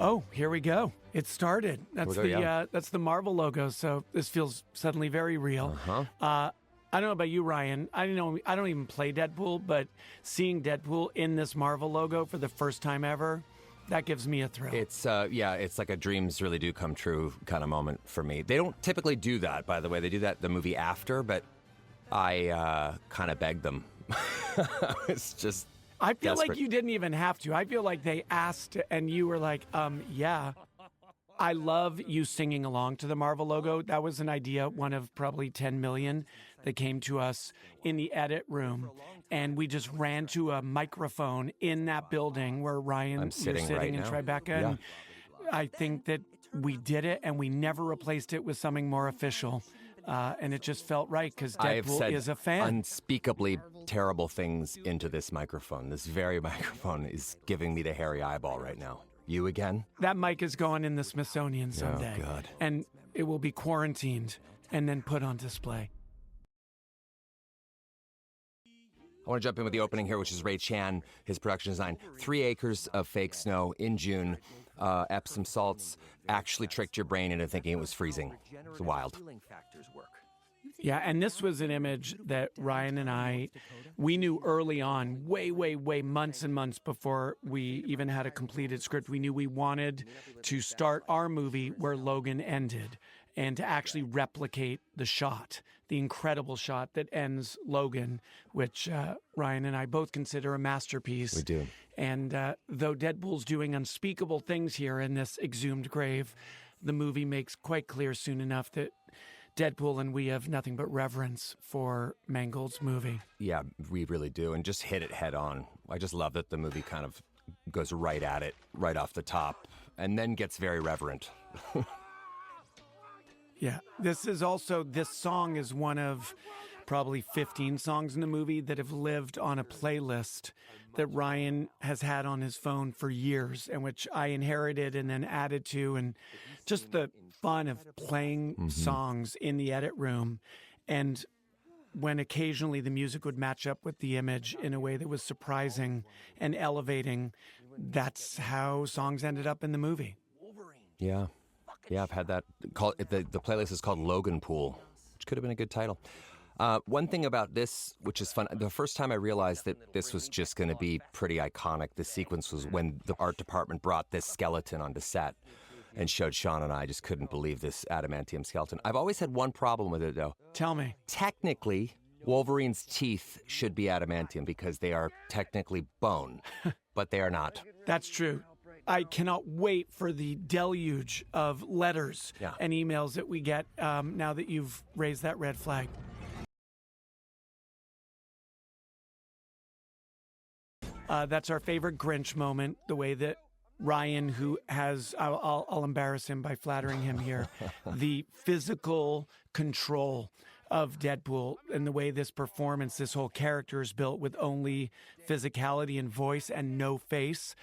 Oh, here we go. It started. That's that's the Marvel logo. So this feels suddenly very real. I don't know about you, Ryan. I don't even play Deadpool, but seeing Deadpool in this Marvel logo for the first time ever, that gives me a thrill. It's it's like a dreams really do come true kind of moment for me. They don't typically do that, by the way. They do that the movie after, but I kind of begged them. It's just I feel desperate. like you didn't even have to. I feel like they asked and you were like, yeah. I love you singing along to the Marvel logo. That was an idea, one of probably 10 million that came to us in the edit room. And we just ran to a microphone in that building where Ryan was sitting right in now. Tribeca. Yeah. And I think that we did it and we never replaced it with something more official. And it just felt right because Deadpool is a fan. Unspeakably terrible things into this microphone. This very microphone is giving me the hairy eyeball right now. You again? That mic is going in the Smithsonian someday. Oh, God. And it will be quarantined and then put on display. I want to jump in with the opening here, which is Ray Chan, his production design. 3 acres of fake snow in June. Epsom salts actually tricked your brain into thinking it was freezing. It's wild. Yeah, and this was an image that Ryan and we knew early on, way, months and months before we even had a completed script. We knew we wanted to start our movie where Logan ended and to actually replicate the shot, the incredible shot that ends Logan, which Ryan and I both consider a masterpiece. We do. And though Deadpool's doing unspeakable things here in this exhumed grave, the movie makes quite clear soon enough that Deadpool and we have nothing but reverence for Mangold's movie. Yeah, we really do. And just hit it head on. I just love that the movie kind of goes right at it, right off the top, and then gets very reverent. Yeah, this song is one of probably 15 songs in the movie that have lived on a playlist that Ryan has had on his phone for years and which I inherited and then added to, and just the fun of playing songs in the edit room. And when occasionally the music would match up with the image in a way that was surprising and elevating, that's how songs ended up in the movie. Yeah. Yeah, I've had that. The playlist is called Logan Pool, which could have been a good title. One thing about this, which is fun, the first time I realized that this was just going to be pretty iconic, the sequence was when the art department brought this skeleton onto set and showed Shawn and I. Just couldn't believe this adamantium skeleton. I've always had one problem with it, though. Tell me. Technically, Wolverine's teeth should be adamantium because they are technically bone, but they are not. That's true. I cannot wait for the deluge of letters and emails that we get now that you've raised that red flag. That's our favorite Grinch moment, the way that Ryan, who has, I'll embarrass him by flattering him here, the physical control of Deadpool and the way this performance, this whole character is built with only physicality and voice and no face.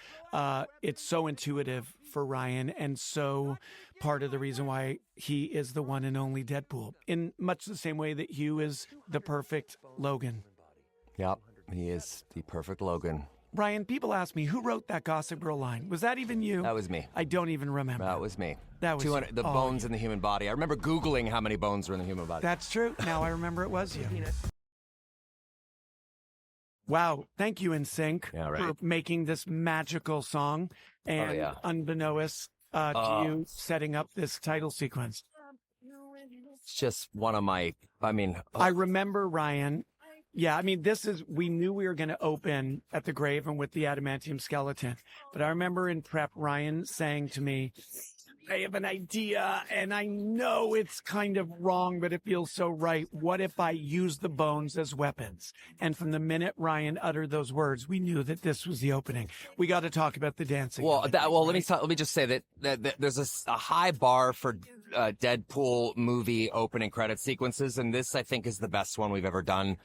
It's so intuitive for Ryan and so part of the reason why he is the one and only Deadpool, in much the same way that Hugh is the perfect Logan. Yep, he is the perfect Logan. Ryan, people ask me, who wrote that Gossip Girl line? Was that even you? That was me. I don't even remember. That was me. That was 200, the bones in the human body. I remember Googling how many bones were in the human body. That's true. Now I remember it was you. Wow. Thank you, NSYNC, for making this magical song and unbeknownst to you setting up this title sequence. It's just one of my, I remember, Ryan. Yeah, I mean, we knew we were going to open at the grave and with the adamantium skeleton. But I remember in prep, Ryan saying to me, I have an idea and I know it's kind of wrong, but it feels so right. What if I use the bones as weapons? And from the minute Ryan uttered those words, we knew that this was the opening. We got to talk about the dancing. Let me just say that there's a high bar for Deadpool movie opening credit sequences. And this, I think, is the best one we've ever done.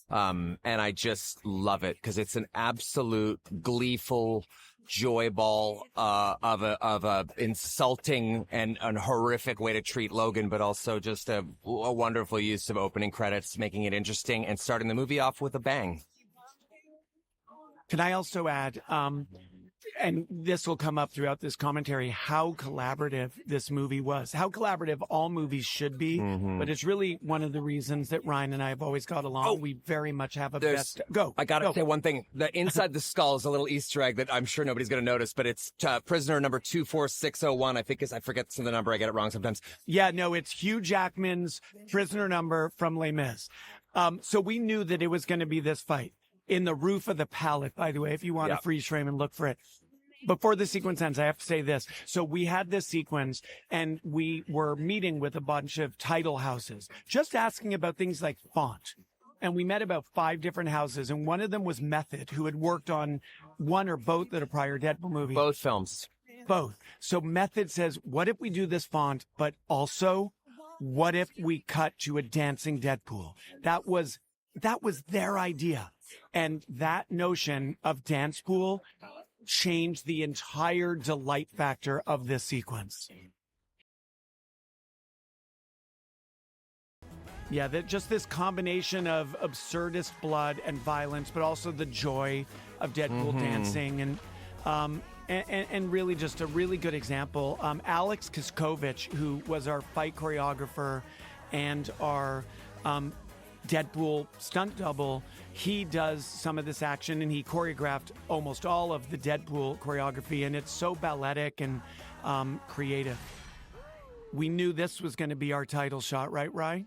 And I just love it because it's an absolute gleeful joy ball of a insulting and horrific way to treat Logan, but also just a wonderful use of opening credits, making it interesting and starting the movie off with a bang. Can I also add, and this will come up throughout this commentary, how collaborative this movie was, how collaborative all movies should be. But it's really one of the reasons that Ryan and I have always got along. We very much have a best. I gotta say one thing. The inside the skull is a little Easter egg that I'm sure nobody's gonna notice, but it's prisoner number 24601. I forget the number. I get it wrong sometimes. Yeah, no, it's Hugh Jackman's prisoner number from Les Mis. So we knew that it was going to be this fight in the roof of the pallet, by the way, if you want to freeze frame and look for it. Before the sequence ends, I have to say this. So we had this sequence and we were meeting with a bunch of title houses, just asking about things like font. And we met about 5 different houses, and one of them was Method, who had worked on one or both of the prior Deadpool movies. Both films. Both. So Method says, what if we do this font, but also what if we cut to a dancing Deadpool? That was their idea. And that notion of dance pool changed the entire delight factor of this sequence. Yeah, just this combination of absurdist blood and violence, but also the joy of Deadpool dancing and really just a really good example. Alex Kiskovich, who was our fight choreographer and our Deadpool stunt double, he does some of this action and he choreographed almost all of the Deadpool choreography, and it's so balletic and creative. We knew this was going to be our title shot, right, Ryan?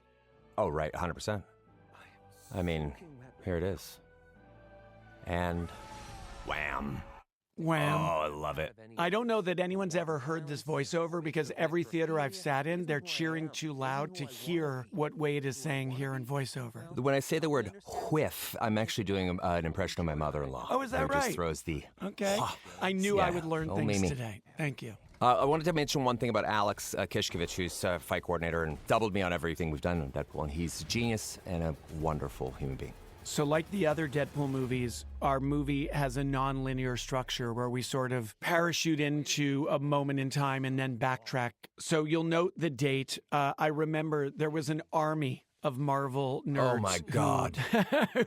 Oh, right, 100%. I mean, here it is. And wham. Wham. Oh, I love it. I don't know that anyone's ever heard this voiceover because every theater I've sat in, they're cheering too loud to hear what Wade is saying here in voiceover. When I say the word whiff, I'm actually doing an impression of my mother-in-law. Oh, is that who right? Just throws the... Okay. I knew I would learn things Mimi. today. Thank you. I wanted to mention one thing about Alex Kishkovich, who's a fight coordinator and doubled me on everything we've done on Deadpool, and he's a genius and a wonderful human being. So like the other Deadpool movies, our movie has a non-linear structure where we sort of parachute into a moment in time and then backtrack. So you'll note the date. I remember there was an army of Marvel nerds. Oh my God.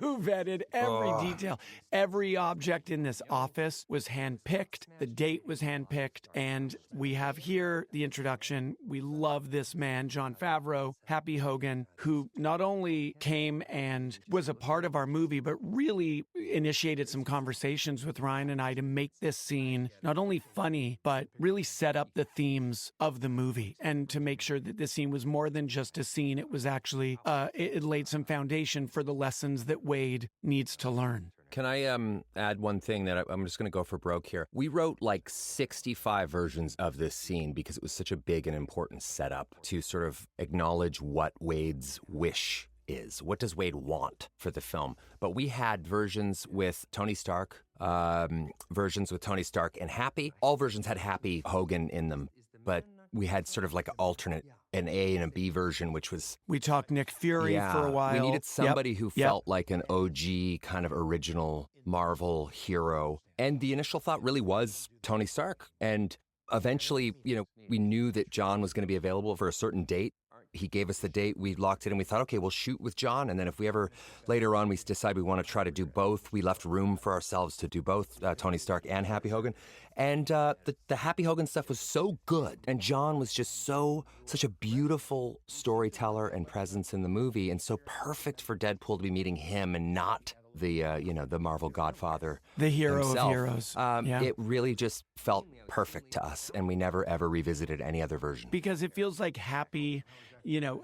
Who vetted every detail. Every object in this office was handpicked. The date was handpicked. And we have here the introduction. We love this man, Jon Favreau, Happy Hogan, who not only came and was a part of our movie, but really initiated some conversations with Ryan and I to make this scene not only funny, but really set up the themes of the movie and to make sure that this scene was more than just a scene. It was actually it laid some foundation for the lessons that Wade needs to learn. Can I add one thing that I'm just going to go for broke here? We wrote like 65 versions of this scene because it was such a big and important setup to sort of acknowledge what Wade's wish is. What does Wade want for the film? But we had versions with Tony Stark, versions with Tony Stark and Happy. All versions had Happy Hogan in them, but we had sort of like an alternate, an A and a B version, which was... We talked Nick Fury for a while. We needed somebody who felt like an OG kind of original Marvel hero. And the initial thought really was Tony Stark. And eventually, you know, we knew that John was going to be available for a certain date. He gave us the date, we locked it in, we thought, okay, we'll shoot with John, and then if we ever, later on, we decide we want to try to do both, we left room for ourselves to do both Tony Stark and Happy Hogan. And the Happy Hogan stuff was so good, and John was just such a beautiful storyteller and presence in the movie, and so perfect for Deadpool to be meeting him and not the the Marvel Godfather, the hero himself. Of heroes. It really just felt perfect to us, and we never ever revisited any other version because it feels like Happy,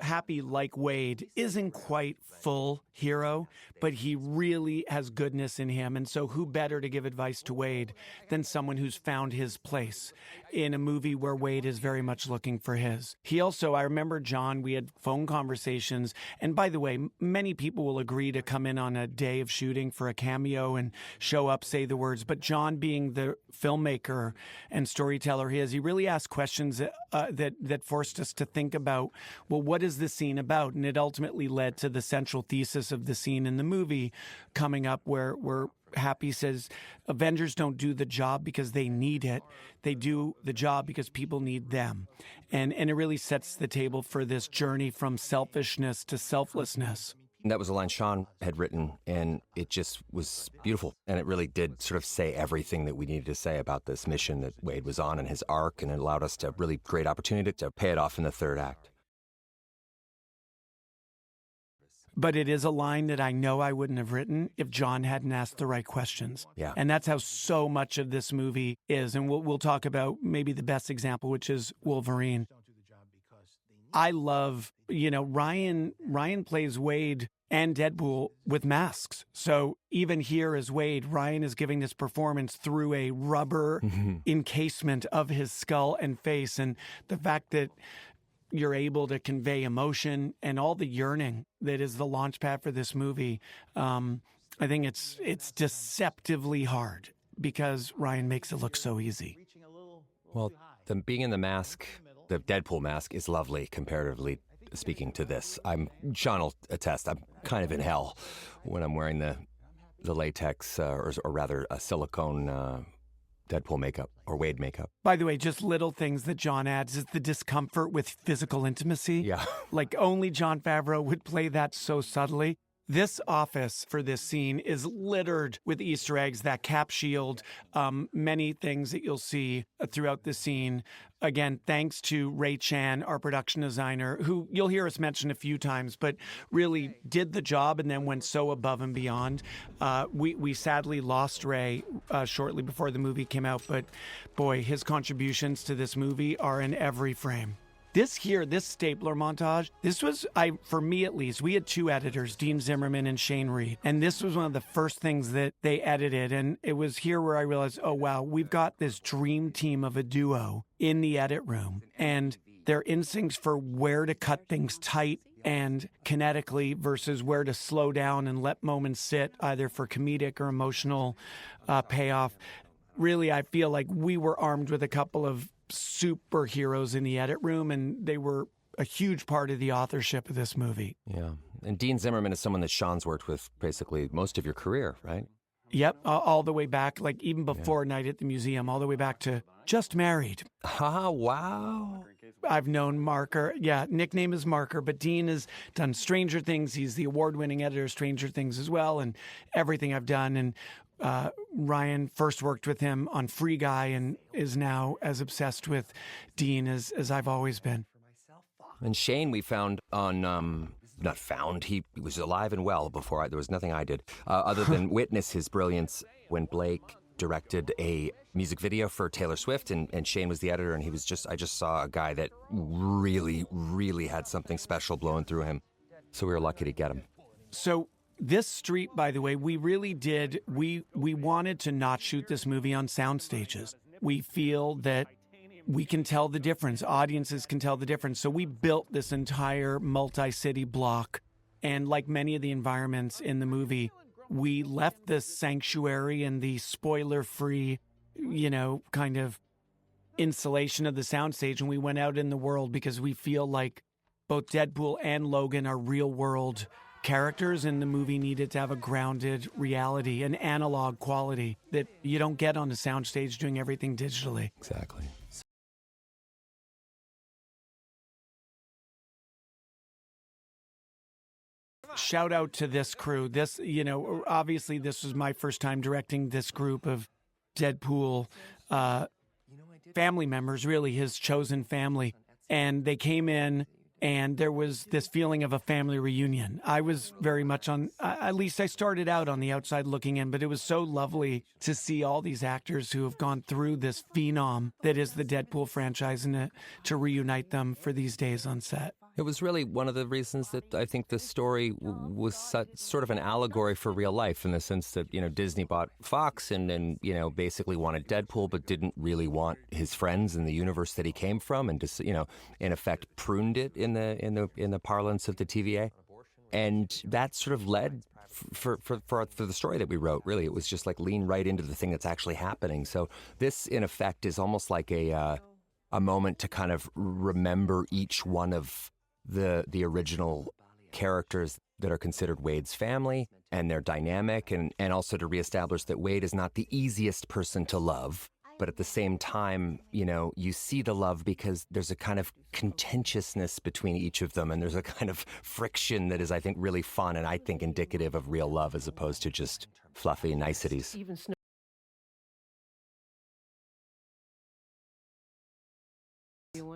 Happy like Wade isn't quite full hero, but he really has goodness in him, and so who better to give advice to Wade than someone who's found his place in a movie where Wade is very much looking for his. He also, I remember John, we had phone conversations, and by the way, many people will agree to come in on a day of shooting for a cameo and show up, say the words, but John, being the filmmaker and storyteller he is, he really asked questions that forced us to think about, well, what is this scene about? And it ultimately led to the central thesis of the scene in the movie coming up where Happy says Avengers don't do the job because they need it. They do the job because people need them. And it really sets the table for this journey from selfishness to selflessness. And that was a line Shawn had written, and it just was beautiful. And it really did sort of say everything that we needed to say about this mission that Wade was on and his arc, and it allowed us to really great opportunity to pay it off in the third act. But it is a line that I know I wouldn't have written if John hadn't asked the right questions. Yeah. And that's how so much of this movie is. And we'll talk about maybe the best example, which is Wolverine. I love, Ryan plays Wade and Deadpool with masks. So even here as Wade, Ryan is giving this performance through a rubber encasement of his skull and face. And the fact that you're able to convey emotion and all the yearning that is the launch pad for this movie, I think it's deceptively hard because Ryan makes it look so easy. Well, being in the mask, the Deadpool mask, is lovely comparatively speaking to this. Shawn will attest, I'm kind of in hell when I'm wearing the latex, or rather a silicone Deadpool makeup or Wade makeup. By the way, just little things that John adds is the discomfort with physical intimacy. Yeah. Like only Jon Favreau would play that so subtly. This office for this scene is littered with Easter eggs, that cap shield, many things that you'll see throughout the scene. Again, thanks to Ray Chan, our production designer, who you'll hear us mention a few times, but really did the job and then went so above and beyond. We sadly lost Ray shortly before the movie came out, but boy, his contributions to this movie are in every frame. This stapler montage, this was, for me at least, we had two editors, Dean Zimmerman and Shane Reed. And this was one of the first things that they edited. And it was here where I realized, oh, wow, we've got this dream team of a duo in the edit room. And their instincts for where to cut things tight and kinetically versus where to slow down and let moments sit, either for comedic or emotional payoff. Really, I feel like we were armed with a couple of superheroes in the edit room, and they were a huge part of the authorship of this movie. Yeah. And Dean Zimmerman is someone that Shawn's worked with basically most of your career, right? Yep. All the way back, like even before Night at the Museum, all the way back to Just Married. Wow. I've known Marker. Yeah, nickname is Marker, but Dean has done Stranger Things. He's the award-winning editor of Stranger Things as well, and everything I've done. And Ryan first worked with him on Free Guy and is now as obsessed with Dean as I've always been. And Shane we found on, not found, he was alive and well before there was nothing I did, other than witness his brilliance when Blake directed a music video for Taylor Swift, and Shane was the editor, and I just saw a guy that really, really had something special blowing through him. So we were lucky to get him. So this street, by the way, we really did, we wanted to not shoot this movie on sound stages. We feel that we can tell the difference. Audiences can tell the difference. So we built this entire multi-city block. And like many of the environments in the movie, we left the sanctuary and the spoiler-free, kind of insulation of the soundstage, and we went out in the world because we feel like both Deadpool and Logan are real-world characters, and the movie needed to have a grounded reality, an analog quality that you don't get on a soundstage doing everything digitally. Exactly. Shout out to this crew. This, obviously this was my first time directing this group of Deadpool family members, really his chosen family. And they came in, and there was this feeling of a family reunion. I was very much at least I started out on the outside looking in, but it was so lovely to see all these actors who have gone through this phenom that is the Deadpool franchise, and to reunite them for these days on set. It was really one of the reasons that I think this story was sort of an allegory for real life, in the sense that, Disney bought Fox and basically wanted Deadpool, but didn't really want his friends in the universe that he came from, and just, in effect pruned it in the parlance of the TVA. And that sort of led for the story that we wrote. Really, it was just like lean right into the thing that's actually happening. So this, in effect, is almost like a moment to kind of remember each one of the original characters that are considered Wade's family and their dynamic, and also to reestablish that Wade is not the easiest person to love, but at the same time, you know, you see the love because there's a kind of contentiousness between each of them, and there's a kind of friction that is, I think, really fun and I think indicative of real love as opposed to just fluffy niceties.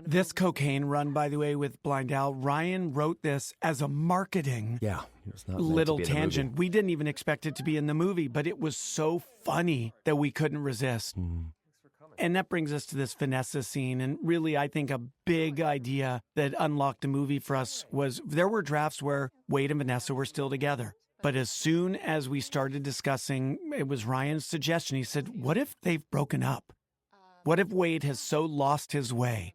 This cocaine run, by the way, with Blind Al, Ryan wrote this as a marketing It's not little meant to be in the tangent. movie. We didn't even expect it to be in the movie, but it was so funny that we couldn't resist. And that brings us to this Vanessa scene. And really, I think a big idea that unlocked the movie for us was there were drafts where Wade and Vanessa were still together. But as soon as we started discussing, it was Ryan's suggestion. He said, what if they've broken up? What if Wade has so lost his way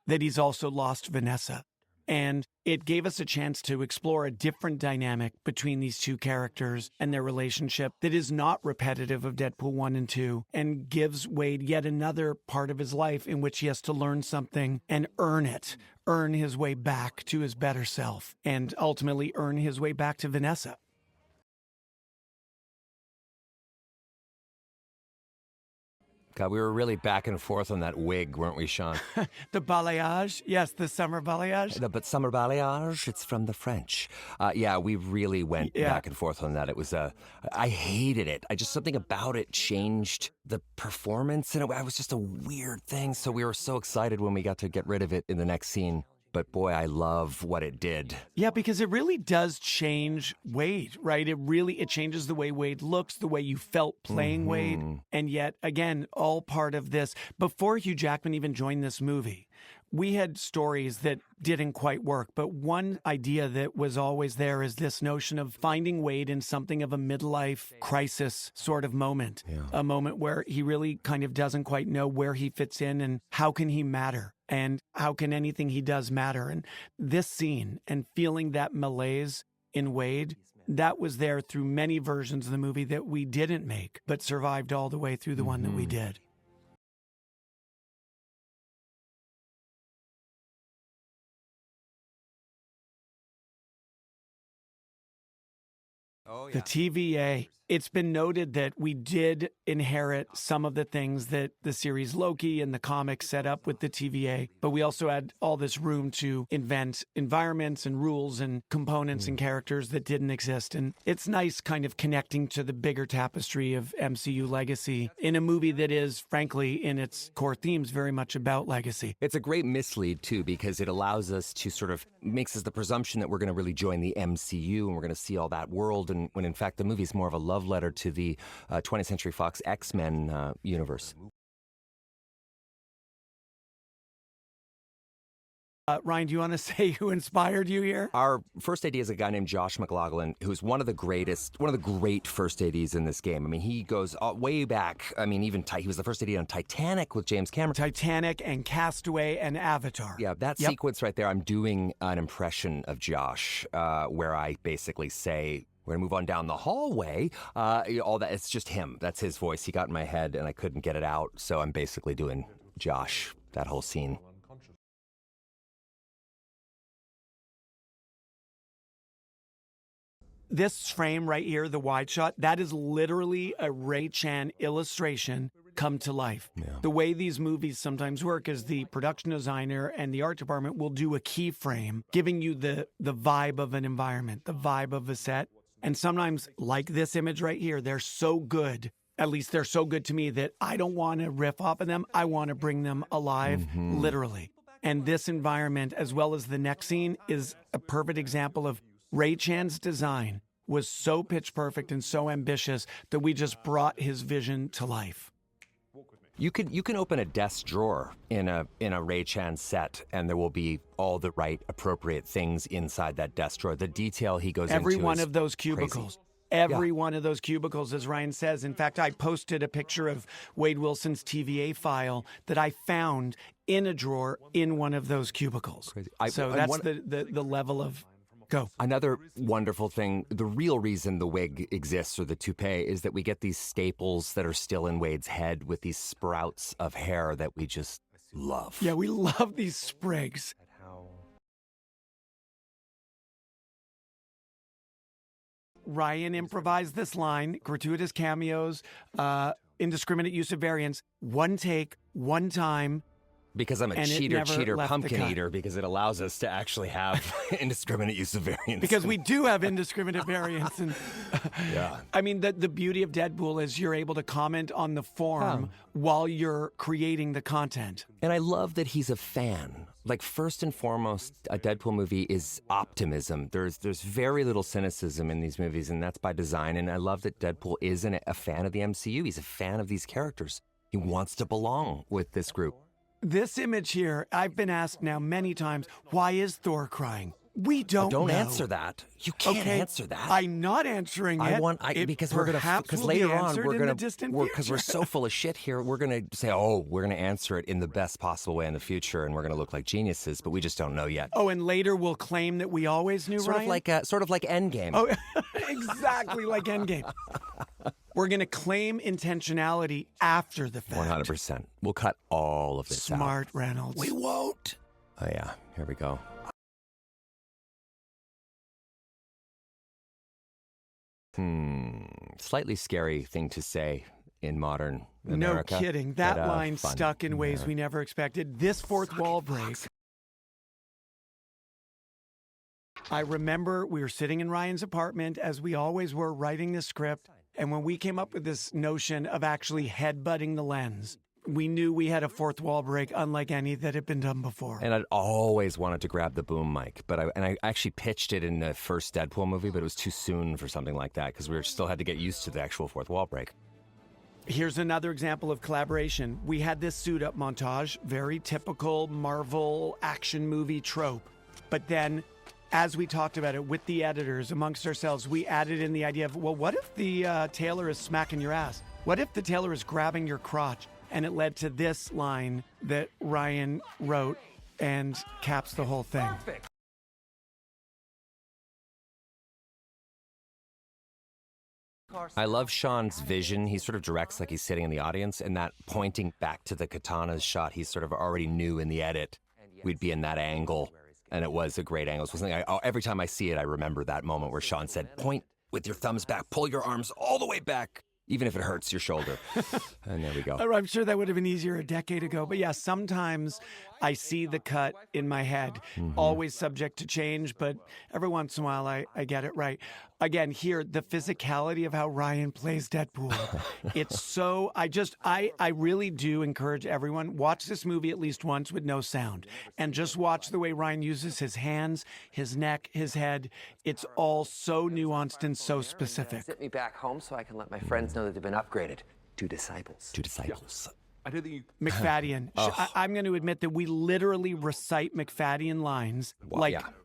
that he's also lost Vanessa? And it gave us a chance to explore a different dynamic between these two characters and their relationship that is not repetitive of Deadpool 1 and 2 and gives Wade yet another part of his life in which he has to learn something and earn it, earn his way back to his better self, and ultimately earn his way back to Vanessa. God, we were really back and forth on that wig, weren't we, Shawn? The balayage, yes, the summer balayage. But summer balayage, it's from the French. Yeah, we really went back and forth on that. It was, I hated it. Something about it changed the performance, and it was just a weird thing. So we were so excited when we got to get rid of it in the next scene. But boy, I love what it did. Yeah, because it really does change Wade, right? It changes the way Wade looks, the way you felt playing Wade. And yet, again, all part of this. Before Hugh Jackman even joined this movie, we had stories that didn't quite work. But one idea that was always there is this notion of finding Wade in something of a midlife crisis sort of moment, a moment where he really kind of doesn't quite know where he fits in and how can he matter. And how can anything he does matter? And this scene and feeling that malaise in Wade, that was there through many versions of the movie that we didn't make, but survived all the way through the one that we did. The TVA. It's been noted that we did inherit some of the things that the series Loki and the comics set up with the TVA, but we also had all this room to invent environments and rules and components and characters that didn't exist. And it's nice kind of connecting to the bigger tapestry of MCU legacy in a movie that is, frankly, in its core themes, very much about legacy. It's a great mislead, too, because it allows us to sort of makes us the presumption that we're going to really join the MCU and we're going to see all that world. And when in fact, the movie is more of a love letter to the 20th Century Fox X-Men universe. Ryan, do you want to say who inspired you here? Our first AD is a guy named Josh McLaughlin, who's one of the great first ADs in this game. I mean, he goes way back. I mean, he was the first AD on Titanic with James Cameron. Titanic and Castaway and Avatar. Yeah, that sequence right there, I'm doing an impression of Josh where I basically say, we're going to move on down the hallway. All that, it's just him. That's his voice. He got in my head and I couldn't get it out. So I'm basically doing Josh, that whole scene. This frame right here, the wide shot, that is literally a Ray Chan illustration come to life. Yeah. The way these movies sometimes work is the production designer and the art department will do a keyframe, giving you the vibe of an environment, the vibe of a set. And sometimes, like this image right here, they're so good, at least they're so good to me, that I don't want to riff off of them. I want to bring them alive, literally. And this environment, as well as the next scene, is a perfect example of Ray Chan's design was so pitch perfect and so ambitious that we just brought his vision to life. You can open a desk drawer in a Ray Chan set, and there will be all the right appropriate things inside that desk drawer. The detail he goes into every one of those cubicles. Crazy. Every one of those cubicles, as Ryan says. In fact, I posted a picture of Wade Wilson's TVA file that I found in a drawer in one of those cubicles. Crazy. So that's the level of. Go. Another wonderful thing, the real reason the wig exists, or the toupee, is that we get these staples that are still in Wade's head with these sprouts of hair that we just love. Yeah, we love these sprigs. Ryan improvised this line, gratuitous cameos, indiscriminate use of variants, one take, one time. Because I'm a And it cheater, never left the pumpkin cut. eater, because it allows us to actually have indiscriminate use of variants. Because we do have indiscriminate variants. And Yeah. I mean, the beauty of Deadpool is you're able to comment on the form while you're creating the content. And I love that he's a fan. Like, first and foremost, a Deadpool movie is optimism. There's very little cynicism in these movies, and that's by design. And I love that Deadpool is a fan of the MCU. He's a fan of these characters. He wants to belong with this group. This image here, I've been asked now many times, why is Thor crying? We don't know. Don't answer that. You can't answer that. I'm not answering it. Because we're gonna, because later on because we're so full of shit here, we're gonna say, we're gonna answer it in the best possible way in the future, and we're gonna look like geniuses, but we just don't know yet. Oh, and later we'll claim that we always knew, Sort of like Endgame. Oh, exactly like Endgame. We're going to claim intentionality after the fact. 100%. We'll cut all of this out. Smart, Reynolds. We won't. Oh, yeah. Here we go. Slightly scary thing to say in modern America. No kidding. That but, line fun. stuck in ways we never expected. This fourth wall break. I remember we were sitting in Ryan's apartment, as we always were, writing this script. And when we came up with this notion of actually headbutting the lens, we knew we had a fourth wall break unlike any that had been done before. And I'd always wanted to grab the boom mic, but I actually pitched it in the first Deadpool movie, but it was too soon for something like that because we still had to get used to the actual fourth wall break. Here's another example of collaboration. We had this suit-up montage, very typical Marvel action movie trope. But then, as we talked about it with the editors amongst ourselves, we added in the idea of, well, what if the tailor is smacking your ass? What if the tailor is grabbing your crotch? And it led to this line that Ryan wrote and caps the whole thing. Perfect. I love Shawn's vision. He sort of directs like he's sitting in the audience, and that pointing back to the katanas shot, he sort of already knew in the edit we'd be in that angle. And it was a great angle. It was something every time I see it, I remember that moment where Shawn said, point with your thumbs back, pull your arms all the way back, even if it hurts your shoulder. And there we go. I'm sure that would have been easier a decade ago. But yeah, sometimes I see the cut in my head, always subject to change, but every once in a while I get it right. Again, here, the physicality of how Ryan plays Deadpool. It's so, I really do encourage everyone, watch this movie at least once with no sound. And just watch the way Ryan uses his hands, his neck, his head. It's all so nuanced and so specific. Sit me back home so I can let my friends know that they've been upgraded to disciples. Two disciples. I don't think you... McFadden. I'm going to admit that we literally recite McFadden lines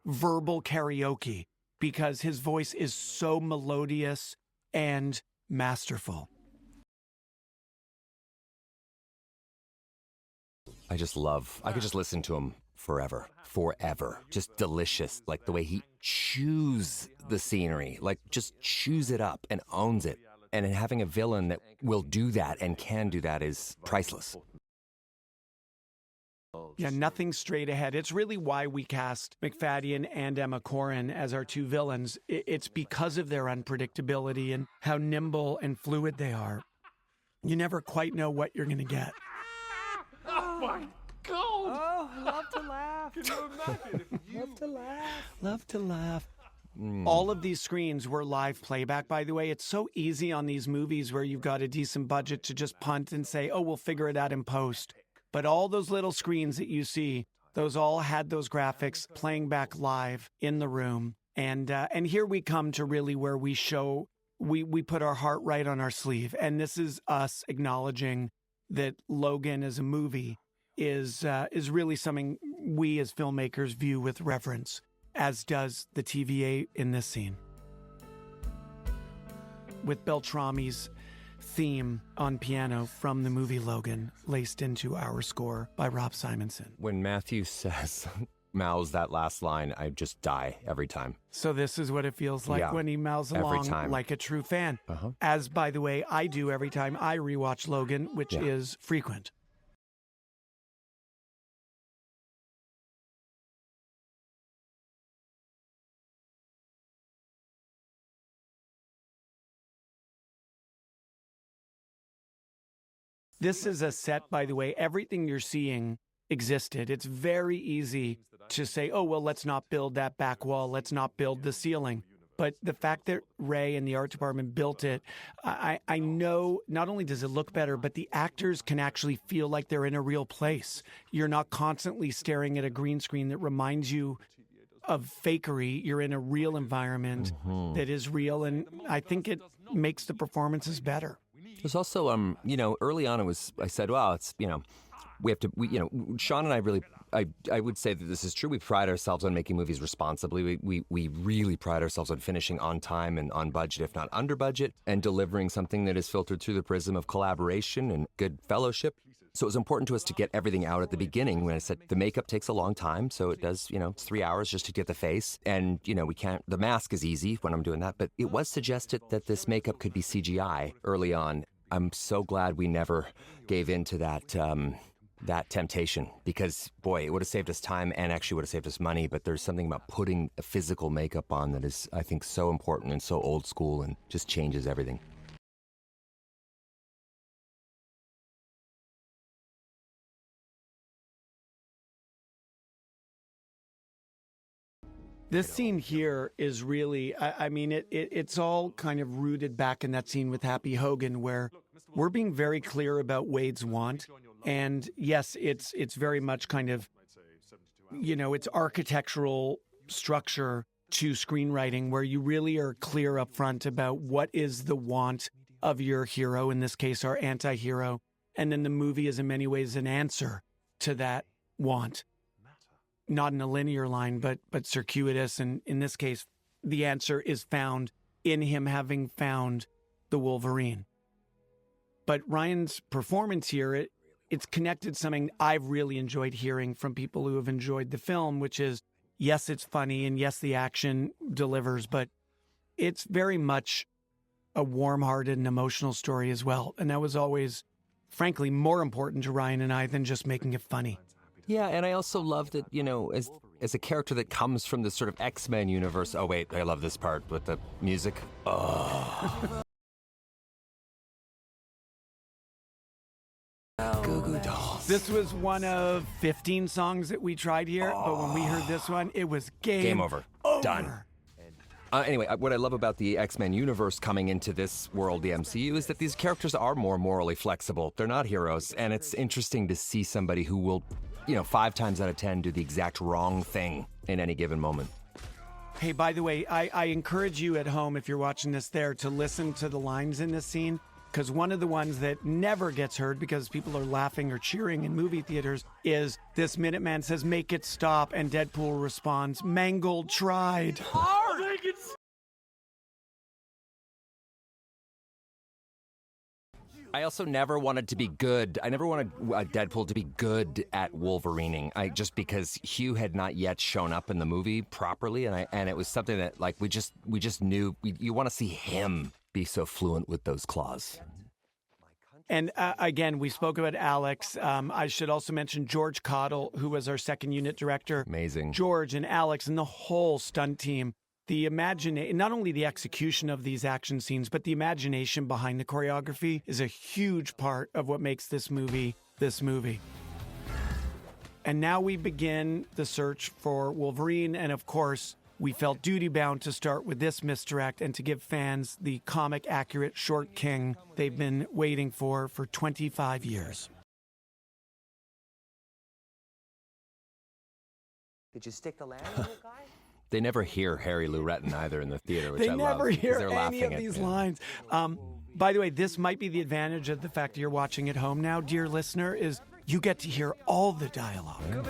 verbal karaoke because his voice is so melodious and masterful. I could just listen to him forever. Just delicious. Like the way he chews the scenery, like just chews it up and owns it. And in having a villain that will do that and can do that is priceless. Yeah, nothing straight ahead. It's really why we cast McFadden and Emma Corrin as our two villains. It's because of their unpredictability and how nimble and fluid they are. You never quite know what you're going to get. Oh my God! Oh, love to laugh. Can you imagine if you... Love to laugh. Love to laugh. All of these screens were live playback, by the way. It's so easy on these movies where you've got a decent budget to just punt and say, oh, we'll figure it out in post. But all those little screens that you see, those all had those graphics playing back live in the room. And here we come to really where we show, we put our heart right on our sleeve. And this is us acknowledging that Logan as a movie is really something we as filmmakers view with reverence, as does the TVA in this scene. With Beltrami's theme on piano from the movie Logan laced into our score by Rob Simonson. When Matthew mouths that last line, I just die every time. So this is what it feels like when he mouths along like a true fan. As, by the way, I do every time I rewatch Logan, which is frequent. This is a set, by the way. Everything you're seeing existed. It's very easy to say, oh, well, let's not build that back wall. Let's not build the ceiling. But the fact that Ray and the art department built it, I know not only does it look better, but the actors can actually feel like they're in a real place. You're not constantly staring at a green screen that reminds you of fakery. You're in a real environment that is real, and I think it makes the performances better. There's also, you know, early on I said, well, it's, you know, Shawn and I really, I would say that this is true. We pride ourselves on making movies responsibly. We really pride ourselves on finishing on time and on budget, if not under budget, and delivering something that is filtered through the prism of collaboration and good fellowship. So it was important to us to get everything out at the beginning. When I said the makeup takes a long time, so it does, you know, it's 3 hours just to get the face. And, you know, the mask is easy when I'm doing that, but it was suggested that this makeup could be CGI early on. I'm so glad we never gave in to that temptation, because boy, it would have saved us time and actually would have saved us money. But there's something about putting a physical makeup on that is, I think, so important and so old school and just changes everything. This scene here is really, I mean, it's all kind of rooted back in that scene with Happy Hogan, where we're being very clear about Wade's want. And yes, it's very much kind of, you know, it's architectural structure to screenwriting, where you really are clear up front about what is the want of your hero, in this case, our anti-hero. And then the movie is in many ways an answer to that want. Not in a linear line, but circuitous. And in this case, the answer is found in him having found the Wolverine. But Ryan's performance here, it's connected to something I've really enjoyed hearing from people who have enjoyed the film, which is, yes, it's funny, and yes, the action delivers, but it's very much a warm-hearted and emotional story as well. And that was always, frankly, more important to Ryan and I than just making it funny. Yeah, and I also love that, you know, as a character that comes from this sort of X-Men universe. Oh, wait, I love this part with the music. Oh. Goo Goo Dolls. This was one of 15 songs that we tried here, but when we heard this one, it was game over. Over. Done. Anyway, what I love about the X-Men universe coming into this world, the MCU, is that these characters are more morally flexible. They're not heroes, and it's interesting to see somebody who will, you know, 5 times out of 10 do the exact wrong thing in any given moment. Hey, by the way, I encourage you at home, if you're watching this there, to listen to the lines in this scene, because one of the ones that never gets heard because people are laughing or cheering in movie theaters is this Minuteman says, "Make it stop," and Deadpool responds, "Mangold tried." I also never wanted to be good. I never wanted Deadpool to be good at Wolverining. Just because Hugh had not yet shown up in the movie properly, and it was something that, like, we just knew you want to see him be so fluent with those claws. And again, we spoke about Alex. I should also mention George Cottle, who was our second unit director. Amazing. George and Alex and the whole stunt team. The imagination, not only the execution of these action scenes, but the imagination behind the choreography is a huge part of what makes this movie this movie. And now we begin the search for Wolverine, and of course, we felt duty-bound to start with this misdirect and to give fans the comic-accurate short king they've been waiting for 25 years. Did you stick the landing, little guy? They never hear Harry Lou Retton either in the theater, which I love. They never hear they're any of laughing these at, lines. By the way, this might be the advantage of the fact that you're watching at home now, dear listener, is you get to hear all the dialogue. Yeah.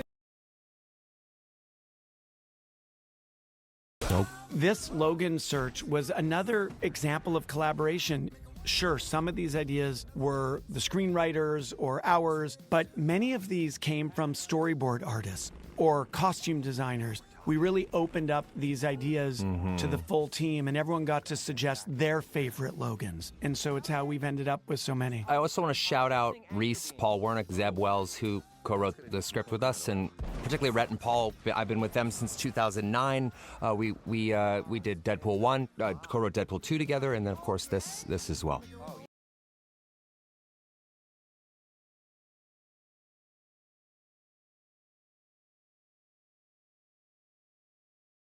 Nope. This Logan search was another example of collaboration. Sure, some of these ideas were the screenwriters or ours, but many of these came from storyboard artists or costume designers. We really opened up these ideas to the full team, and everyone got to suggest their favorite Logans. And so it's how we've ended up with so many. I also want to shout out Reese, Paul Wernick, Zeb Wells, who co-wrote the script with us, and particularly Rhett and Paul. I've been with them since 2009. We did Deadpool 1, co-wrote Deadpool 2 together, and then of course this as well.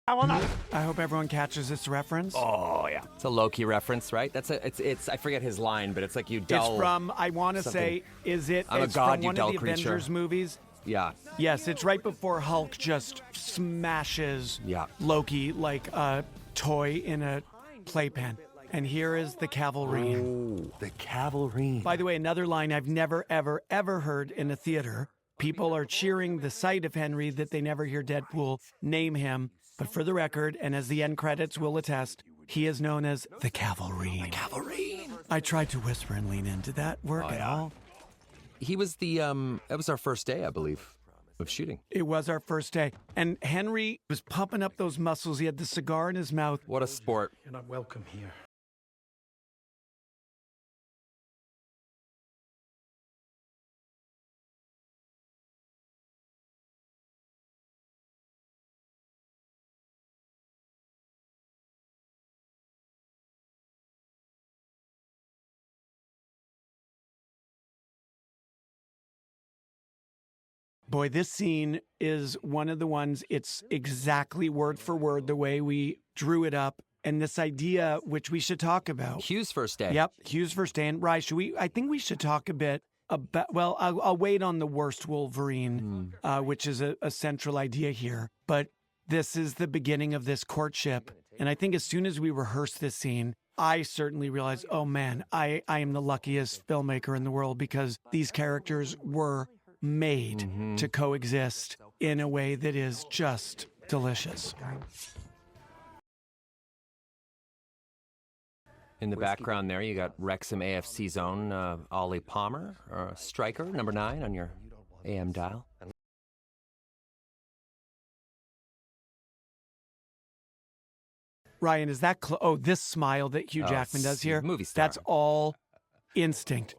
I hope everyone catches this reference. Oh yeah, it's a Loki reference, right? It's I forget his line, but it's like you dull. It's from, I want to say, is it? I'm a it's god, from you one dull of the creature. Avengers movies. Yeah. Yes, it's right before Hulk just smashes Loki like a toy in a playpen. And here is the cavalry. Oh, the cavalry. By the way, another line I've never, ever, ever heard in a theater. People are cheering the sight of Henry that they never hear Deadpool name him. But for the record, and as the end credits will attest, he is known as the cavalry. The cavalry. I tried to whisper and lean in. Did that work at all? He was the that was our first day, I believe, of shooting. It was our first day. And Henry was pumping up those muscles. He had the cigar in his mouth. What a sport. You're not welcome here. Boy, this scene is one of the ones, it's exactly word for word the way we drew it up. And this idea, which we should talk about. Hugh's first day. Yep, Hugh's first day. And Rye, I think we should talk a bit about, well, I'll wait on the worst Wolverine, which is a central idea here. But this is the beginning of this courtship. And I think as soon as we rehearsed this scene, I certainly realized, oh man, I am the luckiest filmmaker in the world because these characters were made to coexist in a way that is just delicious. In the background there, you got Wrexham AFC's own Ollie Palmer, striker, number 9 on your AM dial. Ryan, is that this smile that Hugh Jackman does here? Movie star. That's all instinct.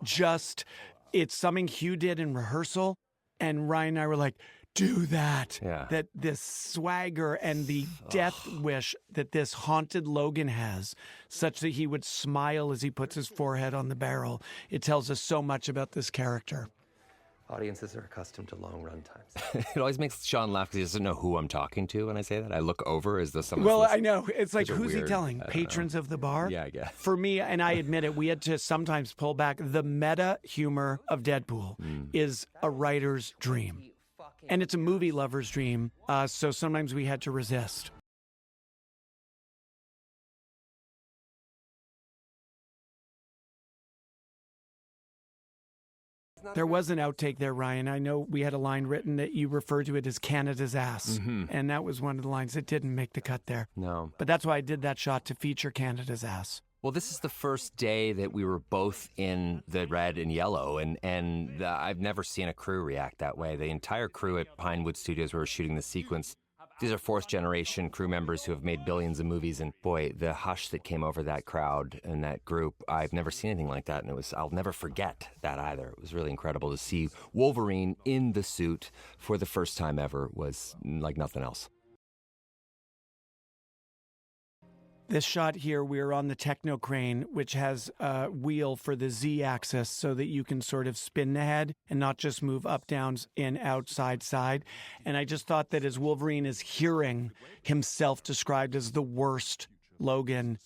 It's something Hugh did in rehearsal, and Ryan and I were like, do that. Yeah. That this swagger and the death wish that this haunted Logan has, such that he would smile as he puts his forehead on the barrel. It tells us so much about this character. Audiences are accustomed to long run times. It always makes Shawn laugh because he doesn't know who I'm talking to when I say that. I look over as though someone's Well, listening. I know. It's like, Those are who's he weird. telling? Patrons of the bar? Yeah, I guess. For me, and I admit it, we had to sometimes pull back. The meta humor of Deadpool is a writer's dream. And it's a movie lover's dream, so sometimes we had to resist. There was an outtake there, Ryan. I know we had a line written that you referred to it as Canada's ass. And that was one of the lines that didn't make the cut there. No. But that's why I did that shot, to feature Canada's ass. Well, this is the first day that we were both in the red and yellow, and I've never seen a crew react that way. The entire crew at Pinewood Studios where we're shooting the sequence, these are fourth-generation crew members who have made billions of movies, and boy, the hush that came over that crowd and that group, I've never seen anything like that, and I'll never forget that either. It was really incredible to see Wolverine in the suit for the first time ever. Was like nothing else. This shot here, we're on the techno crane, which has a wheel for the Z-axis so that you can sort of spin the head and not just move up, downs, in, out, side, side. And I just thought that as Wolverine is hearing himself described as the worst Logan,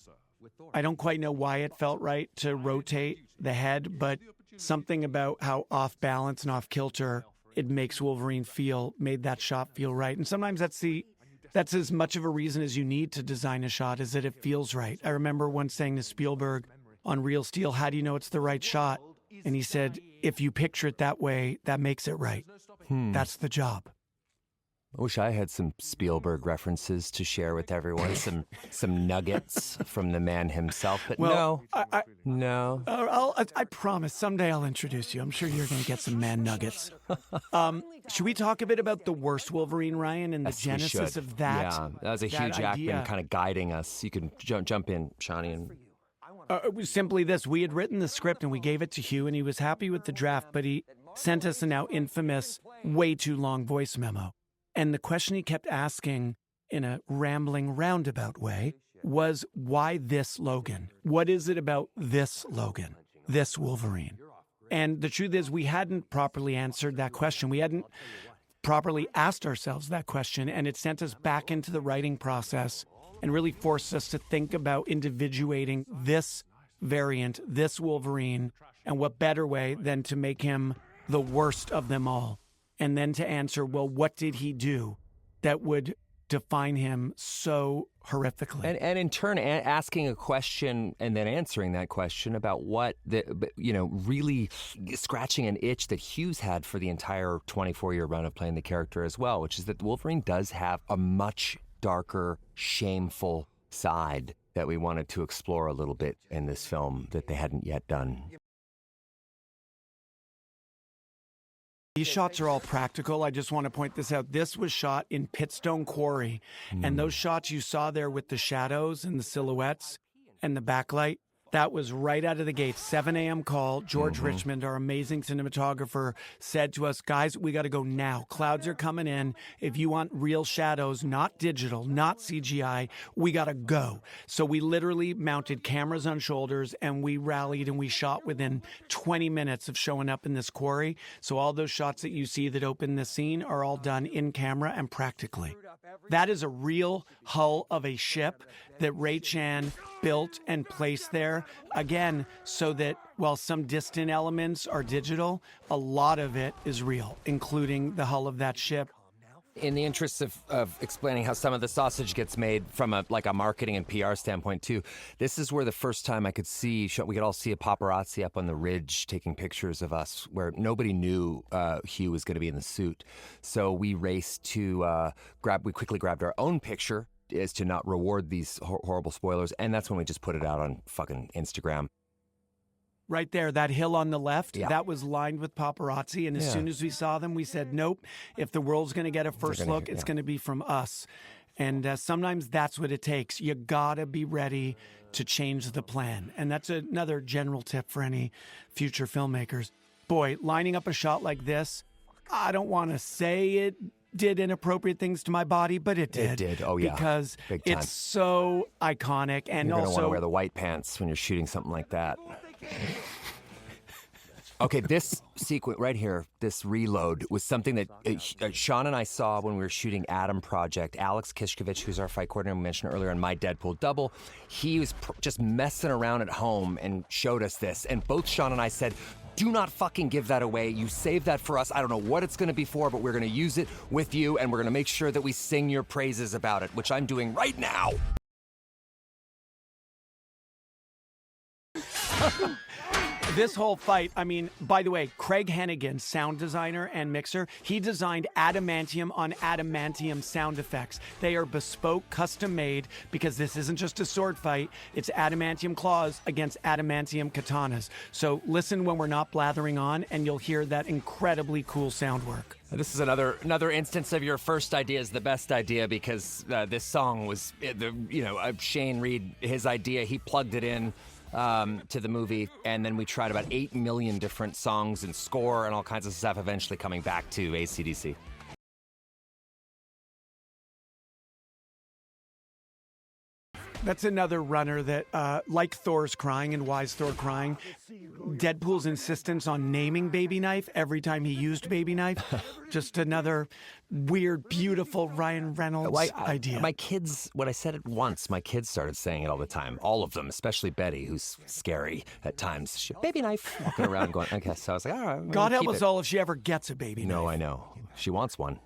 I don't quite know why it felt right to rotate the head, but something about how off balance and off kilter it makes Wolverine made that shot feel right. And sometimes that's as much of a reason as you need to design a shot, is that it feels right. I remember once saying to Spielberg on Real Steel, how do you know it's the right shot? And he said, if you picture it that way, that makes it right. That's the job. I wish I had some Spielberg references to share with everyone, some nuggets from the man himself, but Well, no. I promise someday I'll introduce you. I'm sure you're going to get some man nuggets. Should we talk a bit about the worst Wolverine, Ryan, and the Yes, we genesis should. of that? Yeah, that was a Hugh Jackman idea. kind of guiding us. You can jump in, Shawnee. And It was simply this. We had written the script and we gave it to Hugh, and he was happy with the draft, but he sent us a now infamous, way too long voice memo. And the question he kept asking in a rambling, roundabout way was, why this Logan? What is it about this Logan, this Wolverine? And the truth is, we hadn't properly answered that question. We hadn't properly asked ourselves that question, and it sent us back into the writing process and really forced us to think about individuating this variant, this Wolverine, and what better way than to make him the worst of them all, and then to answer, well, what did he do that would define him so horrifically? And in turn, asking a question and then answering that question about what, really scratching an itch that Hughes had for the entire 24-year run of playing the character as well, which is that Wolverine does have a much darker, shameful side that we wanted to explore a little bit in this film that they hadn't yet done. These shots are all practical. I just want to point this out. This was shot in Pitstone Quarry. And those shots you saw there with the shadows and the silhouettes and the backlight, that was right out of the gate. 7 a.m. call. George Richmond, our amazing cinematographer, said to us, guys, we got to go now. Clouds are coming in. If you want real shadows, not digital, not CGI, we got to go. So we literally mounted cameras on shoulders and we rallied and we shot within 20 minutes of showing up in this quarry. So all those shots that you see that open the scene are all done in camera and practically. That is a real hull of a ship that Ray Chan built and placed there, again, so that while some distant elements are digital, a lot of it is real, including the hull of that ship. In the interest of explaining how some of the sausage gets made from a marketing and PR standpoint too, this is where the first time I could see, we could all see a paparazzi up on the ridge taking pictures of us where nobody knew Hugh was going to be in the suit. So we raced to we quickly grabbed our own picture as to not reward these horrible spoilers. And that's when we just put it out on fucking Instagram. Right there, that hill on the left, Yeah. that was lined with paparazzi. And as soon as we saw them, we said, nope, if the world's going to get a first look, it's going to be from us. And sometimes that's what it takes. You got to be ready to change the plan. And that's another general tip for any future filmmakers. Boy, lining up a shot like this, I don't want to say it did inappropriate things to my body, but it did. It did, oh yeah. Because Big time. it's so iconic. And You're going to want to also, wear the white pants when you're shooting something like that. Okay, this sequence right here, this reload, was something that Shawn and I saw when we were shooting Adam Project. Alex Kishkovich, who's our fight coordinator we mentioned earlier on My Deadpool Double, he was just messing around at home and showed us this. And both Shawn and I said, do not fucking give that away. You save that for us. I don't know what it's going to be for, but we're going to use it with you, and we're going to make sure that we sing your praises about it, which I'm doing right now. This whole fight, I mean, by the way, Craig Hennigan, sound designer and mixer, he designed adamantium on adamantium sound effects. They are bespoke, custom made, because this isn't just a sword fight. It's adamantium claws against adamantium katanas. So listen when we're not blathering on, and you'll hear that incredibly cool sound work. This is another instance of your first idea is the best idea, because this song was, Shane Reed, his idea, he plugged it in to the movie, and then we tried about 8 million different songs and score and all kinds of stuff, eventually coming back to AC/DC. That's another runner that, like Thor's crying and Why's Thor crying, Deadpool's insistence on naming Baby Knife every time he used Baby Knife, just another weird, beautiful Ryan Reynolds idea. My kids, when I said it once, my kids started saying it all the time. All of them, especially Betty, who's scary at times. Baby Knife, walking around going, okay. So I was like, all right. God help us all if she ever gets a baby knife. No, I know. She wants one.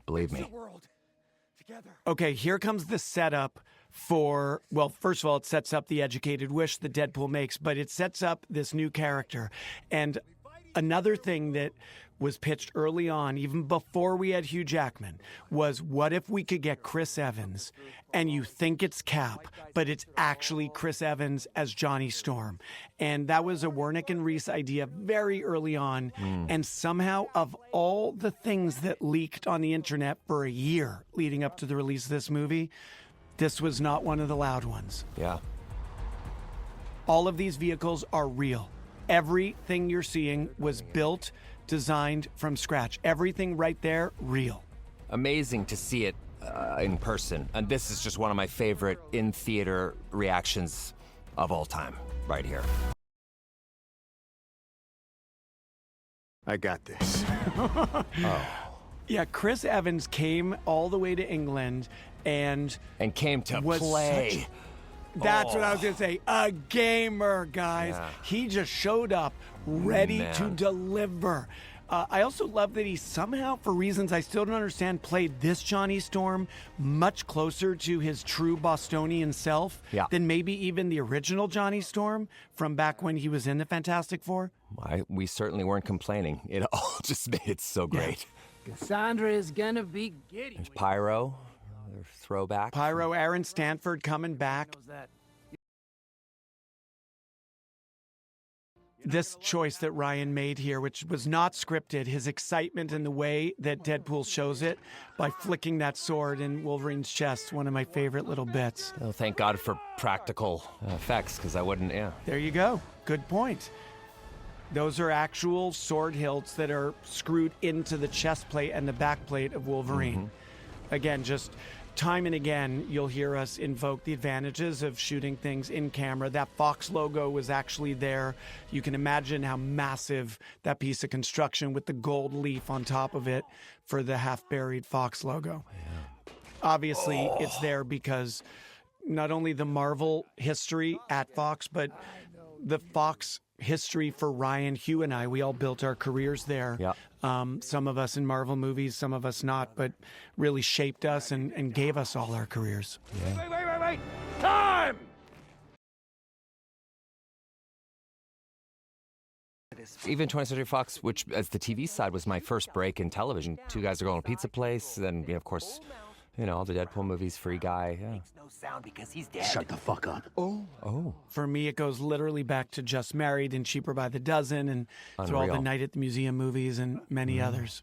Believe me. Okay, here comes the setup for, well, first of all, it sets up the educated wish that Deadpool makes, but it sets up this new character. And another thing that was pitched early on, even before we had Hugh Jackman, was what if we could get Chris Evans and you think it's Cap, but it's actually Chris Evans as Johnny Storm. And that was a Wernick and Reese idea very early on. And somehow, of all the things that leaked on the internet for a year leading up to the release of this movie, this was not one of the loud ones. Yeah. All of these vehicles are real. Everything you're seeing was built, designed from scratch. Everything right there, real. Amazing to see it in person. And this is just one of my favorite in-theater reactions of all time, right here. I got this. Yeah, Chris Evans came all the way to England and came to was play. That's what I was going to say. A gamer, guys. Yeah. He just showed up ready Man. to deliver. I also love that he somehow, for reasons I still don't understand, played this Johnny Storm much closer to his true Bostonian self than maybe even the original Johnny Storm from back when he was in the Fantastic Four. We certainly weren't complaining. It all just made it so great. Cassandra is gonna be giddy. There's Pyro, there's throwback. Pyro, Aaron Stanford coming back. This choice that Ryan made here, which was not scripted, his excitement in the way that Deadpool shows it by flicking that sword in Wolverine's chest, one of my favorite little bits. Oh, thank God for practical effects, because I wouldn't, There you go. Good point. Those are actual sword hilts that are screwed into the chest plate and the back plate of Wolverine. Again, just time and again, you'll hear us invoke the advantages of shooting things in camera. That Fox logo was actually there. You can imagine how massive that piece of construction with the gold leaf on top of it for the half-buried Fox logo. Obviously, it's there because not only the Marvel history at Fox, but the Fox history for Ryan, Hugh, and I. We all built our careers there. Some of us in Marvel movies, some of us not, but really shaped us and gave us all our careers. Wait! Time! Even 20th Century Fox, which as the TV side was my first break in television. Two guys are going to a pizza place, then of course, all the Deadpool movies, Free Guy. No sound because he's dead. Shut the fuck up. Oh. For me, it goes literally back to Just Married and Cheaper by the Dozen and through all the Unreal. Night at the Museum movies and many others.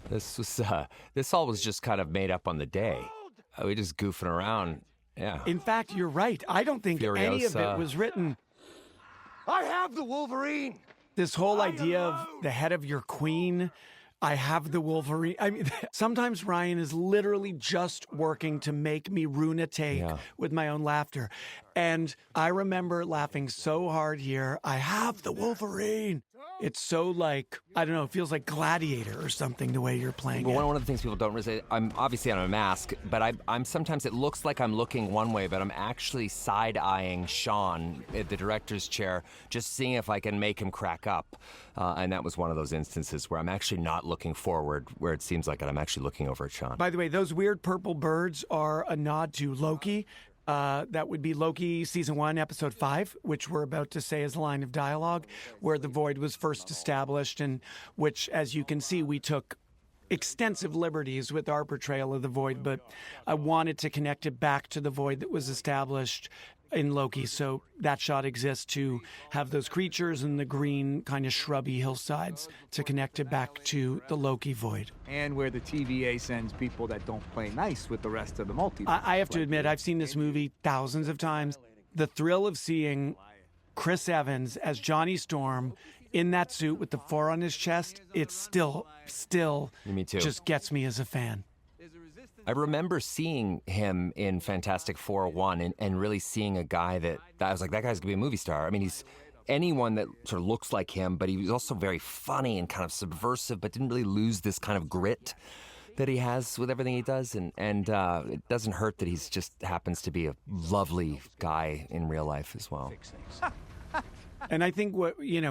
This all was just kind of made up on the day. We just goofing around. Yeah. In fact, you're right. I don't think any of it Furiosa. was written. I have the Wolverine. This whole idea of the head of your queen, I have the Wolverine. I mean, sometimes Ryan is literally just working to make me ruin a take with my own laughter. And I remember laughing so hard here. I have the Wolverine. It's so like, I don't know, it feels like Gladiator or something the way you're playing Well, it. one of the things people don't realize, I'm obviously on a mask, but I'm sometimes it looks like I'm looking one way, but I'm actually side-eyeing Shawn at the director's chair, just seeing if I can make him crack up. And that was one of those instances where I'm actually not looking forward, where it seems like I'm actually looking over at Shawn. By the way, those weird purple birds are a nod to Loki. That would be Loki Season 1, Episode 5, which we're about to say is a line of dialogue, where the Void was first established, and which, as you can see, we took extensive liberties with our portrayal of the Void, but I wanted to connect it back to the Void that was established in Loki. So that shot exists to have those creatures and the green kind of shrubby hillsides to connect it back to the Loki Void. And where the TVA sends people that don't play nice with the rest of the multiverse. I have to admit, I've seen this movie thousands of times. The thrill of seeing Chris Evans as Johnny Storm in that suit with the 4 on his chest, it's still Me too. just gets me as a fan. I remember seeing him in Fantastic Four 1 and really seeing a guy that I was like, that guy's gonna be a movie star. I mean, he's anyone that sort of looks like him, but he was also very funny and kind of subversive, but didn't really lose this kind of grit that he has with everything he does. And it doesn't hurt that he's just happens to be a lovely guy in real life as well. And I think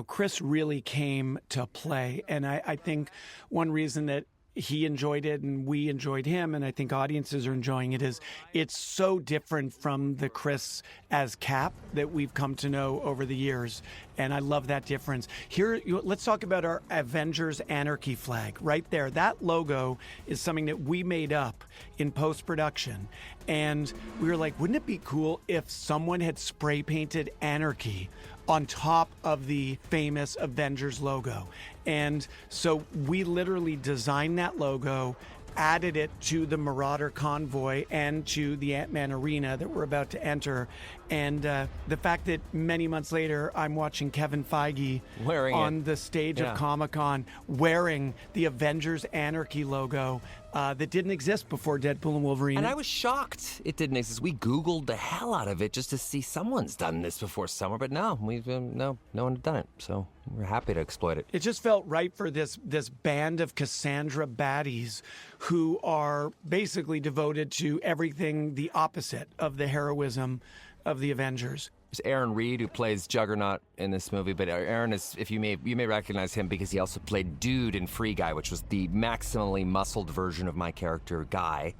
Chris really came to play. And I think one reason that he enjoyed it and we enjoyed him, and I think audiences are enjoying it, is it's so different from the Chris as Cap that we've come to know over the years. And I love that difference. Here, let's talk about our Avengers Anarchy flag right there. That logo is something that we made up in post-production. And we were like, wouldn't it be cool if someone had spray painted Anarchy on top of the famous Avengers logo? And so we literally designed that logo, added it to the Marauder convoy and to the Ant-Man arena that we're about to enter. And the fact that many months later I'm watching Kevin Feige Wearing on the stage of Comic-Con wearing the Avengers Anarchy logo that didn't exist before Deadpool and Wolverine. And I was shocked it didn't exist. We Googled the hell out of it just to see someone's done this before somewhere, but no, no one had done it. So we're happy to exploit it. It just felt right for this band of Cassandra baddies who are basically devoted to everything the opposite of the heroism of the Avengers. There's Aaron Reed, who plays Juggernaut in this movie, but Aaron is, you may recognize him because he also played Dude in Free Guy, which was the maximally muscled version of my character, Guy.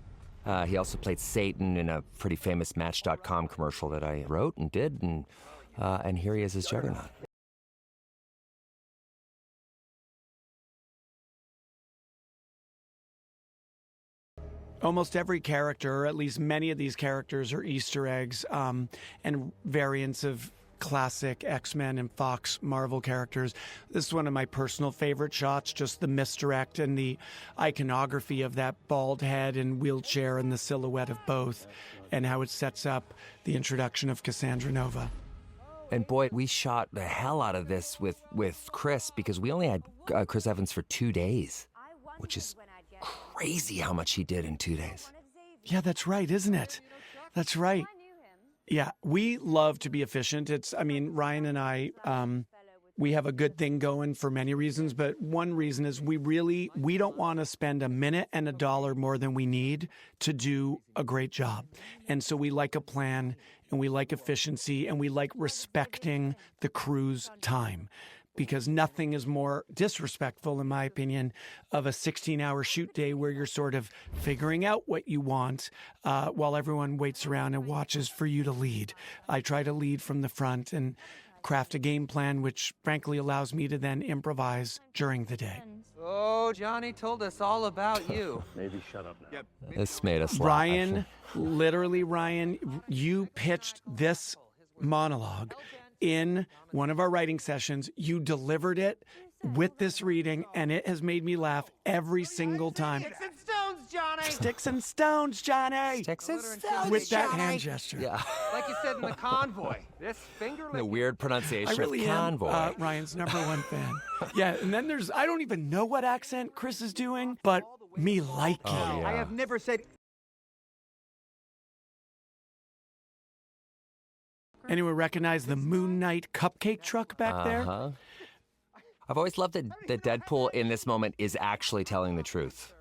He also played Satan in a pretty famous Match.com commercial that I wrote and did, and here he is as Juggernaut. Almost every character, or at least many of these characters, are Easter eggs and variants of classic X-Men and Fox Marvel characters. This is one of my personal favorite shots, just the misdirect and the iconography of that bald head and wheelchair and the silhouette of both, and how it sets up the introduction of Cassandra Nova. And boy, we shot the hell out of this with Chris, because we only had Chris Evans for 2 days, which is crazy how much he did in 2 days. Yeah, that's right, isn't it? That's right. Yeah, we love to be efficient. Ryan and I, we have a good thing going for many reasons, but one reason is we don't want to spend a minute and a dollar more than we need to do a great job. And so we like a plan, and we like efficiency, and we like respecting the crew's time. Because nothing is more disrespectful, in my opinion, of a 16-hour shoot day where you're sort of figuring out what you want while everyone waits around and watches for you to lead. I try to lead from the front and craft a game plan, which frankly allows me to then improvise during the day. Oh, Johnny told us all about you. Maybe shut up now. This made us laugh. Ryan, you pitched this monologue in one of our writing sessions. You delivered it with this reading, and it has made me laugh every single time. Sticks and stones, Johnny! Sticks and stones, Johnny! Sticks and stones, With that Johnny. hand gesture. Yeah. Like you said in the convoy. This finger The weird pronunciation I really of convoy. am Ryan's #1 fan. Yeah, and then I don't even know what accent Chris is doing, but me like it. Oh, yeah. I have never said. Anyone recognize the Moon Knight cupcake truck back there? I've always loved that Deadpool in this moment is actually telling the truth.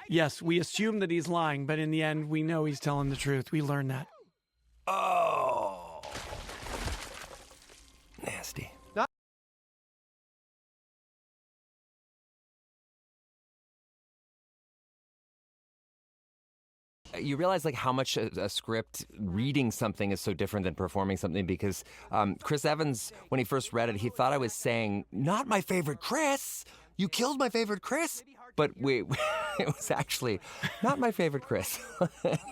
Yes, we assume that he's lying, but in the end, we know he's telling the truth. We learn that. Oh. Nasty. You realize like how much a script, reading something is so different than performing something, because Chris Evans, when he first read it, he thought I was saying, "Not my favorite Chris. You killed my favorite Chris." But it was actually not my favorite Chris.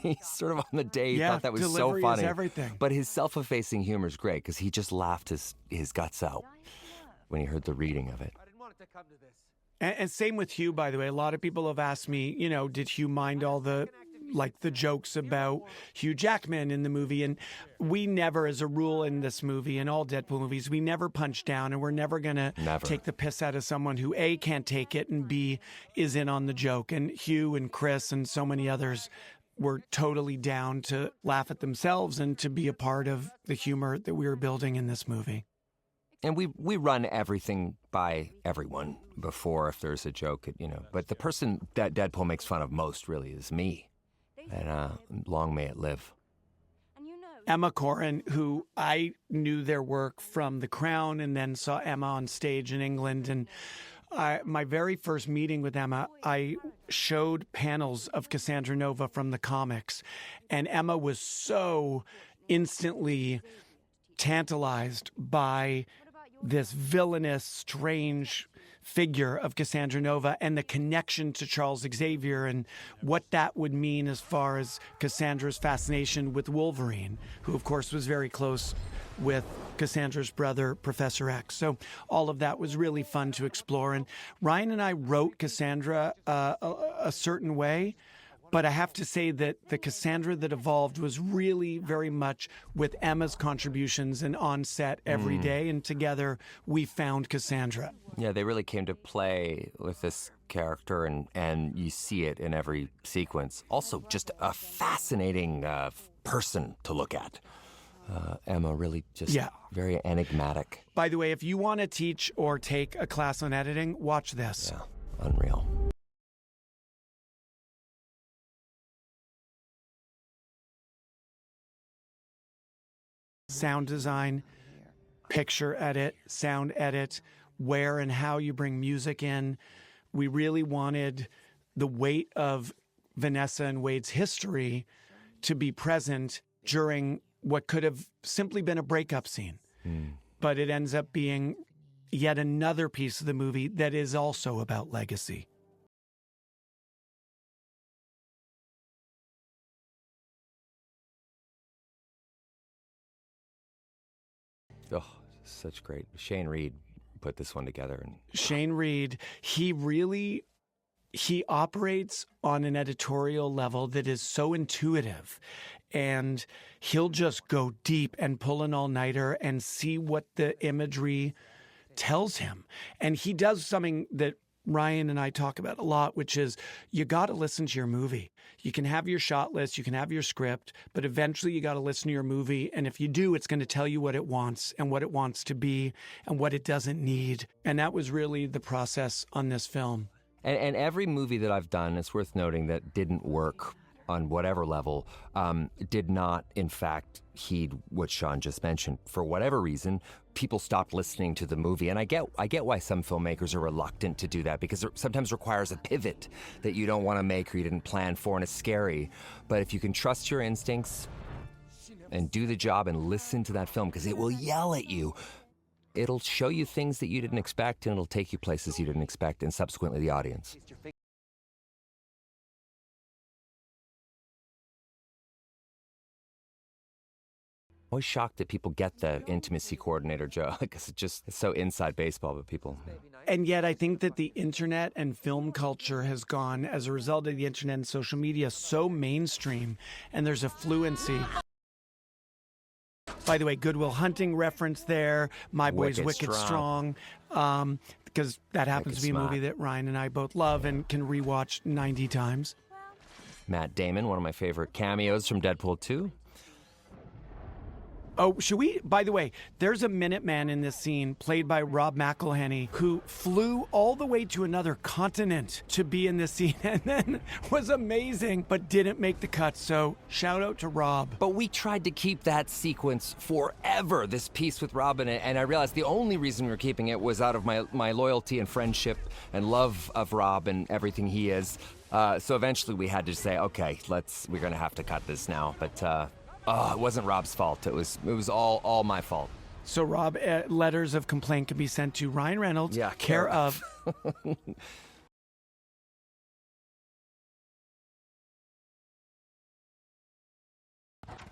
He's sort of on the day he thought that was so delivery funny. is everything. But his self-effacing humor is great, because he just laughed his guts out when he heard the reading of it. I didn't want it to come to this. And same with Hugh, by the way. A lot of people have asked me, did Hugh mind all the jokes about Hugh Jackman in the movie? And we never, as a rule in this movie, in all Deadpool movies, we never punch down, and we're never going to take the piss out of someone who A, can't take it, and B, is in on the joke. And Hugh and Chris and so many others were totally down to laugh at themselves and to be a part of the humor that we were building in this movie. And we run everything by everyone before, if there's a joke, But the person that Deadpool makes fun of most really is me. And long may it live. Emma Corrin, who I knew their work from The Crown and then saw Emma on stage in England. And my very first meeting with Emma, I showed panels of Cassandra Nova from the comics. And Emma was so instantly tantalized by this villainous, strange figure of Cassandra Nova and the connection to Charles Xavier and what that would mean as far as Cassandra's fascination with Wolverine, who of course was very close with Cassandra's brother, Professor X. So all of that was really fun to explore. And Ryan and I wrote Cassandra a certain way, But I have to say that the Cassandra that evolved was really very much with Emma's contributions and on set every day, and together we found Cassandra. Yeah, they really came to play with this character, and you see it in every sequence. Also, just a fascinating person to look at. Emma really just very enigmatic. By the way, if you want to teach or take a class on editing, watch this. Yeah, unreal. Sound design, picture edit, sound edit, where and how you bring music in. We really wanted the weight of Vanessa and Wade's history to be present during what could have simply been a breakup scene. But it ends up being yet another piece of the movie that is also about legacy. Oh, such great. Shane Reed put this one together. And Shane Reed, he operates on an editorial level that is so intuitive, and he'll just go deep and pull an all-nighter and see what the imagery tells him. And he does something that Ryan and I talk about a lot, which is you got to listen to your movie. You can have your shot list, you can have your script, but eventually you got to listen to your movie. And if you do, it's going to tell you what it wants and what it wants to be and what it doesn't need. And that was really the process on this film. And every movie that I've done, it's worth noting, that didn't work on whatever level, did not, in fact, heed what Shawn just mentioned. For whatever reason, people stopped listening to the movie. And I get why some filmmakers are reluctant to do that, because it sometimes requires a pivot that you don't want to make or you didn't plan for, and it's scary. But if you can trust your instincts and do the job and listen to that film, because it will yell at you, it'll show you things that you didn't expect, and it'll take you places you didn't expect, and subsequently the audience. Always shocked that people get the intimacy coordinator joke, because it's so inside baseball, but people... And yet I think that the internet and film culture has gone, as a result of the internet and social media, so mainstream, and there's a fluency. By the way, Good Will Hunting reference there, My Boy's Wicked Strong, because that happens to be a movie that Ryan and I both love and can rewatch 90 times. Matt Damon, one of my favorite cameos from Deadpool 2. Oh, should we? By the way, there's a Minuteman in this scene played by Rob McElhenney who flew all the way to another continent to be in this scene and then was amazing but didn't make the cut. So shout out to Rob. But we tried to keep that sequence forever, this piece with Rob in it, and I realized the only reason we were keeping it was out of my loyalty and friendship and love of Rob and everything he is. So eventually we had to say, okay, we're going to have to cut this now. But it wasn't Rob's fault. It was all my fault. So, Rob, letters of complaint can be sent to Ryan Reynolds, care of...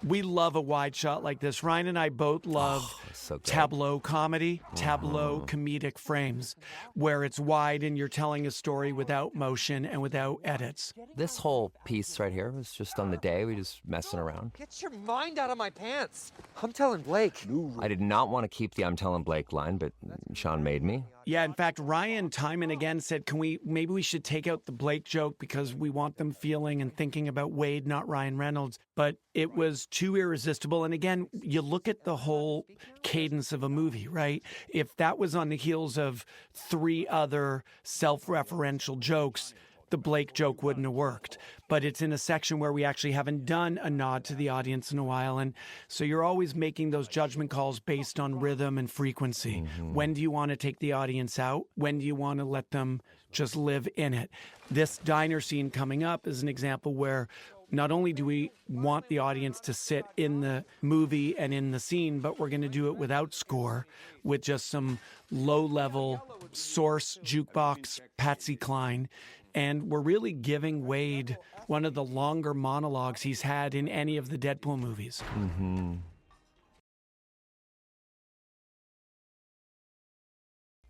We love a wide shot like this. Ryan and I both love tableau comedy, tableau comedic frames, where it's wide and you're telling a story without motion and without edits. This whole piece right here was just on the day. We just messing around. Get your mind out of my pants. I'm telling Blake. I did not want to keep the I'm telling Blake line, but Shawn made me. Yeah, in fact, Ryan time and again said, maybe we should take out the Blake joke because we want them feeling and thinking about Wade, not Ryan Reynolds. But it was too irresistible. And again, you look at the whole cadence of a movie, right? If that was on the heels of 3 other self-referential jokes, the Blake joke wouldn't have worked. But it's in a section where we actually haven't done a nod to the audience in a while. And so you're always making those judgment calls based on rhythm and frequency. Mm-hmm. When do you want to take the audience out? When do you want to let them just live in it? This diner scene coming up is an example where not only do we want the audience to sit in the movie and in the scene, but we're going to do it without score, with just some low-level source jukebox Patsy Cline. And we're really giving Wade one of the longer monologues he's had in any of the Deadpool movies. Mm-hmm.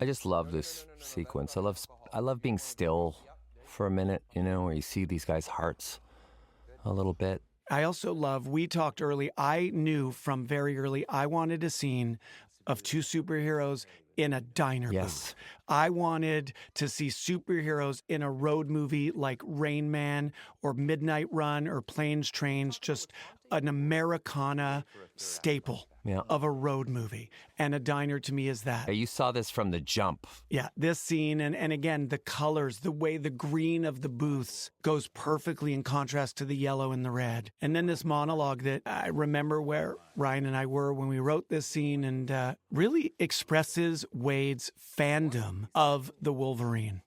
I just love this sequence. I love being still for a minute, where you see these guys' hearts a little bit. I also love, we talked early, I knew from very early, I wanted a scene of two superheroes in a diner booth. I wanted to see superheroes in a road movie like Rain Man or Midnight Run or Planes, Trains, just an Americana staple of a road movie. And a diner to me is that. You saw this from the jump. Yeah, this scene, and again, the colors, the way the green of the booths goes perfectly in contrast to the yellow and the red. And then this monologue that I remember where Ryan and I were when we wrote this scene, and really expresses Wade's fandom of the Wolverine.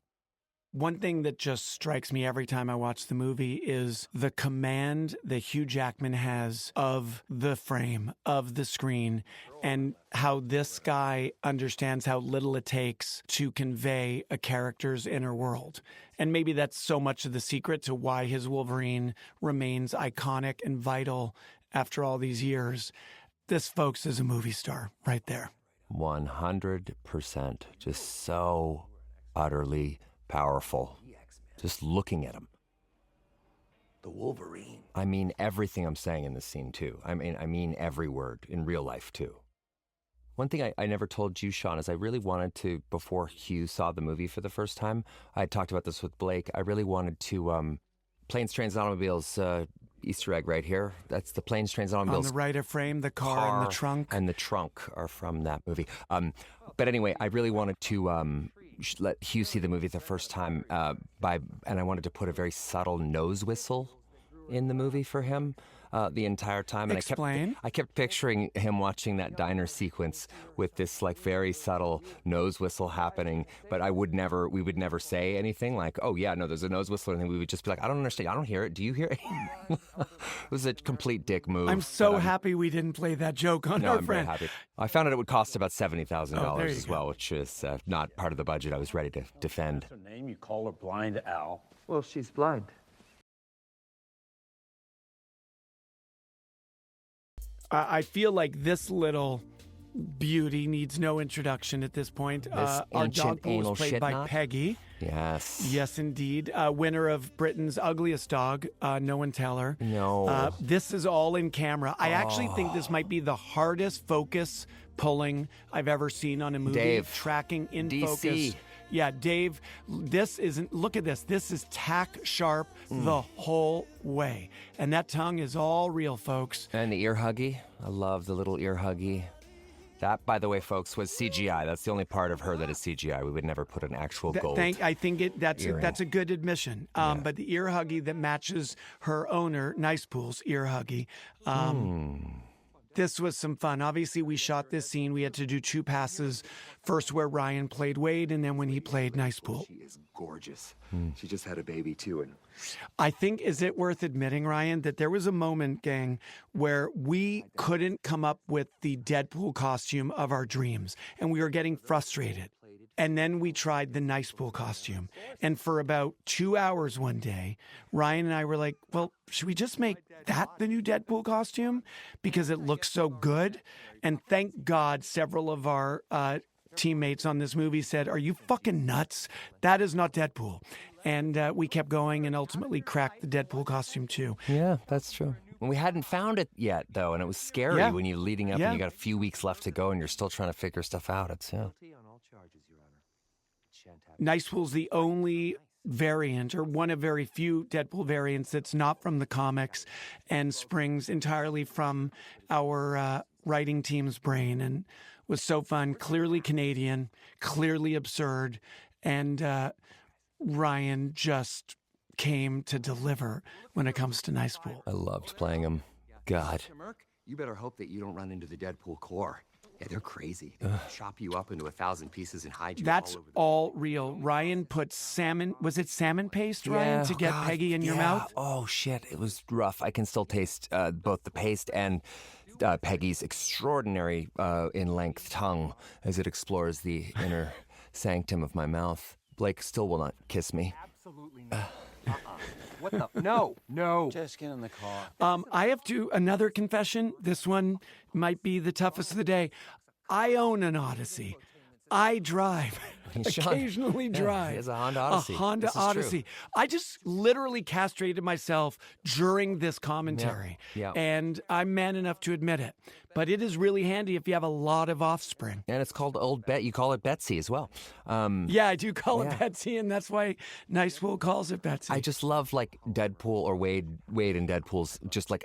One thing that just strikes me every time I watch the movie is the command that Hugh Jackman has of the frame, of the screen, and how this guy understands how little it takes to convey a character's inner world. And maybe that's so much of the secret to why his Wolverine remains iconic and vital after all these years. This, folks, is a movie star right there. 100%. Just so utterly powerful. Just looking at him. The Wolverine. I mean everything I'm saying in this scene, too. I mean every word in real life, too. One thing I never told you, Shawn, is I really wanted to, before Hugh saw the movie for the first time, I had talked about this with Blake, I really wanted to, Planes, Trains, and Automobiles, Easter egg right here. That's the Planes, Trains, and Automobiles. On the right of frame, the car and the trunk. And the trunk are from that movie. But anyway, I really wanted to let Hugh see the movie the first time and I wanted to put a very subtle nose whistle in the movie for him the entire time. And Explain. I kept picturing him watching that diner sequence with this like very subtle nose whistle happening, but we would never say anything like, oh yeah, no, there's a nose whistle, and we would just be like, I don't understand, I don't hear it, do you hear it? It was a complete dick move. I'm so happy we didn't play that joke on our I'm friend. very happy. I found out it would cost about $70,000 as go. well, which is not part of the budget I was ready to defend. What's her name? You call her Blind Al. Well, she's blind. I feel like this little beauty needs no introduction at this point. This Our ancient dog anal is played shit by knot? Peggy. Yes. Yes, indeed. Winner of Britain's Ugliest Dog, No One Tell Her. No. This is all in camera. I actually think this might be the hardest focus pulling I've ever seen on a movie. Dave. Tracking in DC. focus. Yeah, Dave, this isn't, look at this. This is tack sharp the whole way. And that tongue is all real, folks. And the ear huggy. I love the little ear huggy. That, by the way, folks, was CGI. That's the only part of her that is CGI. We would never put an actual gold. I think that's a good admission. But the ear huggy that matches her owner, Nicepool's ear huggy. This was some fun. Obviously, we shot this scene. We had to do 2 passes. First where Ryan played Wade, and then when he played Nicepool. She is gorgeous. She just had a baby, too. And I think, is it worth admitting, Ryan, that there was a moment, gang, where we couldn't come up with the Deadpool costume of our dreams, and we were getting frustrated. And then we tried the Nicepool costume. And for about 2 hours one day, Ryan and I were like, well, should we just make that the new Deadpool costume? Because it looks so good. And thank God several of our teammates on this movie said, are you fucking nuts? That is not Deadpool. And we kept going and ultimately cracked the Deadpool costume too. Yeah, that's true. We hadn't found it yet, though, and it was scary when you're leading up and you got a few weeks left to go and you're still trying to figure stuff out. Nicepool's the only variant, or one of very few Deadpool variants that's not from the comics and springs entirely from our writing team's brain, and was so fun. Clearly Canadian, clearly absurd, and Ryan just came to deliver when it comes to Nicepool. I loved playing him. God. you better hope that you don't run into the Deadpool Corps. Yeah, they're crazy. They chop you up into 1,000 pieces and hide you That's all over all real. Ryan put salmon, was it salmon paste, Ryan, to get Peggy in your mouth? Oh, shit. It was rough. I can still taste both the paste and Peggy's extraordinary in-length tongue as it explores the inner sanctum of my mouth. Blake still will not kiss me. Absolutely not. What the? No, no. Just get in the car. I have another confession. This one might be the toughest of the day. I own an Odyssey. I drive. Shawn- Occasionally yeah, drive. he has a Honda Odyssey. A Honda This is true. Odyssey. I just literally castrated myself during this commentary. Yeah. And I'm man enough to admit it. But it is really handy if you have a lot of offspring. And it's called Old Bet. You call it Betsy as well. Yeah, I do call it Betsy, and that's why Nicepool calls it Betsy. I just love like Deadpool or Wade and Deadpool's just like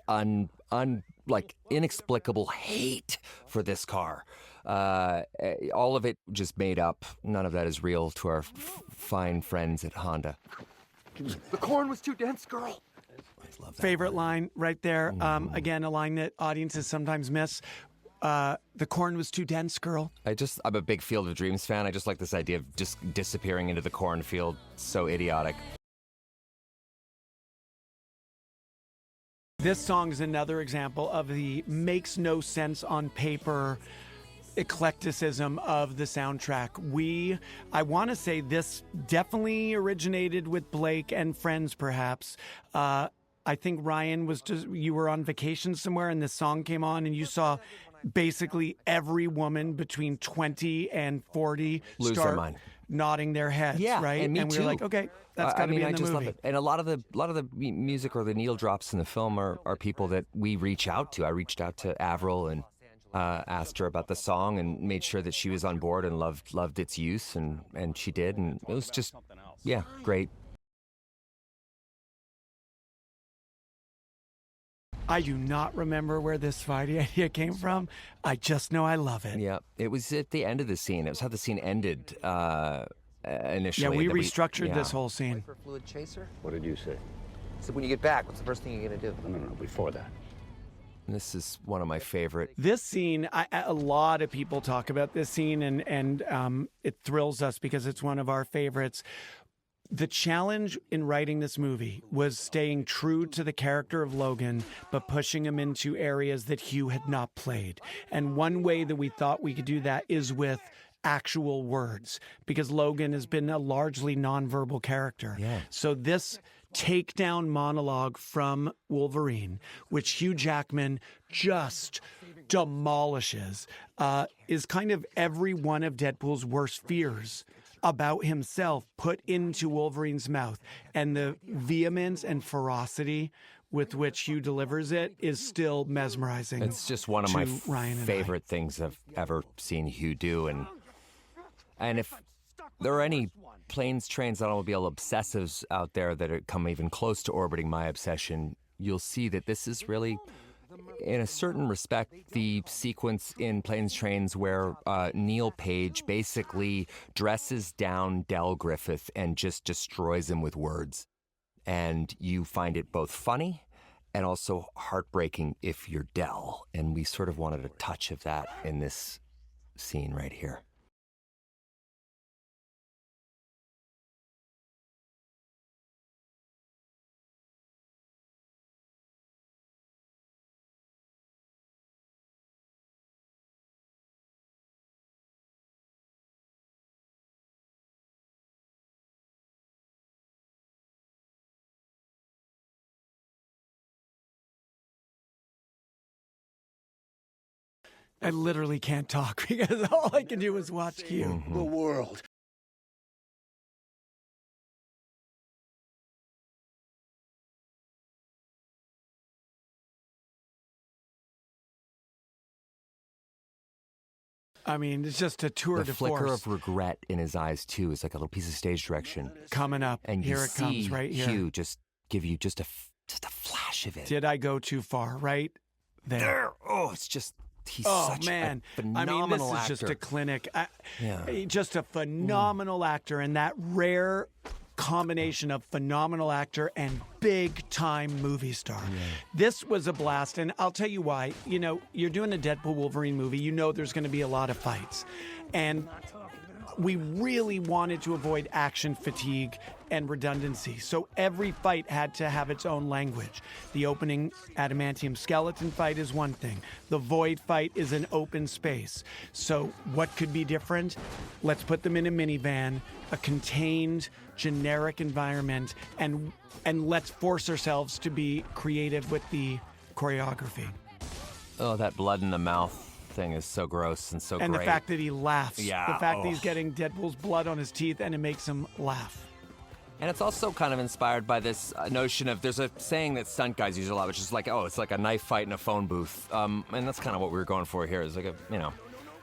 like inexplicable hate for this car. All of it just made up. None of that is real to our fine friends at Honda. The corn was too dense, girl. Favorite line right there. Again, a line that audiences sometimes miss. The corn was too dense, girl. I'm a big Field of Dreams fan. I just like this idea of just disappearing into the cornfield. So idiotic. This song is another example of the makes no sense on paper eclecticism of the soundtrack. I want to say this definitely originated with Blake and friends, perhaps. I think Ryan you were on vacation somewhere and this song came on and you saw basically every woman between 20 and 40 Lose their mind. nodding their heads, Yeah, right? and me we too. were like, okay, that's got to be in I the just movie. love it. And a lot of the music or the needle drops in the film are people that we reach out to. I reached out to Avril and asked her about the song and made sure that she was on board and loved its use, and she did, and it was just, great. I do not remember where this fighting idea came from. I just know I love it. Yeah, it was at the end of the scene. It was how the scene ended initially. Yeah, we that restructured this whole scene. Fluid chaser? What did you say? So when you get back, what's the first thing you're gonna do? No, before that. This is one of my favorite. This scene, a lot of people talk about this scene, and it thrills us because it's one of our favorites. The challenge in writing this movie was staying true to the character of Logan, but pushing him into areas that Hugh had not played. And one way that we thought we could do that is with actual words, because Logan has been a largely nonverbal character. Yeah. So this takedown monologue from Wolverine, which Hugh Jackman just demolishes, is kind of every one of Deadpool's worst fears about himself put into Wolverine's mouth. And the vehemence and ferocity with which Hugh delivers it is still mesmerizing. It's just one of my Ryan and I. favorite things I've ever seen Hugh do. And if there are any planes, trains, automobile obsessives out there that come even close to orbiting my obsession, you'll see that this is really, in a certain respect, the sequence in Planes, Trains where Neil Page basically dresses down Del Griffith and just destroys him with words. And you find it both funny and also heartbreaking if you're Del. And we sort of wanted a touch of that in this scene right here. I literally can't talk because all I can do is watch Hugh. The world. I mean, it's just a tour The de flicker force of regret in his eyes, too, is like a little piece of stage direction. coming up. And Here you it see comes right here. Hugh just give you just a flash of it. Did I go too far? Right there. There. Oh, it's just, he's Oh such man! a phenomenal I mean, this is actor. just a clinic. Yeah. Just a phenomenal actor, and that rare combination of phenomenal actor and big time movie star. This was a blast, and I'll tell you why. You know, you're doing a Deadpool Wolverine movie. You know there's going to be a lot of fights, and we really wanted to avoid action fatigue and redundancy. So every fight had to have its own language. The opening adamantium skeleton fight is one thing. The void fight is an open space. So what could be different? Let's put them in a minivan, a contained, generic environment, and let's force ourselves to be creative with the choreography. Oh, that blood in the mouth. thing is so gross and so And great. the fact that he laughs. Yeah, The fact that he's getting Deadpool's blood on his teeth and it makes him laugh. And it's also kind of inspired by this notion of, there's a saying that stunt guys use a lot, which is like, oh, it's like a knife fight in a phone booth. And that's kind of what we were going for here, is like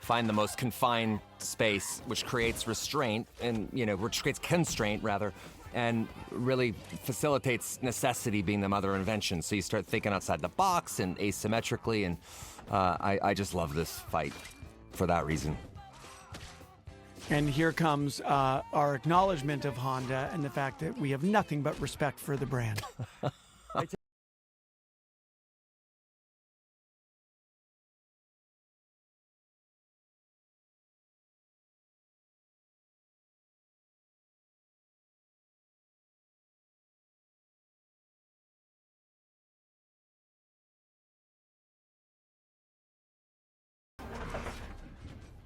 find the most confined space, which creates restraint and, which creates constraint rather, and really facilitates necessity being the mother of invention. So you start thinking outside the box and asymmetrically, and I just love this fight for that reason. And here comes our acknowledgement of Honda and the fact that we have nothing but respect for the brand.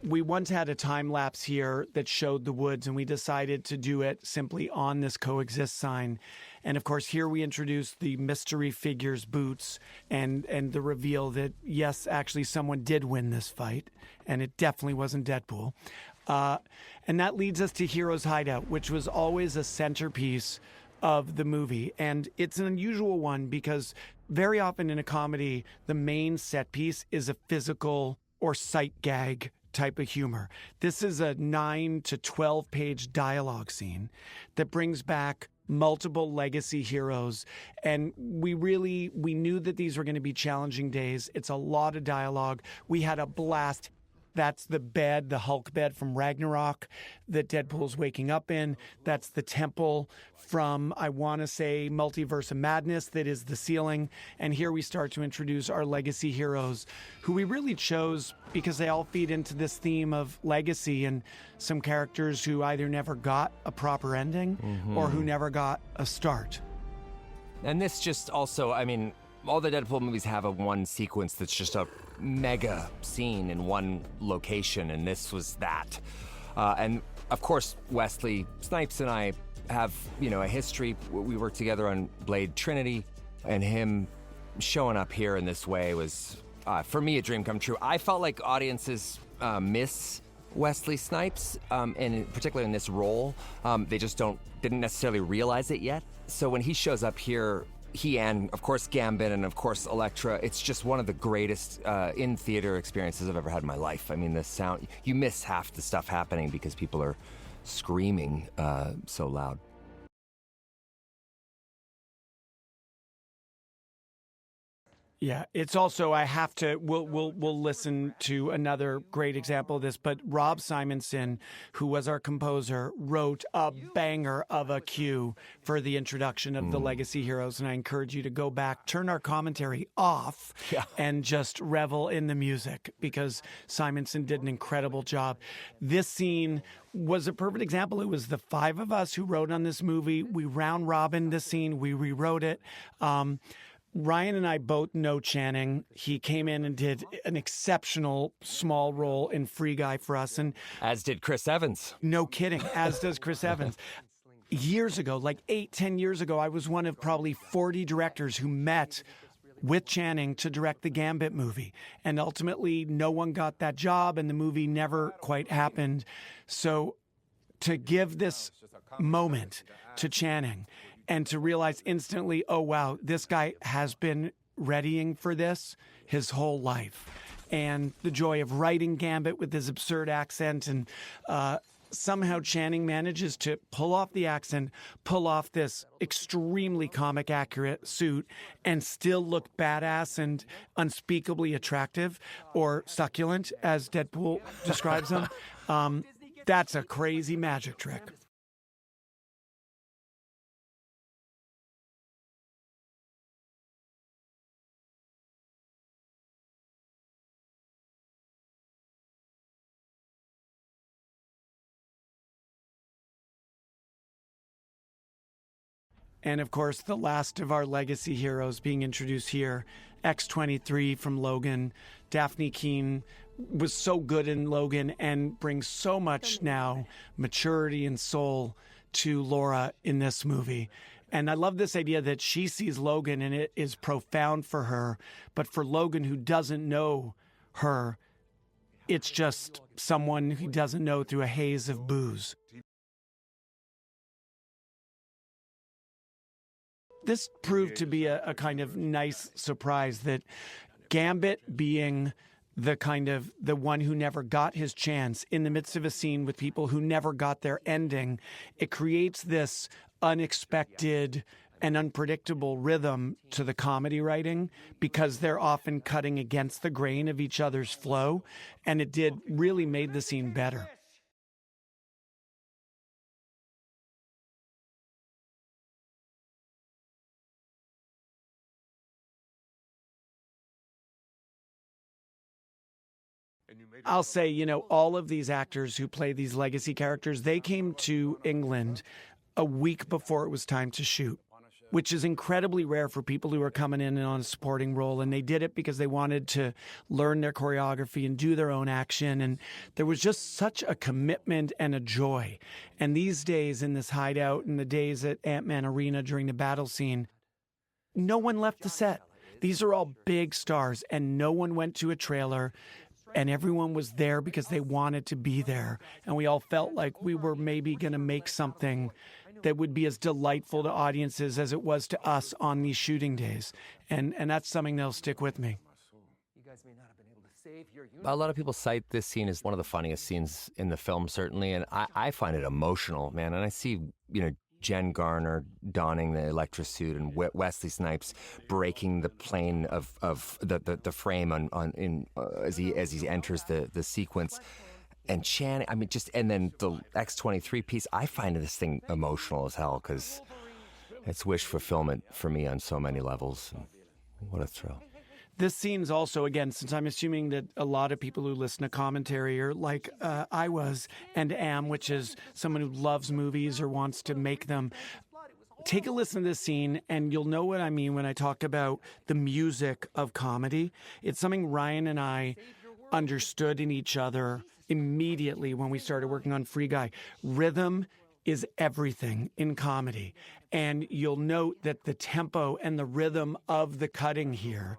We once had a time lapse here that showed the woods, and we decided to do it simply on this coexist sign. And of course, here we introduced the mystery figures boots and the reveal that, yes, actually someone did win this fight, and it definitely wasn't Deadpool. And that leads us to Hero's Hideout, which was always a centerpiece of the movie. And it's an unusual one because very often in a comedy, the main set piece is a physical or sight gag type of humor. This is a 9 to 12 page dialogue scene that brings back multiple legacy heroes. And we knew that these were going to be challenging days. It's a lot of dialogue. We had a blast. That's the bed, the Hulk bed from Ragnarok that Deadpool's waking up in. That's the temple from, I want to say, Multiverse of Madness that is the ceiling. And here we start to introduce our legacy heroes, who we really chose because they all feed into this theme of legacy, and some characters who either never got a proper ending or who never got a start. And this just also, all the Deadpool movies have one sequence that's just a mega scene in one location, and this was that. And of course, Wesley Snipes and I have, a history. We worked together on Blade Trinity, and him showing up here in this way was, for me, a dream come true. I felt like audiences miss Wesley Snipes, and particularly in this role. They just didn't necessarily realize it yet. So when he shows up here, he and, of course, Gambit and, of course, Elektra, it's just one of the greatest in-theater experiences I've ever had in my life. The sound, you miss half the stuff happening because people are screaming so loud. Yeah, it's also, we'll listen to another great example of this, but Rob Simonson, who was our composer, wrote a banger of a cue for the introduction of the legacy heroes. And I encourage you to go back, turn our commentary off, and just revel in the music, because Simonson did an incredible job. This scene was a perfect example. It was the five of us who wrote on this movie. We round robin this scene. We rewrote it. Ryan and I both know Channing. He came in and did an exceptional small role in Free Guy for us. And as did Chris Evans. No kidding, as does Chris Evans. Years ago, like 8-10 years ago, I was one of probably 40 directors who met with Channing to direct the Gambit movie. And ultimately, no one got that job, and the movie never quite happened. So to give this moment to Channing and to realize instantly, oh, wow, this guy has been readying for this his whole life. And the joy of writing Gambit with his absurd accent, and somehow Channing manages to pull off the accent, pull off this extremely comic accurate suit, and still look badass and unspeakably attractive, or succulent, as Deadpool describes him. That's a crazy magic trick. And of course, the last of our legacy heroes being introduced here, X-23 from Logan. Daphne Keane was so good in Logan and brings so much now maturity and soul to Laura in this movie. And I love this idea that she sees Logan and it is profound for her. But for Logan, who doesn't know her, It's just someone who doesn't know through a haze of booze. This proved to be a kind of nice surprise that Gambit being the one who never got his chance in the midst of a scene with people who never got their ending, it creates this unexpected and unpredictable rhythm to the comedy writing because they're often cutting against the grain of each other's flow, and it really made the scene better. I'll say, all of these actors who play these legacy characters, they came to England a week before it was time to shoot, which is incredibly rare for people who are coming in on a supporting role. And they did it because they wanted to learn their choreography and do their own action. And there was just such a commitment and a joy. And these days in this hideout and the days at Ant-Man Arena during the battle scene, no one left the set. These are all big stars, and no one went to a trailer. And everyone was there because they wanted to be there. And we all felt like we were maybe going to make something that would be as delightful to audiences as it was to us on these shooting days. And that's something that'll stick with me. A lot of people cite this scene as one of the funniest scenes in the film, certainly. And I find it emotional, man. And I see, Jen Garner donning the Elektra suit and Wesley Snipes breaking the plane of the frame as he enters the sequence, and Channing. And then the X-23 piece. I find this thing emotional as hell because it's wish fulfillment for me on so many levels. What a thrill. This scene's also, again, since I'm assuming that a lot of people who listen to commentary are like I was and am, which is someone who loves movies or wants to make them, take a listen to this scene and you'll know what I mean when I talk about the music of comedy. It's something Ryan and I understood in each other immediately when we started working on Free Guy. Rhythm is everything in comedy. And you'll note that the tempo and the rhythm of the cutting here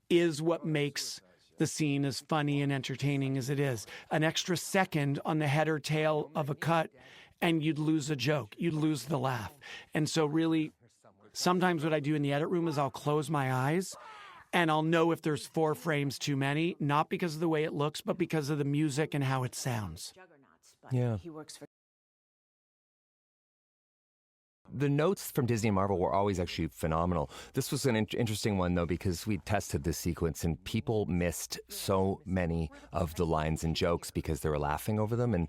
is what makes the scene as funny and entertaining as it is. An extra second on the head or tail of a cut, and you'd lose a joke. You'd lose the laugh. And so really, sometimes what I do in the edit room is I'll close my eyes, and I'll know if there's 4 frames too many, not because of the way it looks, but because of the music and how it sounds. Yeah. The notes from Disney and Marvel were always actually phenomenal. This was an interesting one, though, because we tested this sequence and people missed so many of the lines and jokes because they were laughing over them. And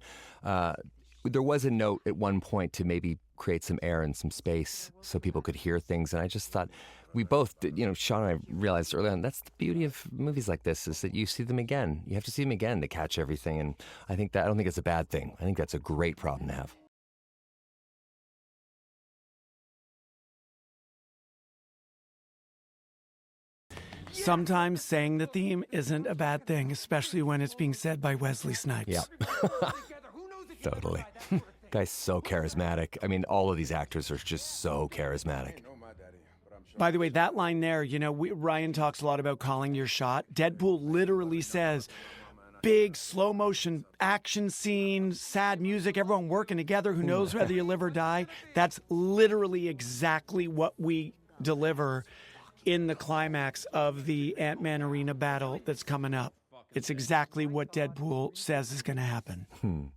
there was a note at one point to maybe create some air and some space so people could hear things. And I just thought we both, Shawn and I realized early on, that's the beauty of movies like this, is that you see them again. You have to see them again to catch everything. And I don't think it's a bad thing. I think that's a great problem to have. Sometimes saying the theme isn't a bad thing, especially when it's being said by Wesley Snipes. Yeah. Totally. Guy's so charismatic. All of these actors are just so charismatic. By the way, that line there, Ryan talks a lot about calling your shot. Deadpool literally says, big slow motion action scene, sad music, everyone working together, who knows whether you live or die. That's literally exactly what we deliver in the climax of the Ant-Man Arena battle that's coming up. It's exactly what Deadpool says is going to happen.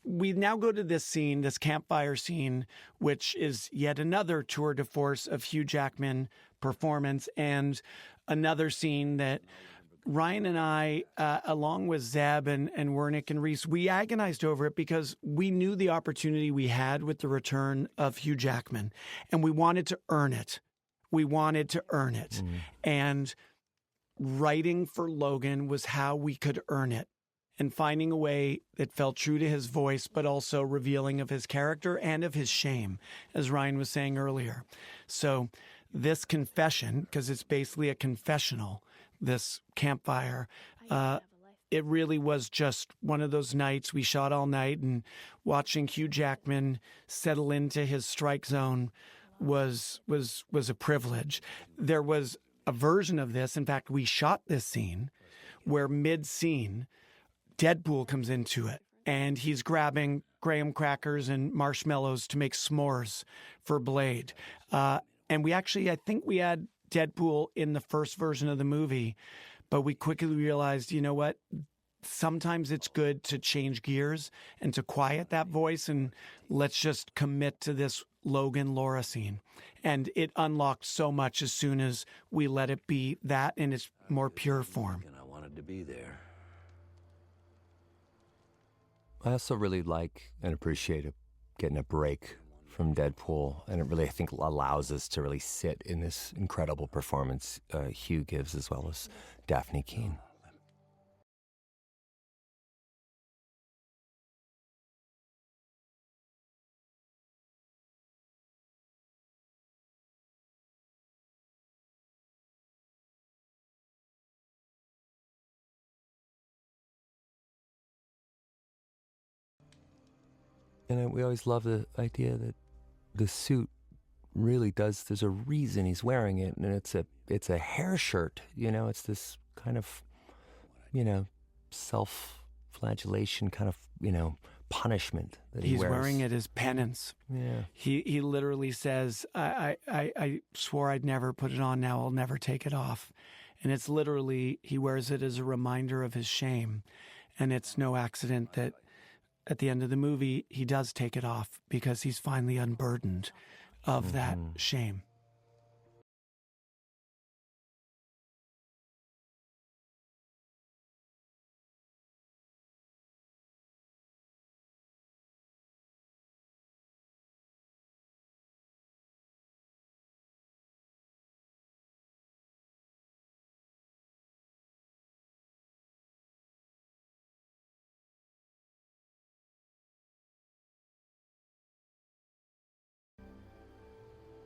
We now go to this scene, this campfire scene, which is yet another tour de force of Hugh Jackman performance, and another scene that Ryan and I, along with Zeb and Wernick and Reese, we agonized over it because we knew the opportunity we had with the return of Hugh Jackman, and we wanted to earn it. And writing for Logan was how we could earn it, and finding a way that felt true to his voice, but also revealing of his character and of his shame, as Ryan was saying earlier. So this confession, because it's basically a confessional, this campfire, it really was just one of those nights we shot all night, and watching Hugh Jackman settle into his strike zone was a privilege. There was a version of this. In fact, we shot this scene where mid-scene, Deadpool comes into it, and he's grabbing graham crackers and marshmallows to make s'mores for Blade. And we actually, I think we had Deadpool in the first version of the movie, but we quickly realized, you know what? Sometimes it's good to change gears and to quiet that voice, and let's just commit to this Logan Laura scene. And it unlocked so much as soon as we let it be that in its more pure form. And I wanted to be there. I also really like and appreciate getting a break from Deadpool, and it really, I think, allows us to really sit in this incredible performance Hugh gives, as well as Daphne Keane. And we always love the idea that the suit really does, there's a reason he's wearing it, and it's a hair shirt, you know, it's this kind of, you know, self-flagellation kind of, you know, punishment that he He's wears. wearing it as penance. Yeah. He literally says, I swore I'd never put it on, now I'll never take it off. And it's literally, he wears it as a reminder of his shame. And it's no accident that at the end of the movie, he does take it off because he's finally unburdened of that shame.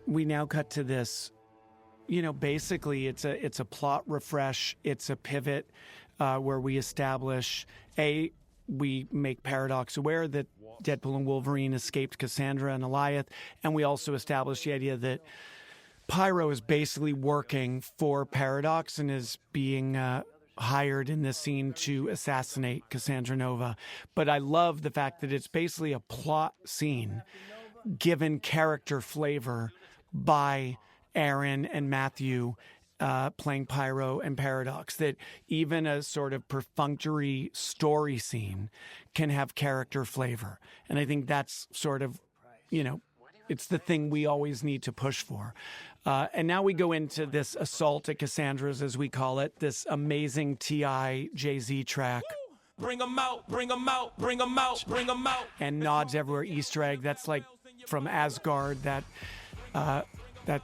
We now cut to this, you know, basically it's a plot refresh. It's a pivot where we establish, we make Paradox aware that Deadpool and Wolverine escaped Cassandra and Eliath, and we also establish the idea that Pyro is basically working for Paradox and is being hired in this scene to assassinate Cassandra Nova. But I love the fact that it's basically a plot scene given character flavor by Aaron and Matthew playing Pyro and Paradox, that even a sort of perfunctory story scene can have character flavor. And I think that's sort of, you know, it's the thing we always need to push for. And now we go into this assault at Cassandra's, as we call it, this amazing T.I. Jay-Z track. Bring 'em out, bring 'em out, bring 'em out, bring 'em out. And nods everywhere, Easter egg. That's like from Asgard, that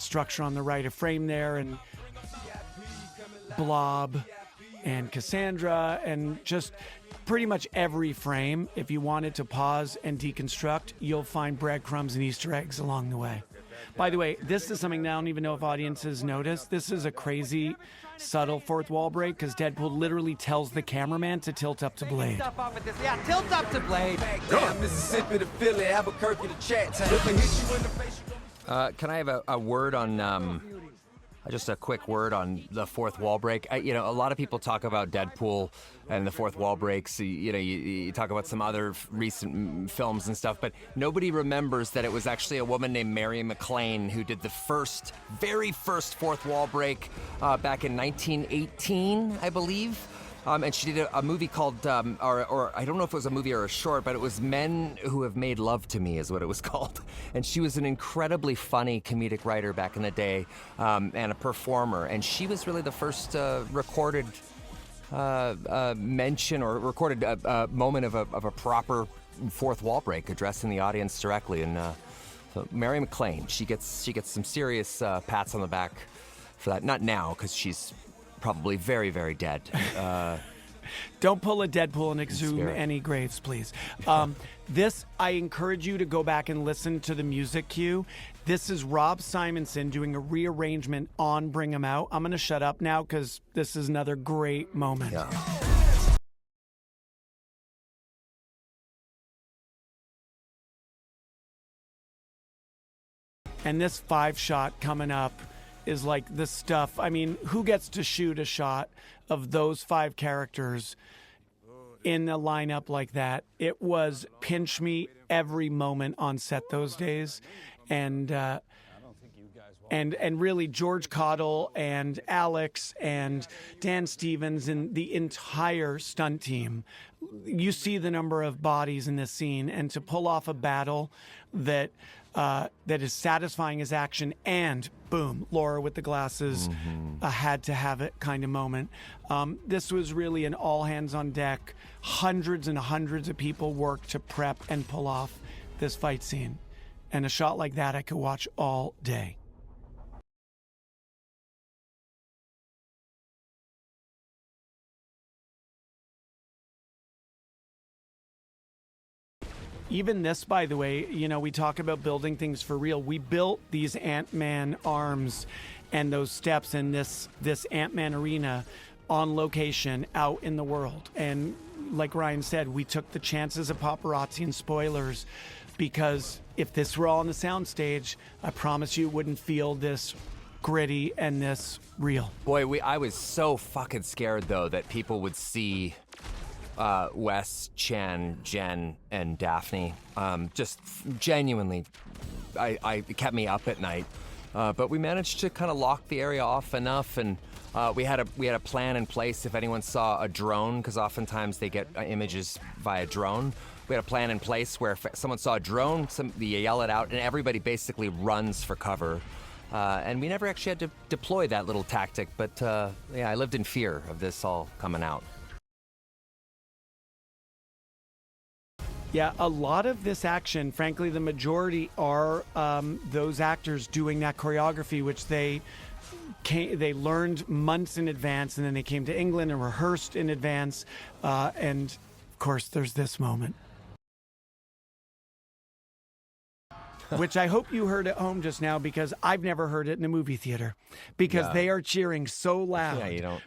structure on the right of frame there, and Blob and Cassandra, and just pretty much every frame. If you wanted to pause and deconstruct, you'll find breadcrumbs and Easter eggs along the way. By the way, this is something I don't even know if audiences noticed. This is a crazy, subtle fourth wall break, because Deadpool literally tells the cameraman to tilt up to Blade. Yeah, tilt up to Blade. Mississippi to Philly, Albuquerque to Chat. Can I have a word on, just a quick word on the fourth wall break? You know, a lot of people talk about Deadpool and the fourth wall breaks. You know, you talk about some other recent films and stuff, but nobody remembers that it was actually a woman named Mary McLean who did the very first fourth wall break back in 1918, I believe. And she did a movie called, or I don't know if it was a movie or a short, but it was Men Who Have Made Love to Me is what it was called. And she was an incredibly funny comedic writer back in the day, and a performer. And she was really the first recorded mention or recorded moment of a proper fourth wall break addressing the audience directly. And so Mary McLean, she gets some serious pats on the back for that. Not now, because she's probably very, very dead. Don't pull a Deadpool and exhume any graves, please. This, I encourage you to go back and listen to the music cue. This is Rob Simonson doing a rearrangement on Bring 'Em Out. I'm going to shut up now because this is another great moment. Yeah. And this 5-shot coming up is like the stuff. I mean, who gets to shoot a shot of those 5 characters in a lineup like that? It was pinch me every moment on set those days. And really George Cottle and Alex and Dan Stevens and the entire stunt team. You see the number of bodies in this scene, and to pull off a battle that is satisfying as action and boom, Laura with the glasses, had to have it kind of moment. This was really an all hands on deck. Hundreds and hundreds of people worked to prep and pull off this fight scene. And a shot like that I could watch all day. Even this, by the way, you know, we talk about building things for real. We built these Ant-Man arms and those steps in this Ant-Man arena on location out in the world. And like Ryan said, we took the chances of paparazzi and spoilers, because if this were all on the soundstage, I promise you it wouldn't feel this gritty and this real. Boy, I was so fucking scared, though, that people would see Wes, Chen, Jen, and Daphne. Just genuinely, it kept me up at night. But we managed to kind of lock the area off enough, and we had a plan in place if anyone saw a drone, because oftentimes they get images via drone. We had a plan in place where if someone saw a drone, you yell it out, and everybody basically runs for cover. And we never actually had to deploy that little tactic, but yeah, I lived in fear of this all coming out. Yeah, a lot of this action, frankly, the majority are those actors doing that choreography, which they learned months in advance, and then they came to England and rehearsed in advance. And of course, there's this moment, which I hope you heard at home just now, because I've never heard it in a movie theater, because they are cheering so loud. Yeah, you don't.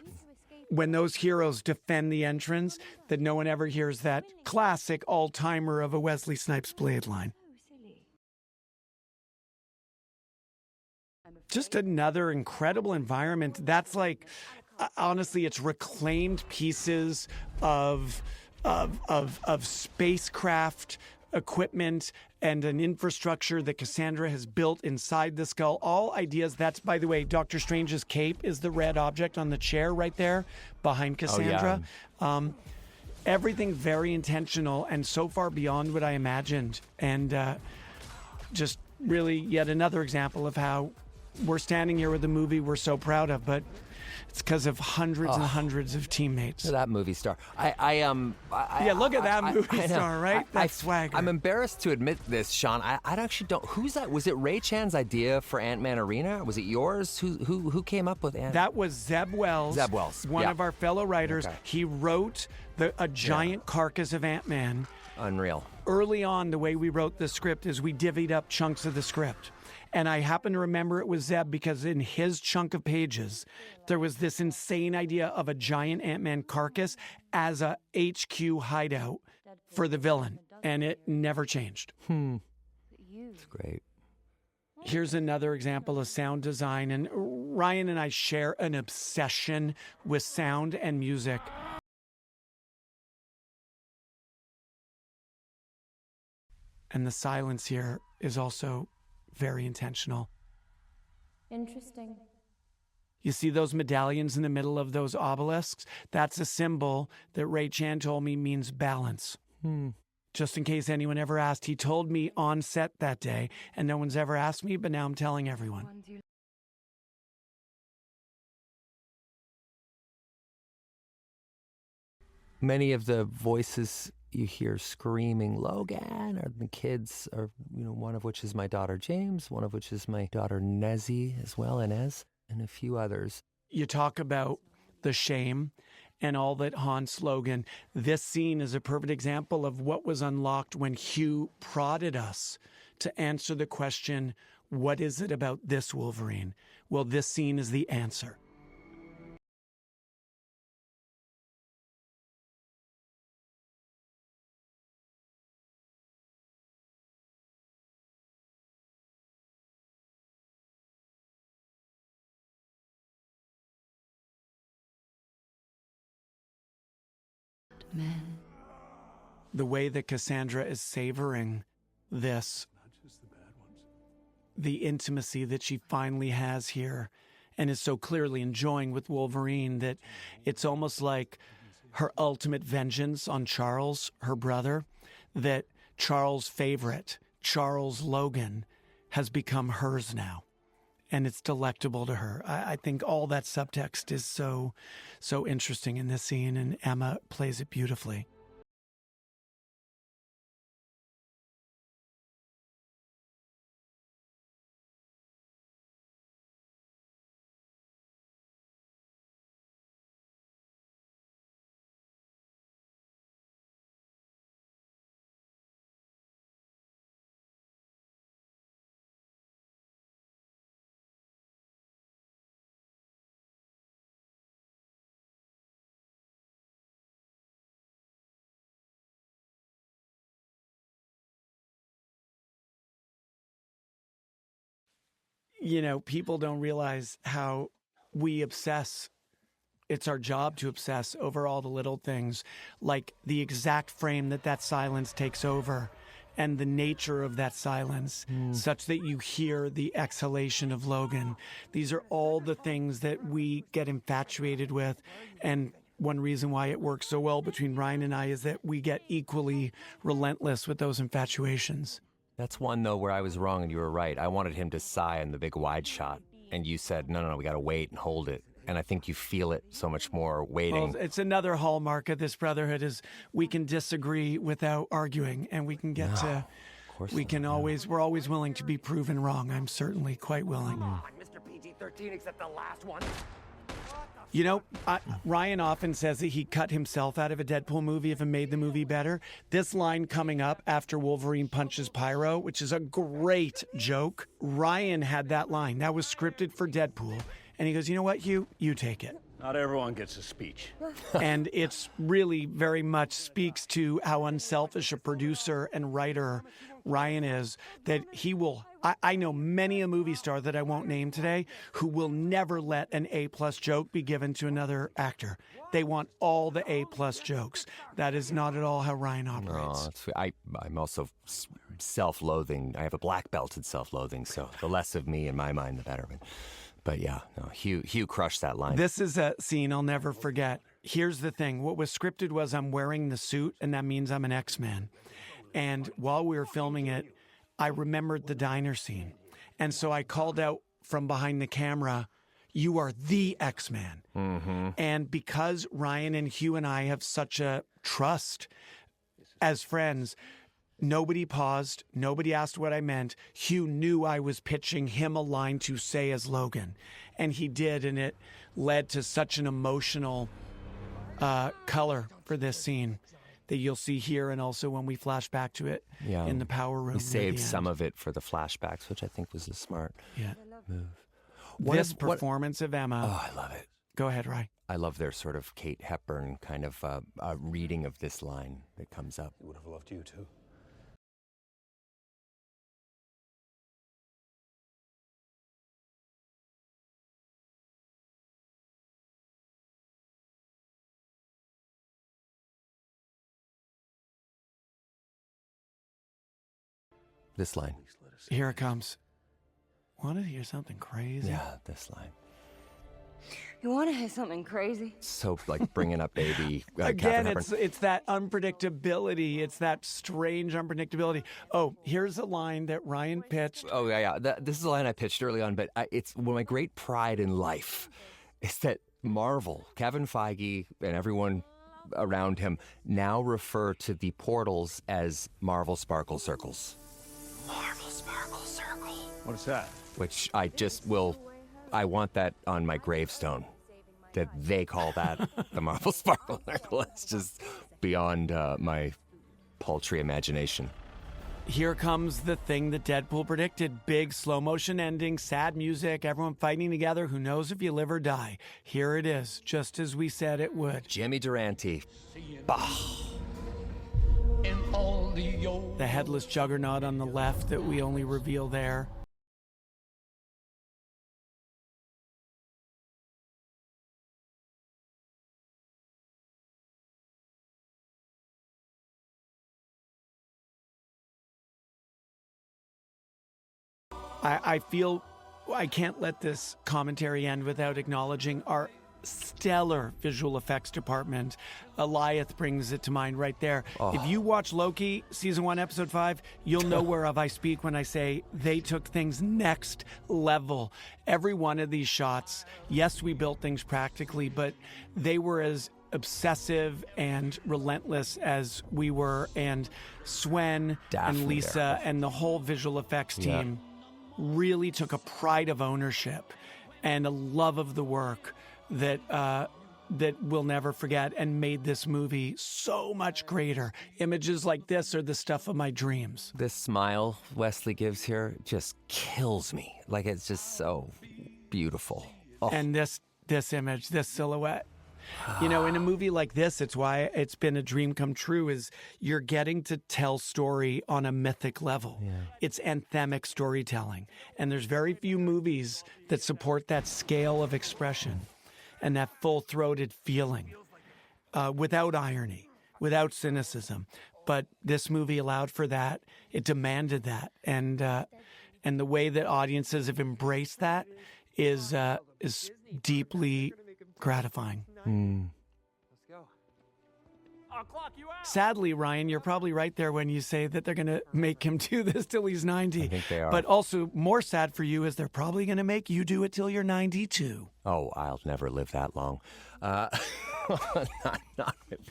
When those heroes defend the entrance, that no one ever hears that classic all-timer of a Wesley Snipes Blade line. Just another incredible environment. That's like, honestly, it's reclaimed pieces of spacecraft equipment and an infrastructure that Cassandra has built inside the skull. All ideas. That's, by the way, Doctor Strange's cape is the red object on the chair right there behind Cassandra. Oh, yeah. Everything very intentional and so far beyond what I imagined. And just really yet another example of how we're standing here with a movie we're so proud of, but it's because of hundreds and hundreds of teammates. That movie star. Yeah, look at that movie star, right? That's swagger. I'm embarrassed to admit this, Shawn. I actually don't. Who's that? Was it Ray Chan's idea for Ant-Man Arena? Was it yours? Who came up with Ant? That was Zeb Wells. Zeb Wells, one of our fellow writers. Okay. He wrote a giant carcass of Ant-Man. Unreal. Early on, the way we wrote the script is we divvied up chunks of the script. And I happen to remember it was Zeb because in his chunk of pages, there was this insane idea of a giant Ant-Man carcass as a HQ hideout for the villain. And it never changed. It's great. Here's another example of sound design. And Ryan and I share an obsession with sound and music. And the silence here is also very intentional. Interesting. You see those medallions in the middle of those obelisks? That's a symbol that Ray Chan told me means balance. Just in case anyone ever asked, he told me on set that day, and no one's ever asked me, but now I'm telling everyone. Many of the voices you hear screaming Logan are the kids, are, one of which is my daughter James, one of which is my daughter Nezzy as well, Inez, and a few others. You talk about the shame and all that haunts Logan. This scene is a perfect example of what was unlocked when Hugh prodded us to answer the question, what is it about this Wolverine? Well, this scene is the answer. X-Men. The way that Cassandra is savoring this, the intimacy that she finally has here and is so clearly enjoying with Wolverine, that it's almost like her ultimate vengeance on Charles, her brother, that Charles' favorite, Charles Logan, has become hers now. And it's delectable to her. I think all that subtext is so interesting in this scene, and Emma plays it beautifully. You know, people don't realize how we obsess. It's our job to obsess over all the little things, like the exact frame that silence takes over and the nature of that silence, such that you hear the exhalation of Logan. These are all the things that we get infatuated with. And one reason why it works so well between Ryan and I is that we get equally relentless with those infatuations. That's one, though, where I was wrong and you were right. I wanted him to sigh in the big wide shot, and you said, no, we got to wait and hold it. And I think you feel it so much more waiting. Well, it's another hallmark of this brotherhood is we can disagree without arguing, and we can get to, we can always, we're always willing to be proven wrong. I'm certainly quite willing. Mr. PG-13, except the last one. You know, Ryan often says that he cut himself out of a Deadpool movie if it made the movie better. This line coming up after Wolverine punches Pyro, which is a great joke. Ryan had that line. That was scripted for Deadpool. And he goes, you know what, Hugh? You take it. Not everyone gets a speech. And it's really very much speaks to how unselfish a producer and writer Ryan is, that he will, I know many a movie star that I won't name today who will never let an A-plus joke be given to another actor. They want all the A-plus jokes. That is not at all how Ryan operates. No, I'm also self-loathing. I have a black belt in self-loathing, so the less of me in my mind, the better. But yeah, no, Hugh crushed that line. This is a scene I'll never forget. Here's the thing. What was scripted was I'm wearing the suit, and that means I'm an X-Man. And while we were filming it, I remembered the diner scene. And so I called out from behind the camera, you are the X-Man. Mm-hmm. And because Ryan and Hugh and I have such a trust as friends, nobody paused. Nobody asked what I meant. Hugh knew I was pitching him a line to say as Logan. And he did, and it led to such an emotional color for this scene that you'll see here, and also when we flash back to it in the power room. He saved some of it for the flashbacks, which I think was a smart move. This performance of Emma. Oh, I love it. Go ahead, Rye. I love their sort of Kate Hepburn kind of reading of this line that comes up. Would have loved you too. This line. Here it comes. Want to hear something crazy? Yeah, this line. You want to hear something crazy? So, like, bringing up baby. Again, it's that unpredictability. It's that strange unpredictability. Oh, here's a line that Ryan pitched. Oh, yeah. This is a line I pitched early on, but it's one of my great pride in life is that Marvel, Kevin Feige, and everyone around him now refer to the portals as Marvel Sparkle Circles. Marvel Sparkle Circle. What's that? Which I want that on my gravestone, that they call that the Marvel Sparkle Circle. It's just beyond my paltry imagination. Here comes the thing that Deadpool predicted. Big slow motion ending, sad music, everyone fighting together. Who knows if you live or die? Here it is, just as we said it would. Jimmy Durante. Bah. The headless juggernaut on the left that we only reveal there. I feel I can't let this commentary end without acknowledging our stellar visual effects department. Eliath brings it to mind right there. If you watch Loki season 1 episode 5, you'll know whereof I speak when I say they took things next level. Every one of these shots, yes, we built things practically, but they were as obsessive and relentless as we were. And Swen Definitely and Lisa and the whole visual effects team really took a pride of ownership and a love of the work that we'll never forget, and made this movie so much greater. Images like this are the stuff of my dreams. This smile Wesley gives here just kills me. Like, it's just so beautiful. Oh. And this image, this silhouette. You know, in a movie like this, it's why it's been a dream come true, is you're getting to tell story on a mythic level. Yeah. It's anthemic storytelling. And there's very few movies that support that scale of expression and that full-throated feeling without irony, without cynicism. But this movie allowed for that. It demanded that. And the way that audiences have embraced that is deeply gratifying. Let's go. I'll clock you out. Sadly, Ryan, you're probably right there when you say that they're going to make him do this till he's 90. I think they are. But also more sad for you is they're probably going to make you do it till you're 92. Oh, I'll never live that long. Not with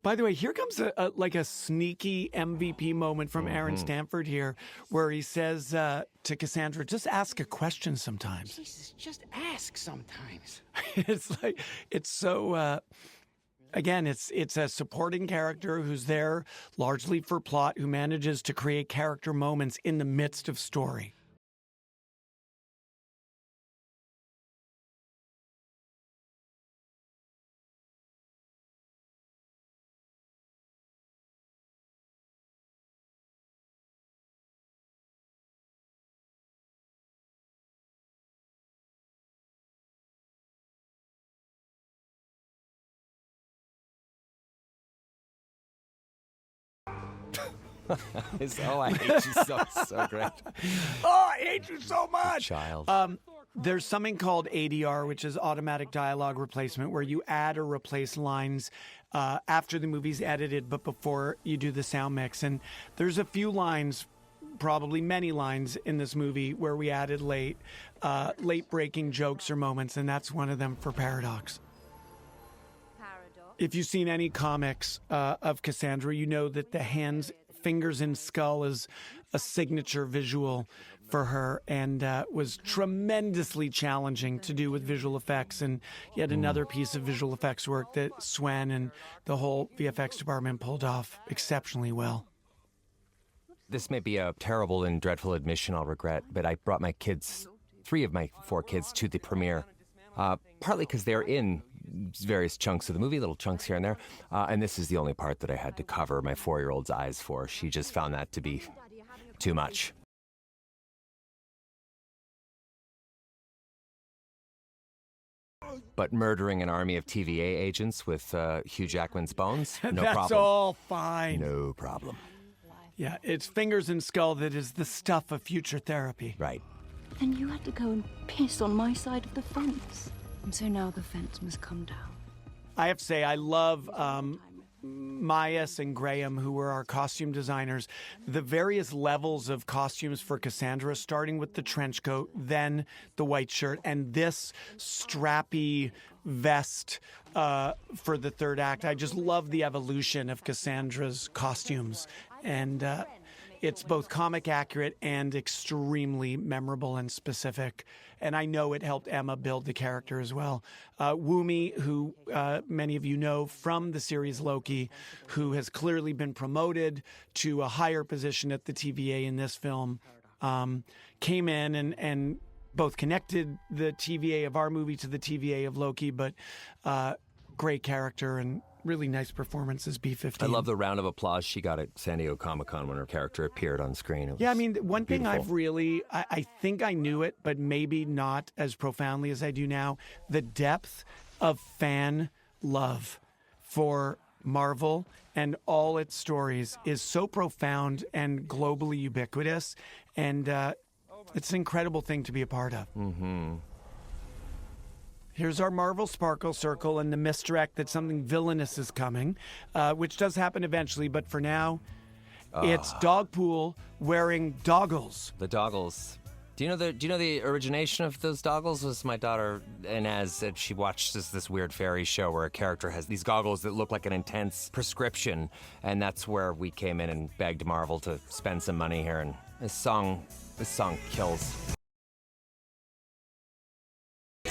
By the way, here comes a sneaky MVP moment from Aaron Stanford here, where he says to Cassandra, just ask a question sometimes. Jesus, just ask sometimes. it's so, again, it's a supporting character who's there largely for plot, who manages to create character moments in the midst of story. I hate you so great. Oh, I hate you so much. Child. There's something called ADR, which is automatic dialogue replacement, where you add or replace lines after the movie's edited, but before you do the sound mix. And there's a few lines, probably many lines in this movie where we added late-breaking jokes or moments, and that's one of them for Paradox. If you've seen any comics of Cassandra, you know that the hands, fingers in skull is a signature visual for her, and was tremendously challenging to do with visual effects. And yet another piece of visual effects work that Swen and the whole VFX department pulled off exceptionally well. This may be a terrible and dreadful admission I'll regret, but I brought my kids, 3 of my 4 kids, to the premiere, partly because they're in various chunks of the movie, little chunks here and there, and this is the only part that I had to cover my 4-year-old's eyes for. She just found that to be too much. But murdering an army of TVA agents with Hugh Jackman's bones, no problem. That's all fine. No problem. Yeah, it's fingers and skull that is the stuff of future therapy. Right. Then you had to go and piss on my side of the fence. And so now the fence must come down. I have to say, I love Myas and Graham, who were our costume designers, the various levels of costumes for Cassandra, starting with the trench coat, then the white shirt, and this strappy vest for the third act. I just love the evolution of Cassandra's costumes. And it's both comic accurate and extremely memorable and specific. And I know it helped Emma build the character as well. Woomy, who many of you know from the series Loki, who has clearly been promoted to a higher position at the TVA in this film, came in and both connected the TVA of our movie to the TVA of Loki, but great character and really nice performance as B-15. I love the round of applause she got at San Diego Comic-Con when her character appeared on screen. Yeah, I mean, one thing beautiful. I've really, I think I knew it, but maybe not as profoundly as I do now, the depth of fan love for Marvel and all its stories is so profound and globally ubiquitous, and it's an incredible thing to be a part of. Mm-hmm. Here's our Marvel Sparkle Circle and the misdirect that something villainous is coming, which does happen eventually, but for now, it's Dogpool wearing doggles. The doggles. Do you know the origination of those doggles? Was my daughter Inez, and she watched this weird fairy show where a character has these goggles that look like an intense prescription, and that's where we came in and begged Marvel to spend some money here, and this song kills.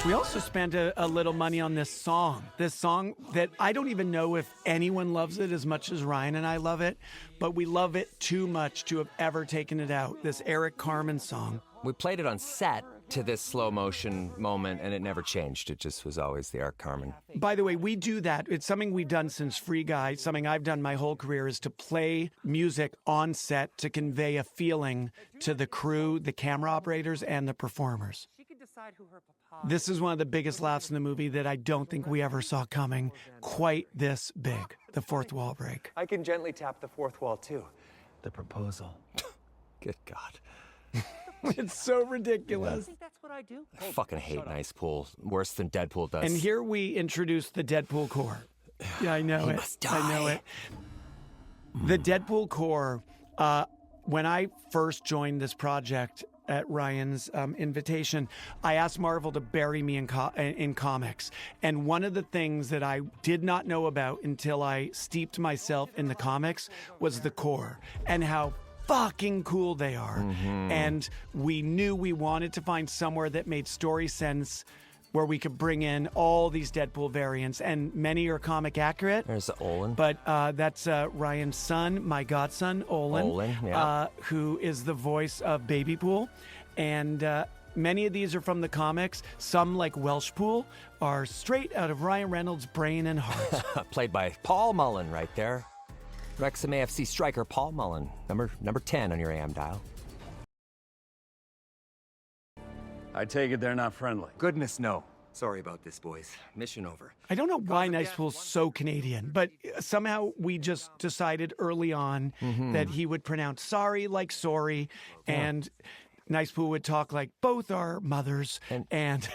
We also spent a little money on this song that I don't even know if anyone loves it as much as Ryan and I love it, but we love it too much to have ever taken it out. This Eric Carmen song. We played it on set to this slow motion moment, and it never changed. It just was always the Eric Carmen. By the way, we do that. It's something we've done since Free Guy. Something I've done my whole career is to play music on set to convey a feeling to the crew, the camera operators, and the performers. This is one of the biggest laughs in the movie that I don't think we ever saw coming quite this big, the fourth wall break. I can gently tap the fourth wall, too. The proposal. Good God. It's so ridiculous. I think that's what I do. I fucking hate Nicepool. Worse than Deadpool does. And here we introduce the Deadpool Corps. Yeah, I know He it. must die. I know it. The Deadpool Corps, when I first joined this project at Ryan's invitation, I asked Marvel to bury me in comics. And one of the things that I did not know about until I steeped myself in the comics was the Corps and how fucking cool they are. Mm-hmm. And we knew we wanted to find somewhere that made story sense, where we could bring in all these Deadpool variants, and many are comic accurate. There's Olin. But that's Ryan's son, my godson, Olin, yeah. who is the voice of Baby Pool. And many of these are from the comics. Some, like Welsh Pool, are straight out of Ryan Reynolds' brain and heart. Played by Paul Mullen right there. Wrexham AFC striker Paul Mullen, number 10 on your AM dial. I take it they're not friendly. Goodness, no. Sorry about this, boys. Mission over. I don't know why Nicepool's so Canadian, but somehow we just decided early on that he would pronounce sorry like sorry, and Nicepool would talk like both our mothers and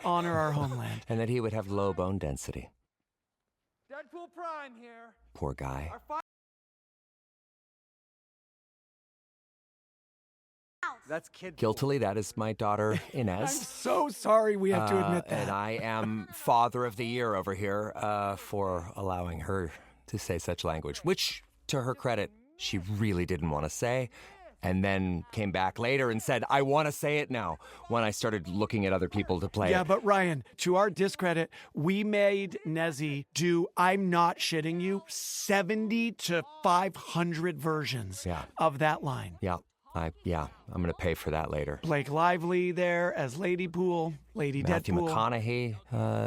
honor our homeland. And that he would have low bone density. Deadpool Prime here. Poor guy. That's kid. Guiltily, that is my daughter, I'm Inez. so sorry we have to admit that. And I am Father of the Year over here for allowing her to say such language, which, to her credit, she really didn't want to say, and then came back later and said, I want to say it now, when I started looking at other people to play Yeah, it. but Ryan, to our discredit, we made Nezzy do, I'm not shitting you, 70 to 500 versions of that line. I'm going to pay for that later. Blake Lively there as Lady Pool, Lady Matthew Deadpool. McConaughey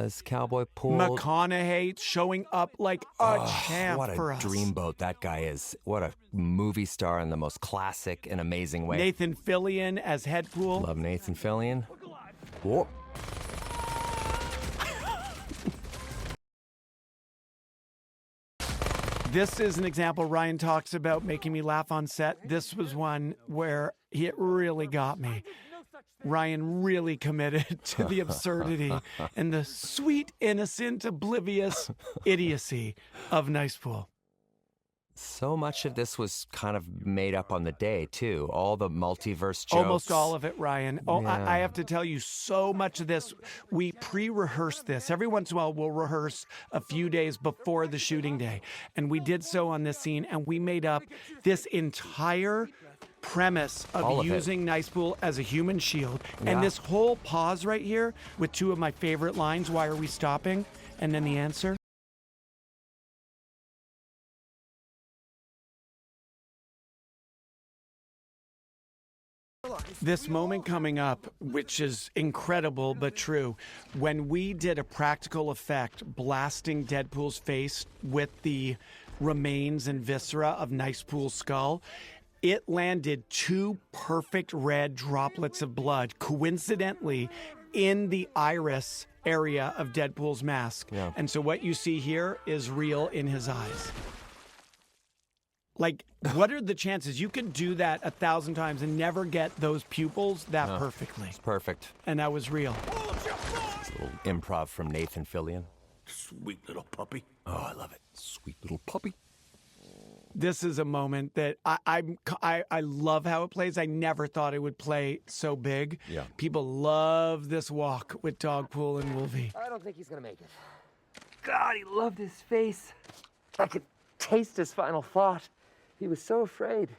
as Cowboy Pool. McConaughey showing up like a champ what a for us. dreamboat that guy is. What a movie star in the most classic and amazing way. Nathan Fillion as Headpool. Love Nathan Fillion. Whoa. This is an example Ryan talks about making me laugh on set. This was one where it really got me. Ryan really committed to the absurdity and the sweet, innocent, oblivious idiocy of Nicepool. So much of this was kind of made up on the day, too. All the multiverse jokes. Almost all of it, Ryan. Oh, Yeah. I have to tell you, so much of this, we pre-rehearse this. Every once in a while, we'll rehearse a few days before the shooting day. And we did so on this scene, and we made up this entire premise of using Nicepool as a human shield. And this whole pause right here with two of my favorite lines, why are we stopping? And then the answer. This moment coming up, which is incredible but true, when we did a practical effect blasting Deadpool's face with the remains and viscera of Nicepool's skull, it landed two perfect red droplets of blood, coincidentally, in the iris area of Deadpool's mask. And so what you see here is real in his eyes. Like, what are the chances you could do that 1,000 times and never get those pupils that perfectly? It's perfect. And that was real. It's a little improv from Nathan Fillion. Sweet little puppy. Oh, I love it. Sweet little puppy. This is a moment that I love how it plays. I never thought it would play so big. Yeah. People love this walk with Dogpool and Wolvie. I don't think he's gonna make it. God, he loved his face. I could taste his final thought. He was so afraid.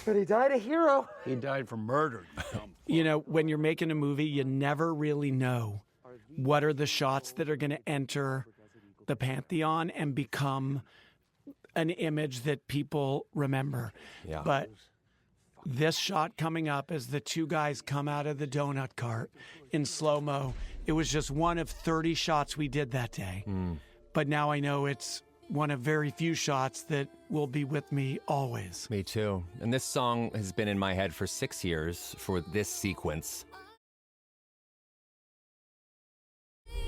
But he died a hero. He died for murder. You know, when you're making a movie, you never really know what are the shots that are going to enter the pantheon and become an image that people remember. Yeah. But this shot coming up as the two guys come out of the donut cart in slow-mo, it was just one of 30 shots we did that day. But now I know it's one of very few shots that will be with me always. Me too. And this song has been in my head for 6 years for this sequence.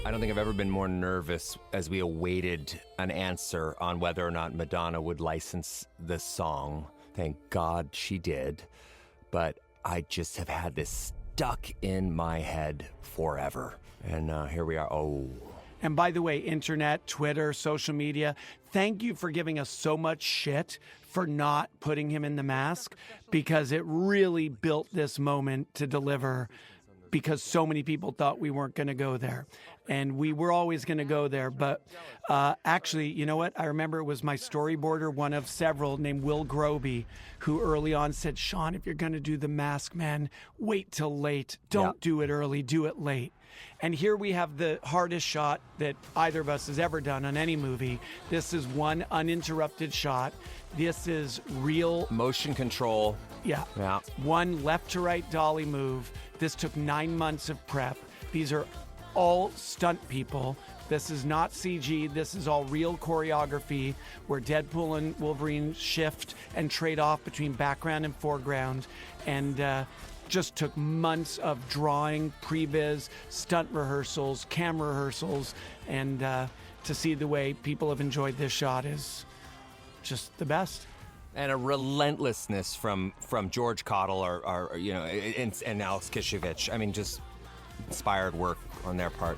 I don't think I've ever been more nervous as we awaited an answer on whether or not Madonna would license this song. Thank God she did. But I just have had this stuck in my head forever. And here we are. Oh. And by the way, internet, Twitter, social media, thank you for giving us so much shit for not putting him in the mask, because it really built this moment to deliver, because so many people thought we weren't going to go there. And we were always going to go there. But actually, you know what? I remember it was my storyboarder, one of several, named Will Groby, who early on said, Shawn, if you're going to do the mask, man, wait till late. Don't do it early. Do it late. And here we have the hardest shot that either of us has ever done on any movie. This is one uninterrupted shot. This is real Motion control. Yeah. Yeah. One left to right dolly move. This took 9 months of prep. These are all stunt people. This is not CG. This is all real choreography where Deadpool and Wolverine shift and trade off between background and foreground. And just took months of drawing, previs, stunt rehearsals, camera rehearsals. And to see the way people have enjoyed this shot is just the best. And a relentlessness from George Cottle or you know, and Alex Kishevich. I mean, just inspired work on their part.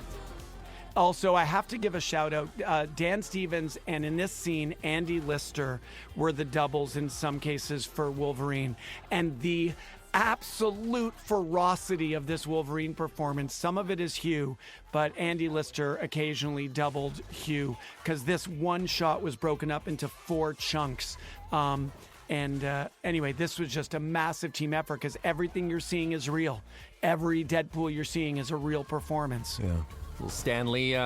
Also, I have to give a shout out. Dan Stevens and in this scene, Andy Lister were the doubles in some cases for Wolverine. And the absolute ferocity of this Wolverine performance, some of it is Hugh, but Andy Lister occasionally doubled Hugh because this one shot was broken up into 4 chunks. Anyway, this was just a massive team effort because everything you're seeing is real. Every Deadpool you're seeing is a real performance. Yeah. Little Stan Lee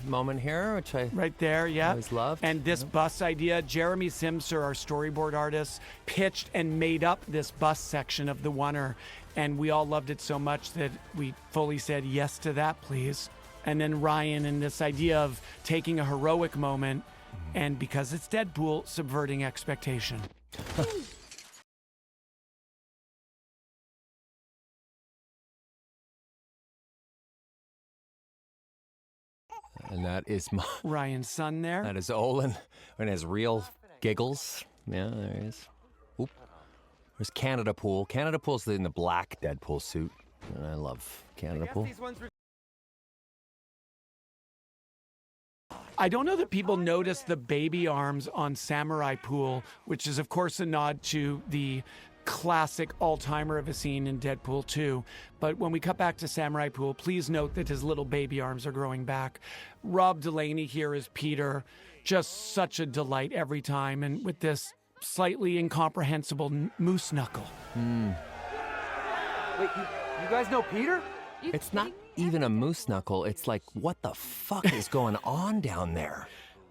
moment here, which I right there, yeah. always loved. And this bus idea, Jeremy Simser, our storyboard artist, pitched and made up this bus section of the Oneer, and we all loved it so much that we fully said yes to that, please. And then Ryan and this idea of taking a heroic moment, and because it's Deadpool, subverting expectation. And that is Ryan's son there. That is Olin, and his real giggles. Yeah, there he is. Oop. There's Canada Pool. Canada Pool's in the black Deadpool suit, and I love Canada Pool. I don't know that people notice the baby arms on Samurai Pool, which is, of course, a nod to the classic all-timer of a scene in Deadpool 2. But when we cut back to Samurai Pool, please note that his little baby arms are growing back. Rob Delaney here as Peter, just such a delight every time, and with this slightly incomprehensible moose knuckle. Wait, you guys know Peter? It's not even a moose knuckle. It's like, what the fuck is going on down there?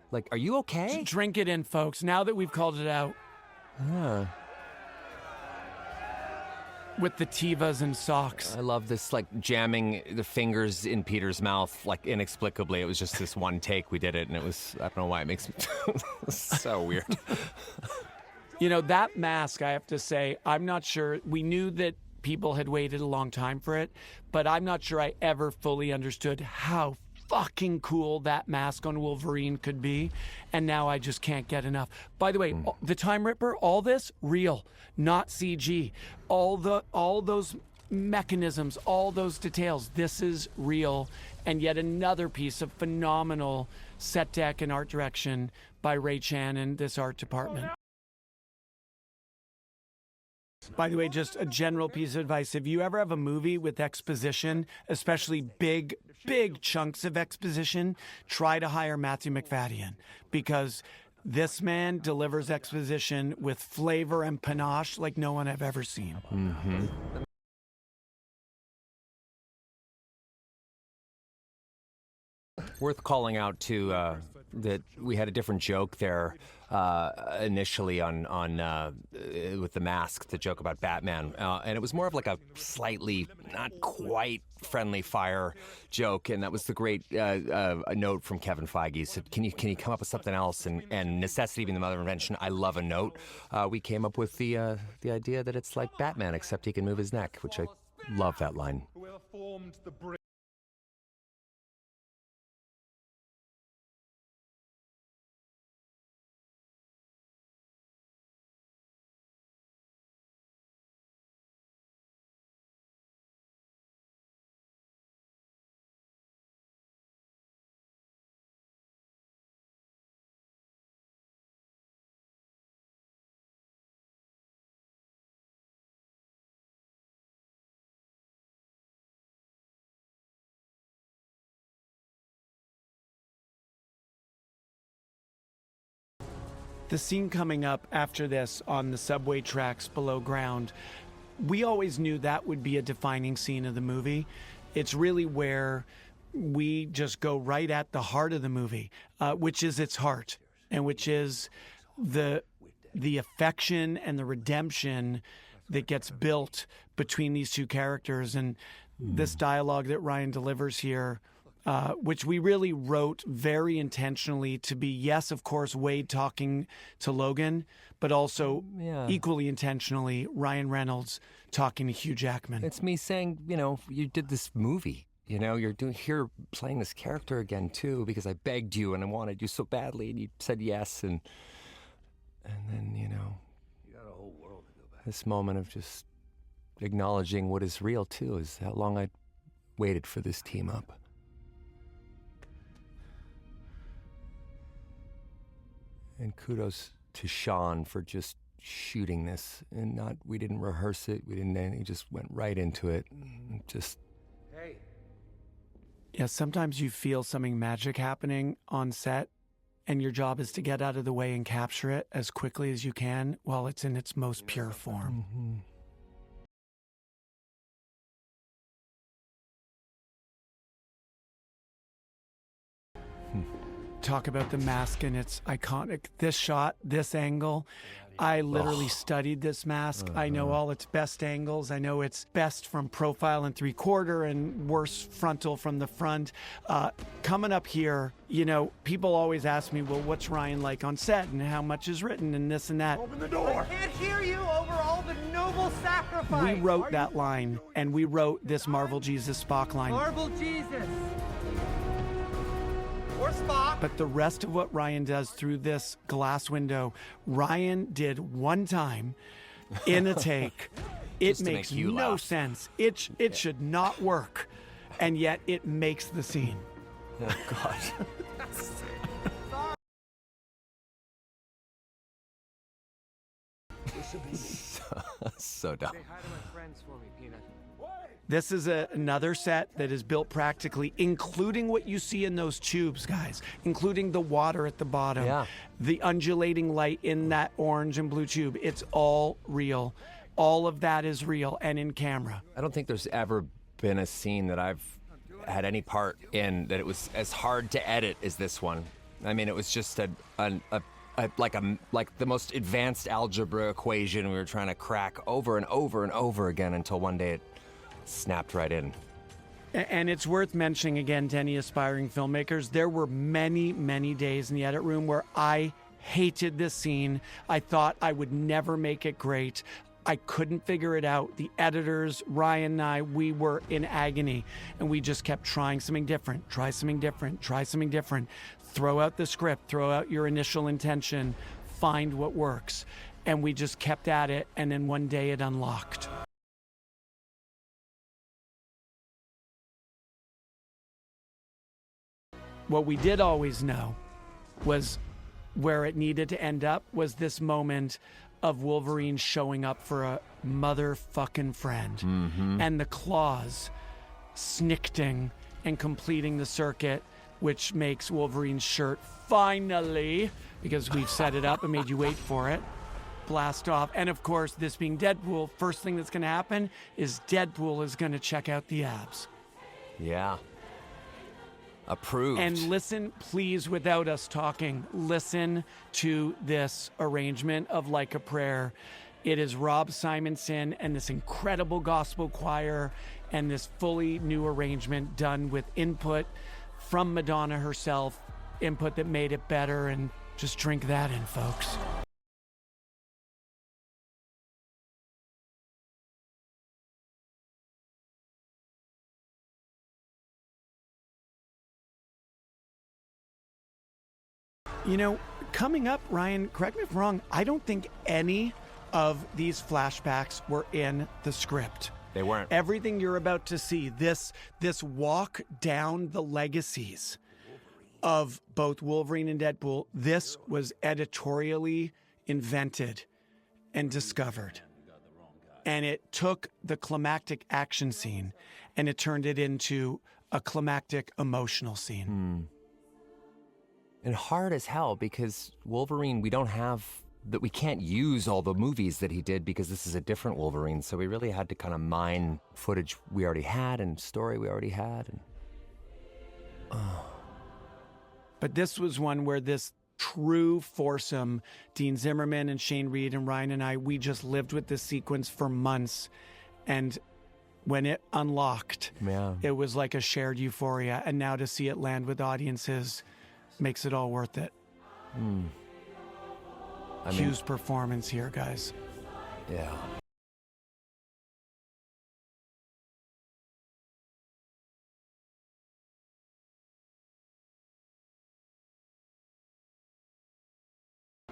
Like, are you okay? Drink it in, folks, now that we've called it out. With the Tivas and socks. I love this, like, jamming the fingers in Peter's mouth, like, inexplicably. It was just this one take. We did it, and it was, I don't know why it makes me so weird. You know, that mask, I have to say, I'm not sure. We knew that people had waited a long time for it, but I'm not sure I ever fully understood how fucking cool that mask on Wolverine could be, and now I just can't get enough. By the way, the Time Ripper, all this real, not CG. All those mechanisms, all those details, this is real, and yet another piece of phenomenal set deck and art direction by Ray Chan and this art department. By the way, just a general piece of advice. If you ever have a movie with exposition, especially big chunks of exposition, try to hire Matthew McFadden, because this man delivers exposition with flavor and panache like no one I've ever seen. Mm-hmm. Worth calling out too that we had a different joke there initially on with the mask, the joke about Batman, and it was more of like a slightly not quite friendly fire joke, and that was the great a note from Kevin Feige. He said, "Can you come up with something else?" And necessity being the mother of invention, I love a note. We came up with the idea that it's like Batman except he can move his neck, which I love that line. The scene coming up after this on the subway tracks below ground, we always knew that would be a defining scene of the movie. It's really where we just go right at the heart of the movie, which is its heart, and which is the affection and the redemption that gets built between these two characters. And this dialogue that Ryan delivers here, which we really wrote very intentionally to be, yes, of course, Wade talking to Logan, but also equally intentionally, Ryan Reynolds talking to Hugh Jackman. It's me saying, you did this movie. You're here playing this character again, too, because I begged you and I wanted you so badly, and you said yes. And then, you got a whole world to go back. This moment of just acknowledging what is real, too, is how long I waited for this team up. And kudos to Shawn for just shooting this, and we didn't rehearse it, he just went right into it. Hey. Yeah, sometimes you feel something magic happening on set, and your job is to get out of the way and capture it as quickly as you can while it's in its most pure form. Mm-hmm. Talk about the mask and its iconic, this shot, this angle. I literally studied this mask. I know all its best angles. I know it's best from profile and 3/4 and worst frontal from the front. Coming up here, people always ask me, well, what's Ryan like on set and how much is written and this and that. Open the door. I can't hear you over all the noble sacrifice. We wrote that line, and we wrote this Marvel Jesus Spock line. Marvel Jesus. Or Spock. But the rest of what Ryan does through this glass window, Ryan did one time in a take. It makes no sense. It should not work, and yet it makes the scene. Oh, God. So dumb. This is another set that is built practically, including what you see in those tubes, guys, including the water at the bottom, the undulating light in that orange and blue tube. It's all real. All of that is real and in camera. I don't think there's ever been a scene that I've had any part in that it was as hard to edit as this one. I mean, it was just like the most advanced algebra equation we were trying to crack over and over and over again until one day it snapped right in. And it's worth mentioning again to any aspiring filmmakers, there were many, many days in the edit room where I hated this scene. I thought I would never make it great. I couldn't figure it out. The editors, Ryan and I, we were in agony, and we just kept trying something different, try something different, try something different. Throw out the script, throw out your initial intention, find what works. And we just kept at it, and then one day it unlocked. What we did always know was where it needed to end up was this moment of Wolverine showing up for a motherfucking friend. And the claws snicting and completing the circuit, which makes Wolverine's shirt finally, because we've set it up and made you wait for it, blast off. And of course, this being Deadpool, first thing that's going to happen is Deadpool is going to check out the abs. Yeah. Approved. And listen, please, without us talking, listen to this arrangement of Like a Prayer. It is Rob Simonson and this incredible gospel choir and this fully new arrangement done with input from Madonna herself, input that made it better, and just drink that in, folks. You know, coming up, Ryan, correct me if I'm wrong, I don't think any of these flashbacks were in the script. They weren't. Everything you're about to see, this walk down the legacies of both Wolverine and Deadpool, this was editorially invented and discovered. And it took the climactic action scene and it turned it into a climactic emotional scene. And hard as hell, because Wolverine, we can't use all the movies that he did because this is a different Wolverine. So we really had to kind of mine footage we already had and story we already had. But this was one where this true foursome, Dean Zimmerman and Shane Reed and Ryan and I, we just lived with this sequence for months. And when it unlocked, it was like a shared euphoria. And now to see it land with audiences makes it all worth it. Hugh's performance here, guys. Yeah.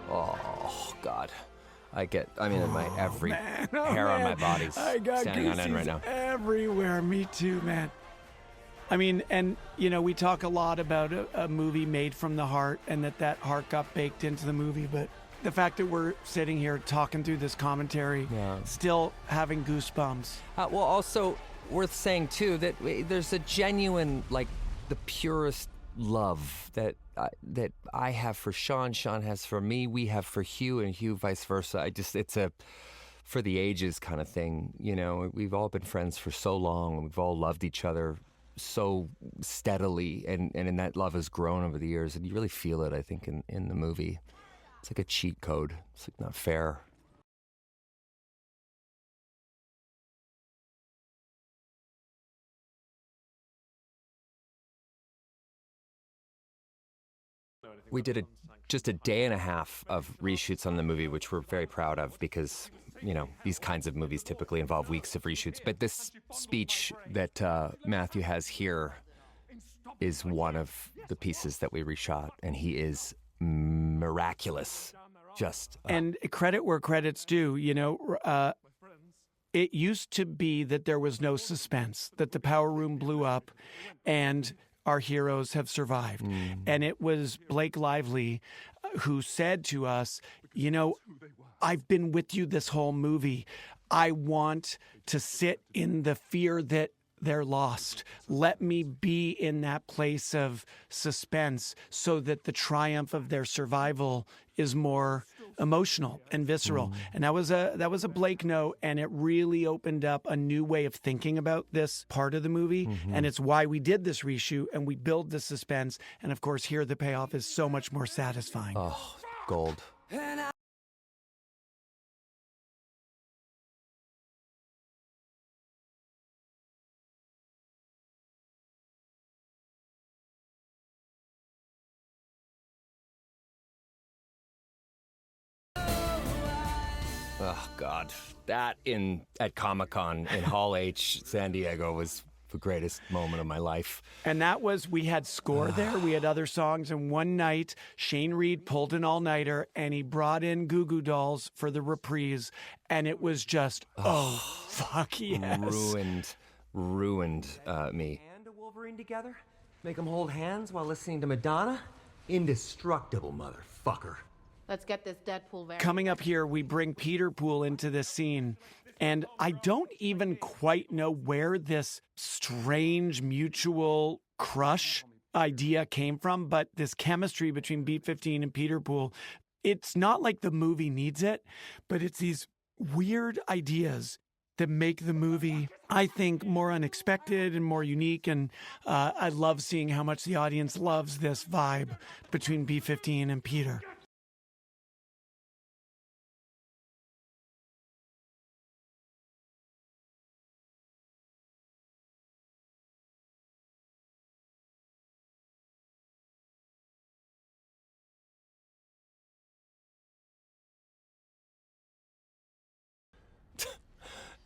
Oh, God. Every hair on my body's standing on end right now. Everywhere. Me too, man. I mean, and, you know, we talk a lot about a movie made from the heart and that heart got baked into the movie. But the fact that we're sitting here talking through this commentary, still having goosebumps. Well, also worth saying, too, that there's a genuine, like, the purest love that I have for Shawn, Shawn has for me, we have for Hugh, and Hugh vice versa. It's a for the ages kind of thing. You know, we've all been friends for so long, and we've all loved each other so steadily, and that love has grown over the years, and you really feel it, I think, in the movie. It's like a cheat code. It's like not fair. We did just a day and a half of reshoots on the movie, which we're very proud of because, you know, these kinds of movies typically involve weeks of reshoots. But this speech that Matthew has here is one of the pieces that we reshot, and he is miraculous. And credit where credit's due, you know, it used to be that there was no suspense, that the power room blew up and our heroes have survived. And it was Blake Lively who said to us, you know, I've been with you this whole movie. I want to sit in the fear that they're lost. Let me be in that place of suspense so that the triumph of their survival is more emotional and visceral. And that was a Blake note, and it really opened up a new way of thinking about this part of the movie. And it's why we did this reshoot and we build the suspense. And of course, here the payoff is so much more satisfying. Oh, gold. Oh, God. That at Comic-Con in Hall H, San Diego was the greatest moment of my life. And that was, we had score there, we had other songs, and one night, Shane Reed pulled an all-nighter, and he brought in Goo Goo Dolls for the reprise, and it was just, fuck yes. Ruined me. And a Wolverine together? Make them hold hands while listening to Madonna? Indestructible motherfucker. Let's get this Deadpool variant. Coming up here, we bring Peter Pool into this scene, and I don't even quite know where this strange mutual crush idea came from, but this chemistry between B-15 and Peter Pool, it's not like the movie needs it, but it's these weird ideas that make the movie, I think, more unexpected and more unique. And I love seeing how much the audience loves this vibe between B-15 and Peter.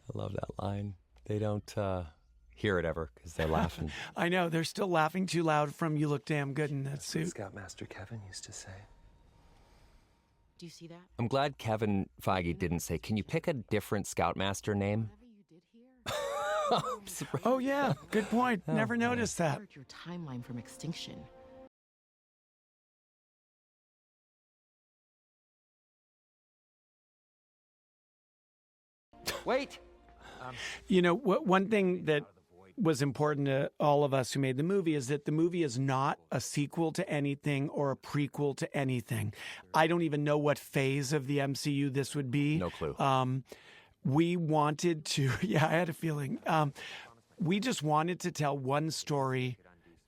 I love that line. They don't hear it ever because they're laughing. I know, they're still laughing too loud from "You look damn good in that That's what suit." Scoutmaster Kevin used to say. Do you see that? I'm glad Kevin Feige didn't say, can you pick a different Scoutmaster name? Oh yeah, good point. Never noticed that. Your timeline from extinction. Wait! You know, one thing that was important to all of us who made the movie is that the movie is not a sequel to anything or a prequel to anything. I don't even know what phase of the MCU this would be. No clue. We wanted to, yeah, I had a feeling. We just wanted to tell one story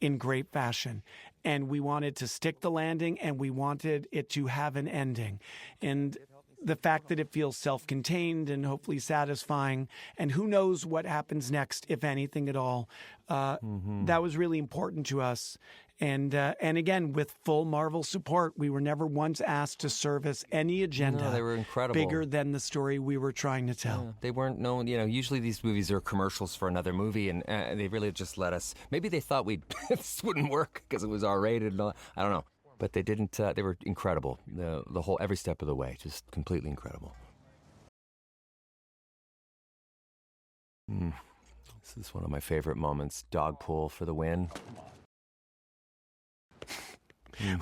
in great fashion. And we wanted to stick the landing, and we wanted it to have an ending. And the fact that it feels self-contained and hopefully satisfying, and who knows what happens next, if anything at all, that was really important to us. And again, with full Marvel support, we were never once asked to service any agenda. No, they were incredible. Bigger than the story we were trying to tell. Yeah, they weren't known, usually these movies are commercials for another movie, and they really just let us, maybe they thought this wouldn't work because it was R-rated and all that. I don't know. But they didn't, they were incredible. The whole, every step of the way, just completely incredible. This is one of my favorite moments. Dogpool for the win.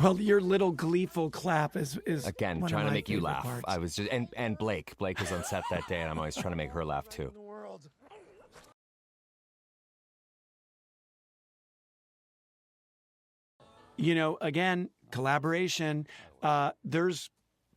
Well, your little gleeful clap is again one trying of to my make you favorite laugh. parts. I was just and Blake was on set that day, and I'm always trying to make her laugh too. You know, again, collaboration. There's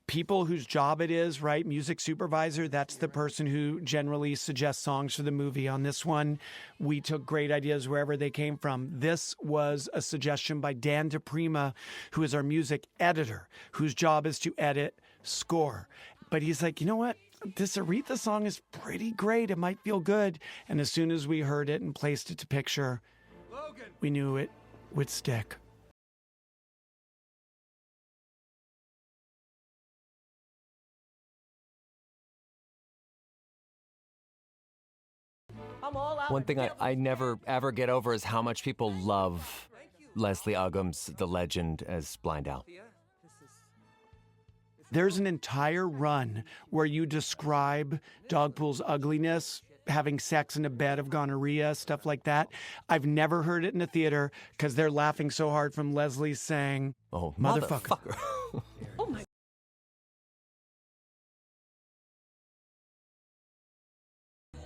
people whose job it is, right? Music supervisor, that's the person who generally suggests songs for the movie. On this one, we took great ideas wherever they came from. This was a suggestion by Dan DePrima, who is our music editor, whose job is to edit score. But he's like, you know what? This Aretha song is pretty great. It might feel good. And as soon as we heard it and placed it to picture, we knew it would stick. One thing I never ever get over is how much people love Leslie Uggams, the legend, as Blind Al. There's an entire run where you describe Dogpool's ugliness, having sex in a bed of gonorrhea, stuff like that. I've never heard it in a theater because they're laughing so hard from Leslie saying, "Oh, motherfucker." Oh my.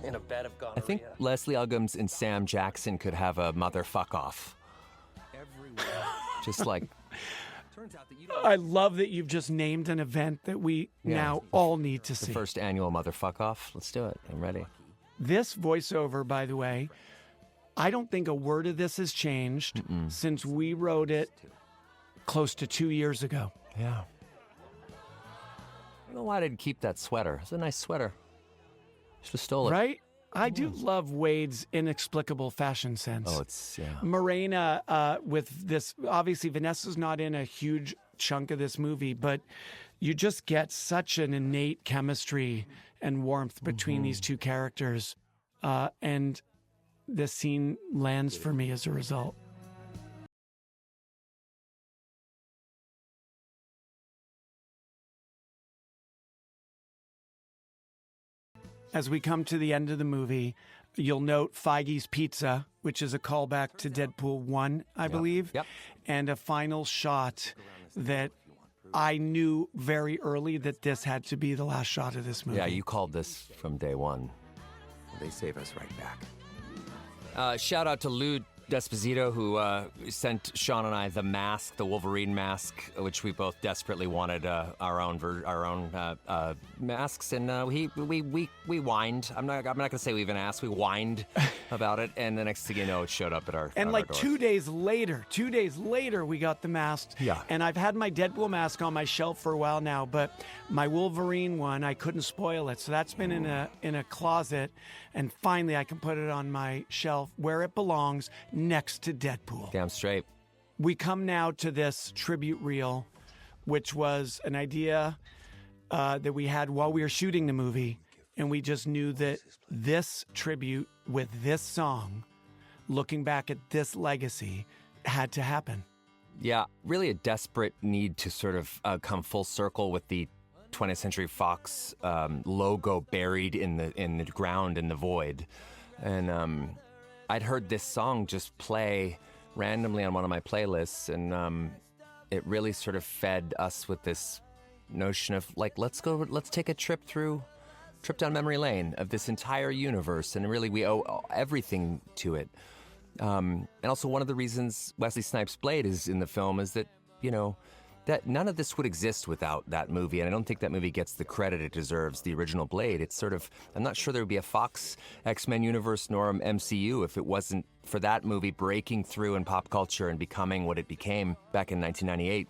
In a bed of gonorrhea. I think Leslie Uggams and Sam Jackson could have a motherfuck off. Just like. I love that you've just named an event that we now all need to see. The first annual motherfuck off. Let's do it. I'm ready. This voiceover, by the way, I don't think a word of this has changed since we wrote it close to 2 years ago. Yeah. I don't know why I didn't keep that sweater. It's a nice sweater. Should have stole it. Right? I do love Wade's inexplicable fashion sense. Oh, it's, yeah. Morena, with this, obviously Vanessa's not in a huge chunk of this movie, but, you just get such an innate chemistry and warmth between these two characters. And this scene lands for me as a result. As we come to the end of the movie, you'll note Feige's Pizza, which is a callback to Deadpool 1, I believe, and a final shot that I knew very early that this had to be the last shot of this movie. Yeah, you called this from day one. They save us right back. Shout out to Lou Desposito, who sent Shawn and I the mask, the Wolverine mask, which we both desperately wanted our own masks, and we whined. I'm not gonna say we even asked. We whined about it, and the next thing you know, it showed up at our and at like our doors. 2 days later, we got the mask. Yeah. And I've had my Deadpool mask on my shelf for a while now, but my Wolverine one, I couldn't spoil it, so that's been in a closet, and finally I can put it on my shelf where it belongs, next to Deadpool. Damn straight. We come now to this tribute reel, which was an idea that we had while we were shooting the movie, and we just knew that this tribute with this song, looking back at this legacy, had to happen. Yeah, really a desperate need to sort of come full circle with the 20th Century Fox logo buried in the ground in the void, and I'd heard this song just play randomly on one of my playlists, and it really sort of fed us with this notion of like, let's take a trip down memory lane of this entire universe, and really we owe everything to it. And also one of the reasons Wesley Snipes' Blade is in the film is that, you know, that none of this would exist without that movie, and I don't think that movie gets the credit it deserves, the original Blade. It's sort of, I'm not sure there would be a Fox X-Men universe nor an MCU if it wasn't for that movie breaking through in pop culture and becoming what it became back in 1998.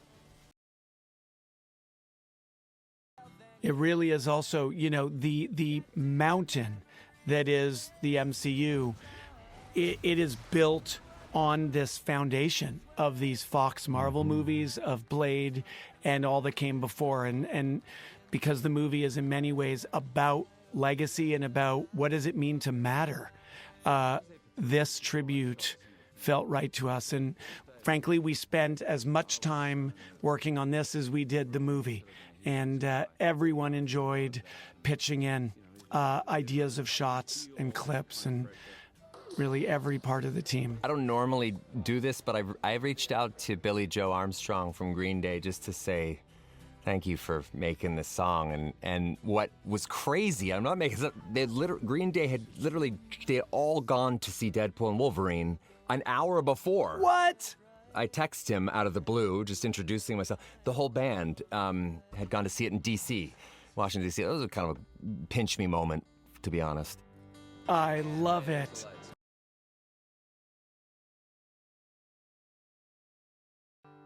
It really is also, you know, the mountain that is the MCU, it is built on this foundation of these Fox Marvel movies, of Blade, and all that came before. And because the movie is in many ways about legacy and about what does it mean to matter, this tribute felt right to us. And frankly, we spent as much time working on this as we did the movie. And everyone enjoyed pitching in ideas of shots and clips, and really every part of the team. I don't normally do this, but I reached out to Billy Joe Armstrong from Green Day just to say thank you for making this song. And what was crazy, I'm not making this up, Green Day had they had all gone to see Deadpool and Wolverine an hour before. What? I text him out of the blue, just introducing myself. The whole band had gone to see it in D.C., Washington, D.C. That was a kind of a pinch me moment, to be honest. I love it.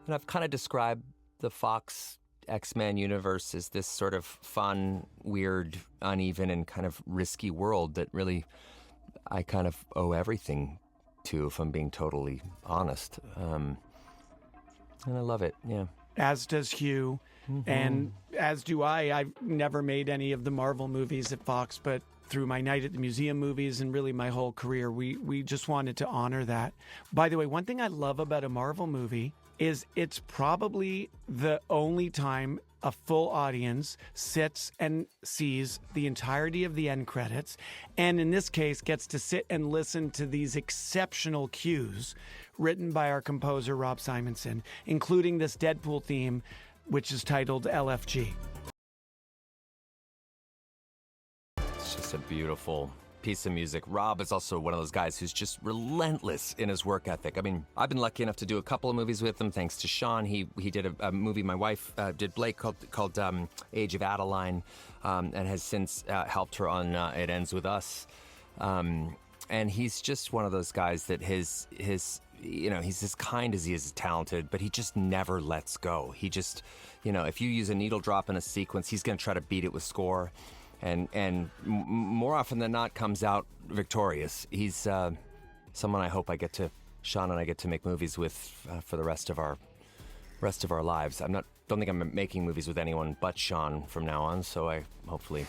And I've kind of described the Fox X-Men universe as this sort of fun, weird, uneven, and kind of risky world that really I kind of owe everything to, if I'm being totally honest. And I love it, yeah. As does Hugh, and as do I. I've never made any of the Marvel movies at Fox, but through my Night at the Museum movies and really my whole career, we just wanted to honor that. By the way, one thing I love about a Marvel movie is it's probably the only time a full audience sits and sees the entirety of the end credits, and in this case gets to sit and listen to these exceptional cues written by our composer Rob Simonson, including this Deadpool theme, which is titled LFG. It's just a beautiful piece of music. Rob is also one of those guys who's just relentless in his work ethic. I mean, I've been lucky enough to do a couple of movies with him, thanks to Shawn. He did a movie my wife did, Blake, called Age of Adeline, and has since helped her on It Ends With Us. And he's just one of those guys that his you know, he's as kind as he is talented, but he just never lets go. He just, you know, if you use a needle drop in a sequence, he's going to try to beat it with score. And more often than not comes out victorious. He's someone I hope Shawn and I get to make movies with for the rest of our lives. I'm not don't think I'm making movies with anyone but Shawn from now on, so I hopefully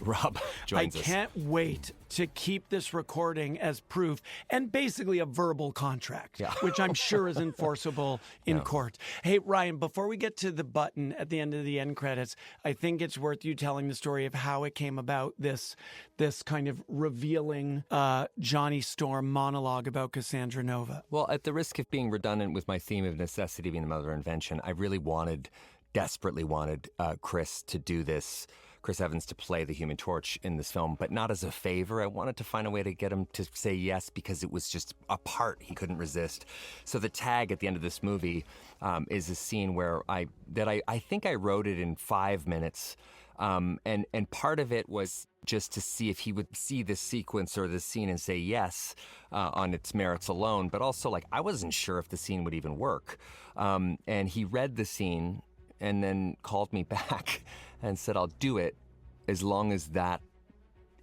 Rob joins us. I can't wait to keep this recording as proof and basically a verbal contract, which I'm sure is enforceable in court. Hey, Ryan, before we get to the button at the end of the end credits, I think it's worth you telling the story of how it came about, this kind of revealing Johnny Storm monologue about Cassandra Nova. Well, at the risk of being redundant with my theme of necessity being the mother of invention, I really desperately wanted Chris to do this. Chris Evans to play the Human Torch in this film, but not as a favor. I wanted to find a way to get him to say yes because it was just a part he couldn't resist. So the tag at the end of this movie is a scene where I think I wrote it in 5 minutes, and part of it was just to see if he would see this sequence or this scene and say yes on its merits alone, but also like I wasn't sure if the scene would even work. And he read the scene and then called me back and said, I'll do it as long as that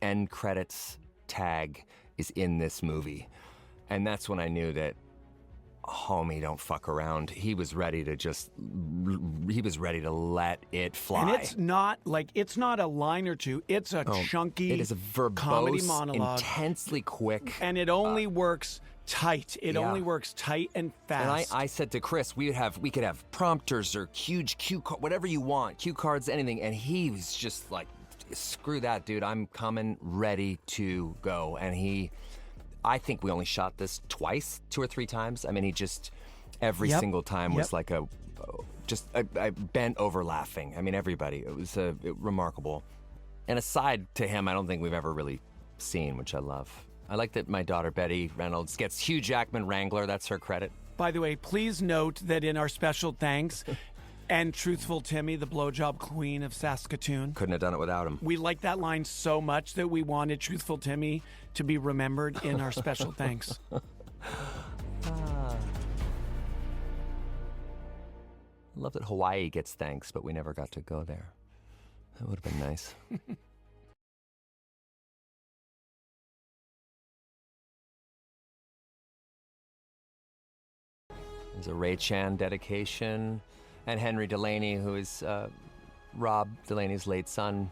end credits tag is in this movie. And that's when I knew that, homie, don't fuck around. He was ready to let it fly. And it's not a line or two. It's a chunky, it is a verbose, comedy monologue. Intensely quick. And it only works tight. It only works tight and fast. And I said to Chris, we could have prompters or huge cue cards, whatever you want, cue cards, anything. And he was just like, screw that, dude. I'm coming, ready to go. And I think we only shot this twice, 2 or 3 times. I mean, he just, every single time was like I bent over laughing. I mean, everybody. It was remarkable. And aside to him, I don't think we've ever really seen, which I love. I like that my daughter Betty Reynolds gets Hugh Jackman Wrangler. That's her credit. By the way, please note that in our special thanks, and Truthful Timmy, the blowjob queen of Saskatoon. Couldn't have done it without him. We like that line so much that we wanted Truthful Timmy to be remembered in our special thanks. I love that Hawaii gets thanks, but we never got to go there. That would have been nice. There's a Ray Chan dedication, and Henry Delaney, who is Rob Delaney's late son.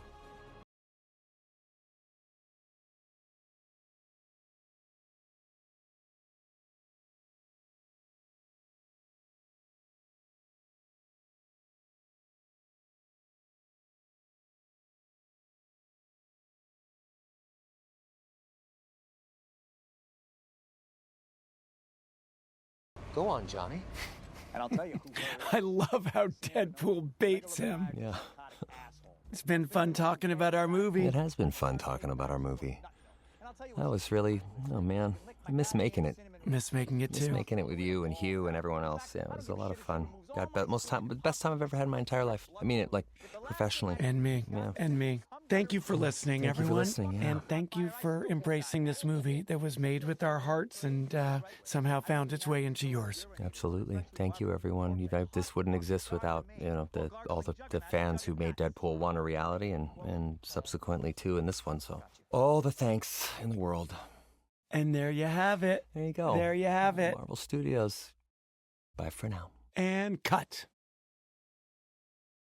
Go on, Johnny. And I'll tell you I love how Deadpool baits him. Yeah. It's been fun talking about our movie. It has been fun talking about our movie. That was really, oh man, I miss making it. Miss making it too. Miss making it with you and Hugh and everyone else. Yeah, it was a lot of fun. God, the best time I've ever had in my entire life. I mean it, like, professionally. And me. Yeah. And me. Thank you for listening, everyone. Thank you for listening, yeah. And thank you for embracing this movie that was made with our hearts and somehow found its way into yours. Absolutely. Thank you, everyone. This wouldn't exist without, all the fans who made Deadpool 1 a reality and subsequently 2 and this one. So all the thanks in the world. And there you have it. There you go. There you have it. Marvel Studios. Bye for now. And cut.